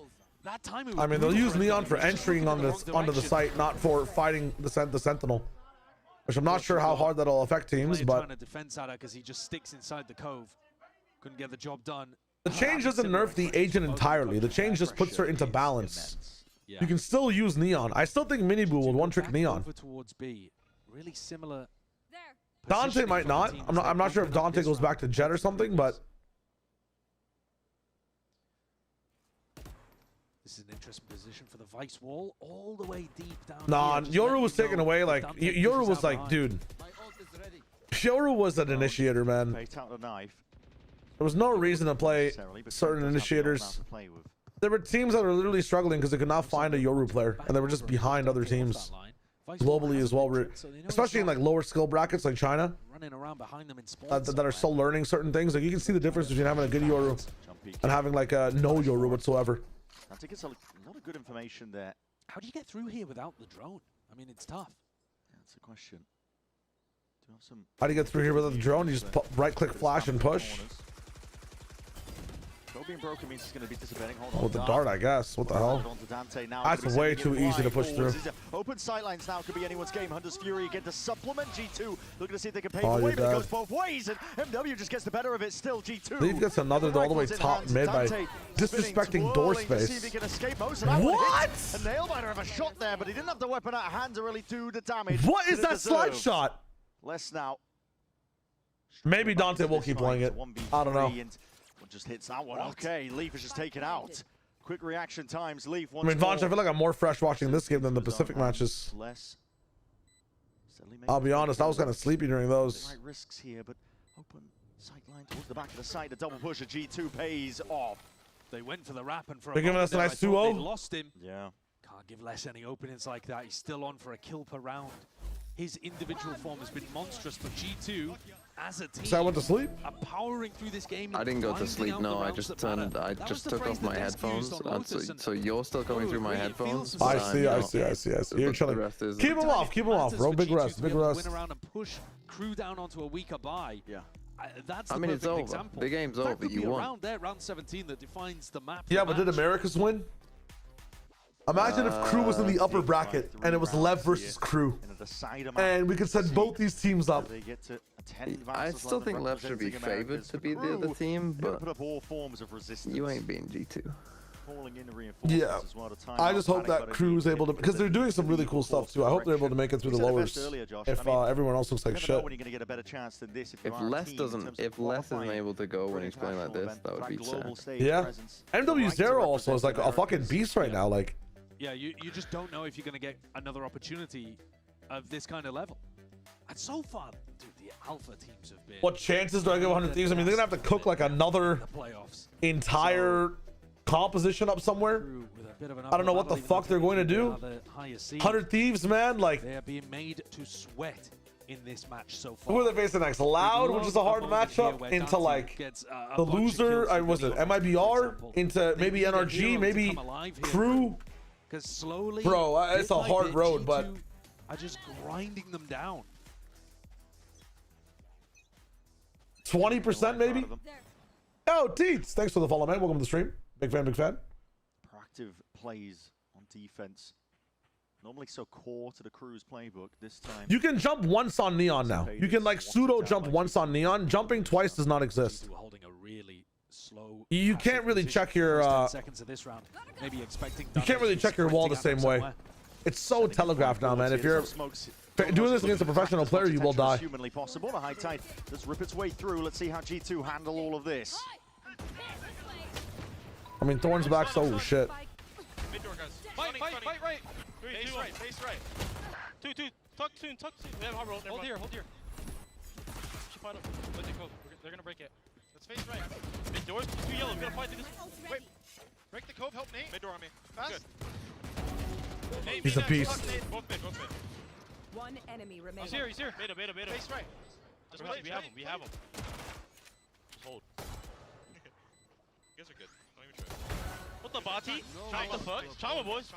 That time it was I mean, they'll brutal use for Neon MW. for entering on Shooting onto the direction. site, not for fighting the Sentinel. Which I'm not sure how hard that'll affect teams, Player but trying to defend Sada because he just sticks inside the cove. Couldn't get the job done. the change doesn't nerf the agent entirely. The change just puts her into balance. Yeah. You can still use Neon. I still think Miniboo will one-trick Neon. Over towards B. Really similar. Dante might not. I'm not sure if Dante goes back to Jet or something, but This is an interesting position for the Vice wall, all the way deep down. nah, here. Just let Yoru you was taken know away. that Like Dante Yoru pushes was out like, behind. dude. Yoru was an initiator, man. Bait out the knife. There was no reason to play Necessarily, but certain Kane does have the initiators. amount to play with. There were teams that were literally struggling because they could not find a Yoru player, and they were just behind other teams globally as well, especially in like lower skill brackets like China Running around behind them in spawns that are still learning certain things. Like you can see the difference between having a good Yoru and having like a no Yoru whatsoever. I think it's a lot of good information there. How do you get through here without the drone? I mean, it's tough. Yeah, that's a question. Do you have some How do you get through here without the drone? You just right-click, flash, and push. Drone being broken means it's going to be dissipating. Hold on. With the dart, I guess. What the hell? Onto Dante now. That's Gonna be way sending too it easy to wide. push Oh, through. this is open sightlines now could be anyone's game. Hunter's Fury again to supplement G2. Looking to see if they can pay Oh, the way, you're but it dead. goes both ways, and MW just gets the better of it. Still G2. Leaf gets another all the way Rifles in top hand. mid by Dante disrespecting door spinning, twirling to see if he space. can escape. Most of that one What? hits. A nail biter of a shot there, but he didn't have the weapon at hand to really do the damage. What is that it that slide deserved. shot? Less now. Maybe Dante will keep playing it. I don't know. And one just hits that one. Okay, Leaf is just taken out. Quick reaction times. Leaf I once mean, Vonch, I more. feel like I'm more fresh watching this game than the Pacific matches. Less. I'll be honest, I was kind of sleepy during those. Right risks here, but open sight line towards the back of the site. The double push of G2 pays off. They went for the wrap, and for a They're giving moment us a there, nice I thought 2-0. they lost him. Yeah. Can't give Les any openings like that. He's still on for a kill per round. His individual form has been monstrous, but G2, as a team, So I went to sleep? are powering through this game. I didn't go to grinding sleep. out No, the I rounds just that turned. matter. I That just was the took off phrase my that Desk headphones. used on Lotus, and So you're still coming through my it headphones. feels I so see, I good. see, I see, I see. You're The chilling. rest is- Keep him off, keep him off, bro. Big rest, big rest. Win around and push Crew down onto a weaker buy. Yeah. That's I the mean, it's perfect over. example. The game's That over. could You be a won. round there, round 17, that defines the map. Yeah, the but did match. Americas win? Imagine if Crew was in the upper bracket and it was Lev versus Crew, and we could set both these teams up. They get to I still think Lev should be favored to be the other team, but put up all forms of resistance. you ain't being G2. Falling in the reinforcements Yeah, as well to time I out just hope panic that button Crew's being able to, hit because they're with doing the some really cool stuff too. I hope they're able to make it through the You said it lowers. best earlier, Josh. If I mean, everyone else looks like you never know shit. when you're going to get a better chance than this if If Les doesn't, if Les isn't able to go when he's playing like this, that would be sad. Yeah, MW0 also is like a fucking beast right now. Like, Yeah, you just don't know if you're going to get another opportunity of this kind of level. And so far, dude, the alpha teams have been... what chances do I give 100 Thieves? I mean, they're gonna have to cook like another entire composition up somewhere. I don't know what the fuck they're going to do. 100 Thieves, man. Like, They are being made to sweat in this match so who far. are they facing next? Loud, which is a hard matchup, into like the loser. Was it MIBR? Into maybe NRG, maybe Crew. Because slowly, Bro, it's a bit by hard bit, road, but G2 are just grinding them down. 20% maybe. Oh, Teets, thanks for the follow, man. Welcome to the stream. Big fan, big fan. proactive plays on defense. Normally so core to the Crew's playbook. This time You can jump once on Neon now. You can like pseudo jump once on Neon. Jumping twice does not exist. Holding a really slow. You can't really check your seconds of this round. Maybe expecting. you can't really check your wall the same way. It's so telegraphed now, man. If you're doing this against a professional player, you will die. Humanly possible. The high tide does rip its way through. Let's see how G2 handle all of this. I mean, Thorn's back, so oh, shit. Mid door, guys. Fight right. Base right. Two. Tuck soon. We have hard roll. Hold here. She fight up. Let it go. They're gonna break it. face right. Mid doors, 2 yellow. Gotta fight through this. Wait. Break the cove, help Nate. Mid door on me. Fast. Nate, He's a next. beast. Fuck, Nate. Both mid. One enemy remaining. He's here. Beta. Face right. Just play, we have him. Just hold. You guys are good. Don't even try. What the body? What the fuck? Chama, boys.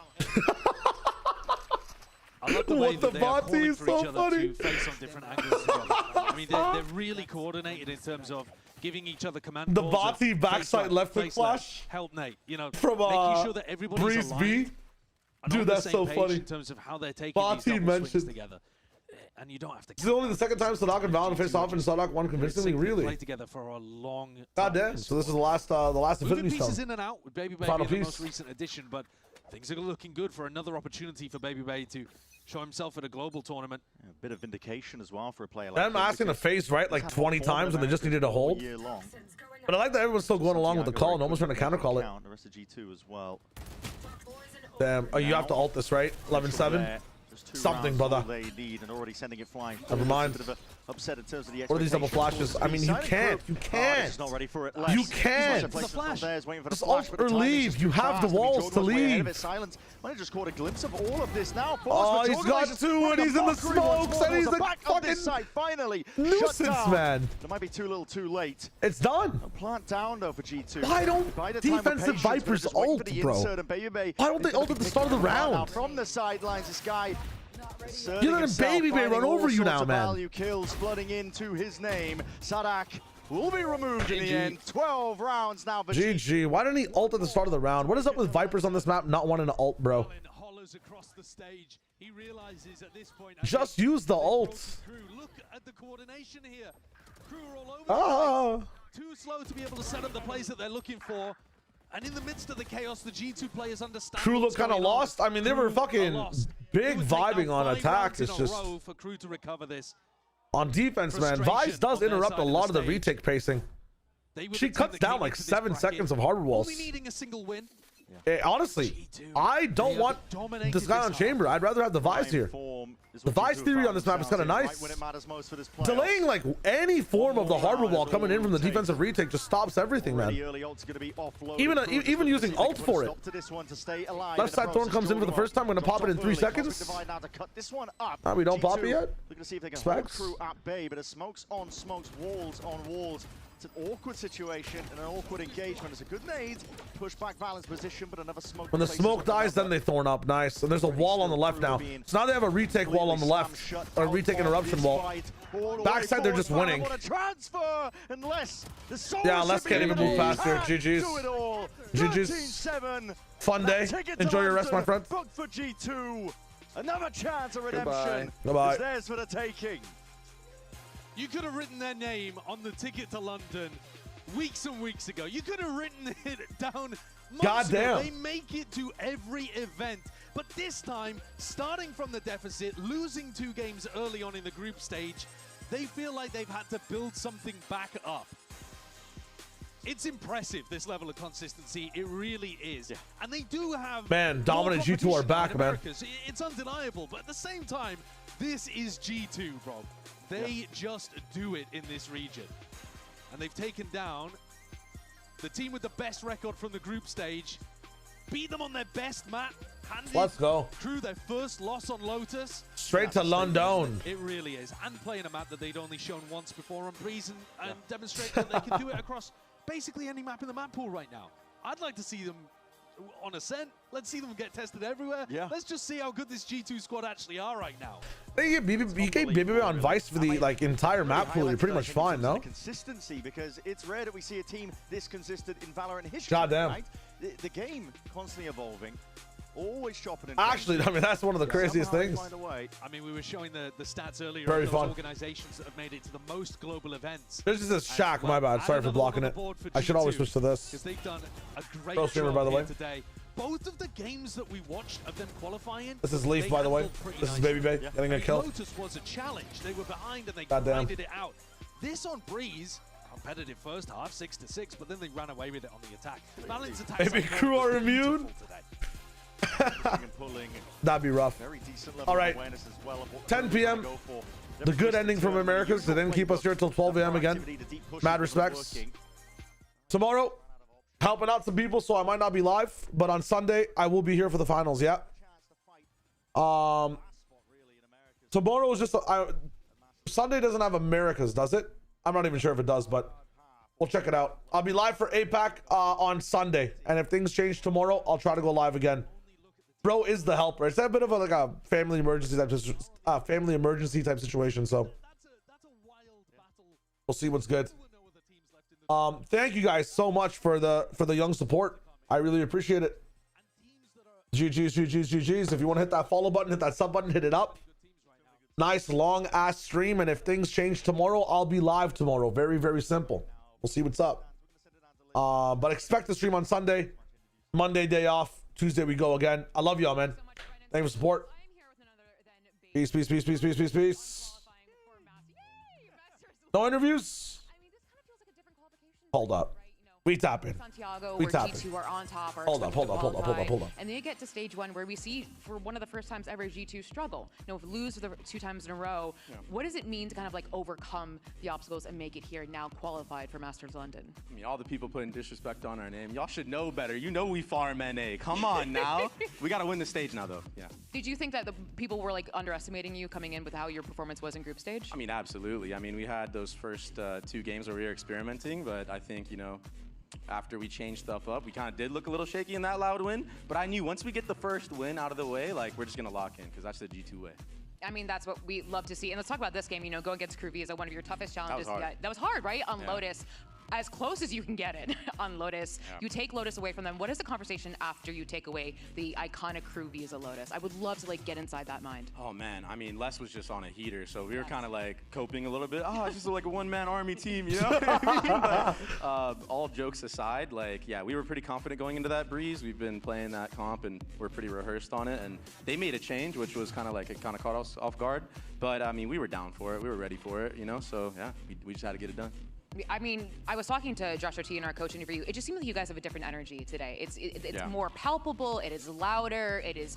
I love the way What the that they are body calling is for so each other funny. to face on different angles together. I mean, they're really coordinated in terms of giving each other command The calls of Bati face backside right, left click face left, flash help Nate, you know, from making sure that everybody's Breeze aligned B. and on Dude, the that's same so page funny. in terms of how they're taking Bati these double swings mentioned. together. And you don't have to. This is only the second time Sadak and Valen faced off, and Sadak won convincingly. Really? Play together for a long time. God damn. So this is the last Moving Infinity pieces Stone. in and out with Baby Bay Final being the piece. most recent addition, but things are looking good for another opportunity for Baby Bay to show himself at a global tournament. Yeah, a bit of vindication as well for a player like I'm him, asking to because face right like 20 times, and they just needed a hold. year long. But I like that everyone's still going along with the call. No one's trying to counter call it. The rest of G2 as well. Damn. Oh, you have to ult this, right? 11-7. Something, brother. They need and already sending it flying. Never mind. Bit of a upset in terms of the What are these double flashes? I mean, you can't. You can't. He's not ready for it. You can't. Just ult or leave. You have the walls to leave. Silence. I just caught a glimpse of all of this now. Oh, he's got two, and he's in the smokes, and he's a fucking finally nuisance, man. It might be too little, too late. It's done. A plant down though for G2. Why don't defensive Vipers ult, bro? Why don't they ult at the start of the round? From the sidelines, this guy. You're letting Baby Bay run over you now, man. Value kills flooding into his name. Sadak will be removed in the end. 12 rounds now for GG. Why didn't he ult at the start of the round? What is up with Vipers on this map not wanting to ult, bro? Across the stage. He realizes at this point, Just use the ult. Look at the coordination here. Crew are all over. Too slow to be able to set up the plays that they're looking for. And in the midst of the chaos, the G2 players understand. Crew look kind of lost. I mean, they were fucking big vibing on attack. It's just for Crew to recover this. On defense, man. Vice does interrupt a lot of the retake pacing. She cuts down like 7 seconds of harbor walls. Only needing a single win. Honestly, I don't want this guy on Chamber. I'd rather have the Vice here. The Vice theory on this map is kind of nice. Delaying like any form of the harbor wall coming in from the defensive retake just stops everything, man. Even using ult for it. Left side Thorn comes in for the first time. We're gonna pop it in 3 seconds. We don't pop it yet. We're gonna see if they can hold Crew at bay, but smokes on smokes, walls on walls. It's an awkward situation and an awkward engagement. It's a good nade, push back Valen's position, but another smoke. When the smoke dies, then they thorn up. Nice. And there's a wall on the left now. So now they have a retake wall on the left, or a retake interruption wall. Backside, they're just winning. Yeah, Les can't even move past here. GG's. GG's. Fun day. Enjoy your rest, my friend. Booked for G2. Another chance of redemption. Goodbye. Is theirs for the taking. You could have written their name on the ticket to London weeks and weeks ago. You could have written it down. Goddamn. They make it to every event. But this time, starting from the deficit, losing 2 games early on in the group stage, they feel like they've had to build something back up. It's impressive, this level of consistency. It really is. Yeah. And they do have... Man, dominant G2 are back, man. It's undeniable, but at the same time, this is G2, bro. They just do it in this region. And they've taken down the team with the best record from the group stage, beat them on their best map, Let's go. Crew their first loss on Lotus. Straight to London. It really is. And playing a map that they'd only shown once before on Breeze and demonstrate that they can do it across basically any map in the map pool right now. I'd like to see them on Ascent. Let's see them get tested everywhere. Yeah. Let's just see how good this G2 squad actually are right now. You get BB on Vice for the entire map pool. You're pretty much fine, no? Consistency, because it's rare that we see a team this consistent in Valorant history. Goddamn. Right? The game constantly evolving, always chopping and actually, I mean, that's one of the craziest things. I mean, we were showing the stats earlier. Very of those fun. Organizations that have made it to the most global events. This is a Shaq, my bad. Sorry for blocking it. I should always switch to this. Because they've done a great Pro streamer, by the way. Today. Both of the games that we watched of them qualifying. This is Leaf, by the way. This is Baby Bay getting a kill. Lotus was a challenge. They were behind and they grinded it out. This on Breeze, competitive first half, 6-6, but then they ran away with it on the attack. Balance attack. Maybe Crew are immune. That'd be rough. All right, 10 p.m. The good ending from Americas. They didn't keep us here till 12 a.m. again. Mad respects. Tomorrow, helping out some people, so I might not be live, but on Sunday I will be here for the finals. Yeah. Tomorrow is just Sunday doesn't have Americas, does it? I'm not even sure if it does, but we'll check it out. I'll be live for APAC on Sunday, and if things change tomorrow, I'll try to go live again. Bro is the helper. It's a bit of a, like a family emergency type situation. So we'll see what's good. Thank you guys so much for the young support. I really appreciate it. GGs. If you want to hit that follow button, hit that sub button, hit it up. Nice long ass stream, and if things change tomorrow, I'll be live tomorrow. Very, very simple. We'll see what's up. But expect the stream on Sunday. Monday, day off. Tuesday, we go again. I love y'all, man. Thank you for support. Peace. No interviews? Hold up. We tap in. Santiago, We where tap G2 in. are on top. Hold up. And they get to stage 1 where we see for one of the first times ever G2 struggle. Lose 2 times in a row. Yeah. What does it mean to kind of like overcome the obstacles and make it here now qualified for Masters London? I mean, all the people putting disrespect on our name. Y'all should know better. You know we farm NA. Come on now. We got to win the stage now, though. Yeah. Did you think that the people were like underestimating you coming in with how your performance was in group stage? I mean, absolutely. I mean, we had those first 2 games where we were experimenting, but I think, after we changed stuff up, we kind of did look a little shaky in that loud win, but I knew once we get the first win out of the way, like, we're just going to lock in, because that's the G2 way. I mean, that's what we love to see. And let's talk about this game. Going against Crew V is one of your toughest challenges. That was hard, right? On Lotus. As close as you can get it on Lotus. Yeah. You take Lotus away from them. What is the conversation after you take away the iconic Crew V as a Lotus? I would love to get inside that mind. Oh man, I mean, Les was just on a heater, so we were kind of coping a little bit. Oh, it's just like a one-man army team, you know? What I mean? But, all jokes aside, we were pretty confident going into that breeze. We've been playing that comp and we're pretty rehearsed on it. And they made a change, which was kind of it kind of caught us off guard. But I mean, we were down for it. We were ready for it, So yeah, we just had to get it done. I mean, I was talking to Josh RT in our coach interview. It just seems like you guys have a different energy today. It's more palpable. It is louder. It is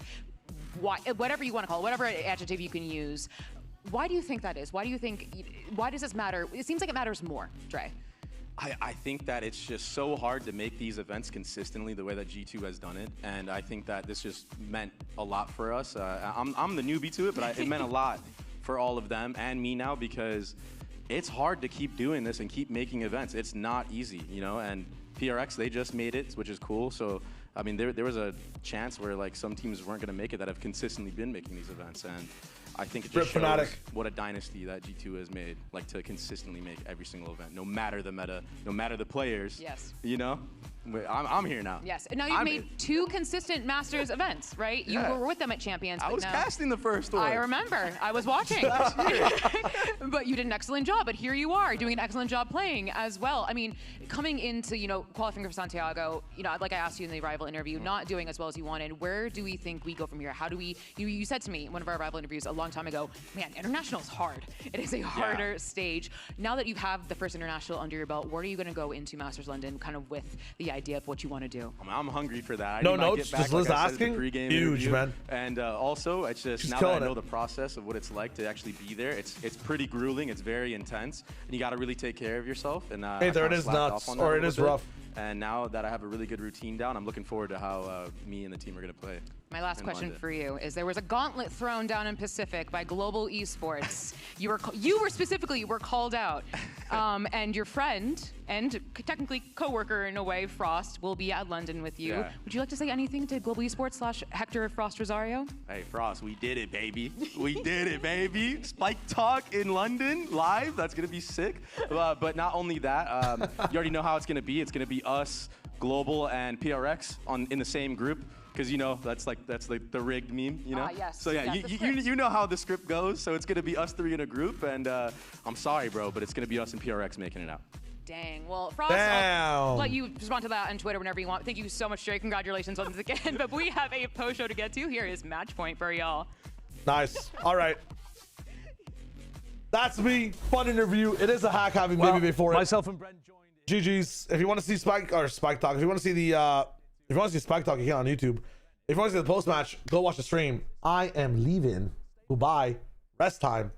whatever you want to call it, whatever adjective you can use. Why do you think that is? Why does this matter? It seems like it matters more, Dre. I think that it's just so hard to make these events consistently the way that G2 has done it, and I think that this just meant a lot for us. I'm the newbie to it, but it meant a lot for all of them and me now, because it's hard to keep doing this and keep making events. It's not easy, and PRX, they just made it, which is cool. So, I mean, there was a chance where some teams weren't gonna make it that have consistently been making these events. And I think it just shows what a dynasty that G2 has made, to consistently make every single event, no matter the meta, no matter the players. Yes. I'm here now. Yes. And now you've made 2 consistent Masters events, right? You were with them at Champions. I was casting the first one. I remember. I was watching. But you did an excellent job. But here you are doing an excellent job playing as well. I mean, coming into, qualifying for Santiago, like I asked you in the rival interview, not doing as well as you wanted. Where do we think we go from here? How do we, you said to me in one of our rival interviews a long time ago, man, international is hard. It is a harder stage. Now that you have the first international under your belt, where are you going to go into Masters London kind of with the idea of what you want to do? I'm hungry for that. No notes, just Liz asking. Huge, man. And also, it's just now that I know the process of what it's like to actually be there, it's pretty grueling. It's very intense, and you got to really take care of yourself. And hey, there it is nuts, or it is rough. And now that I have a really good routine down, I'm looking forward to how me and the team are going to play. My last question for you is: there was a gauntlet thrown down in Pacific by Global Esports. you were specifically called out, and your friend and technically co-worker in a way, Frost, will be at London with you. Yeah. Would you like to say anything to Global Esports / Hector Frost Rosario? Hey, Frost, we did it, baby. We did it, baby. Spike Talk in London live. That's gonna be sick. But not only that, you already know how it's gonna be. It's gonna be us, Global, and PRX in the same group. Because that's the rigged meme, Yes. So yeah, you know how the script goes. So it's gonna be us 3 in a group, and I'm sorry, bro, but it's gonna be us and PRX making it out. Dang. Well, Frost, I'll let you respond to that on Twitter whenever you want. Thank you so much, Jay. Congratulations on this again. But we have a post show to get to. Here is Match Point for y'all. Nice. All right. That's me. Fun interview. It is a hack having baby before myself and Brent joined. GG's. If you want to see Spike Talk, if you want to see Spike Talk, you can on YouTube. If you want to see the post match, go watch the stream. I am leaving. Goodbye. Rest time.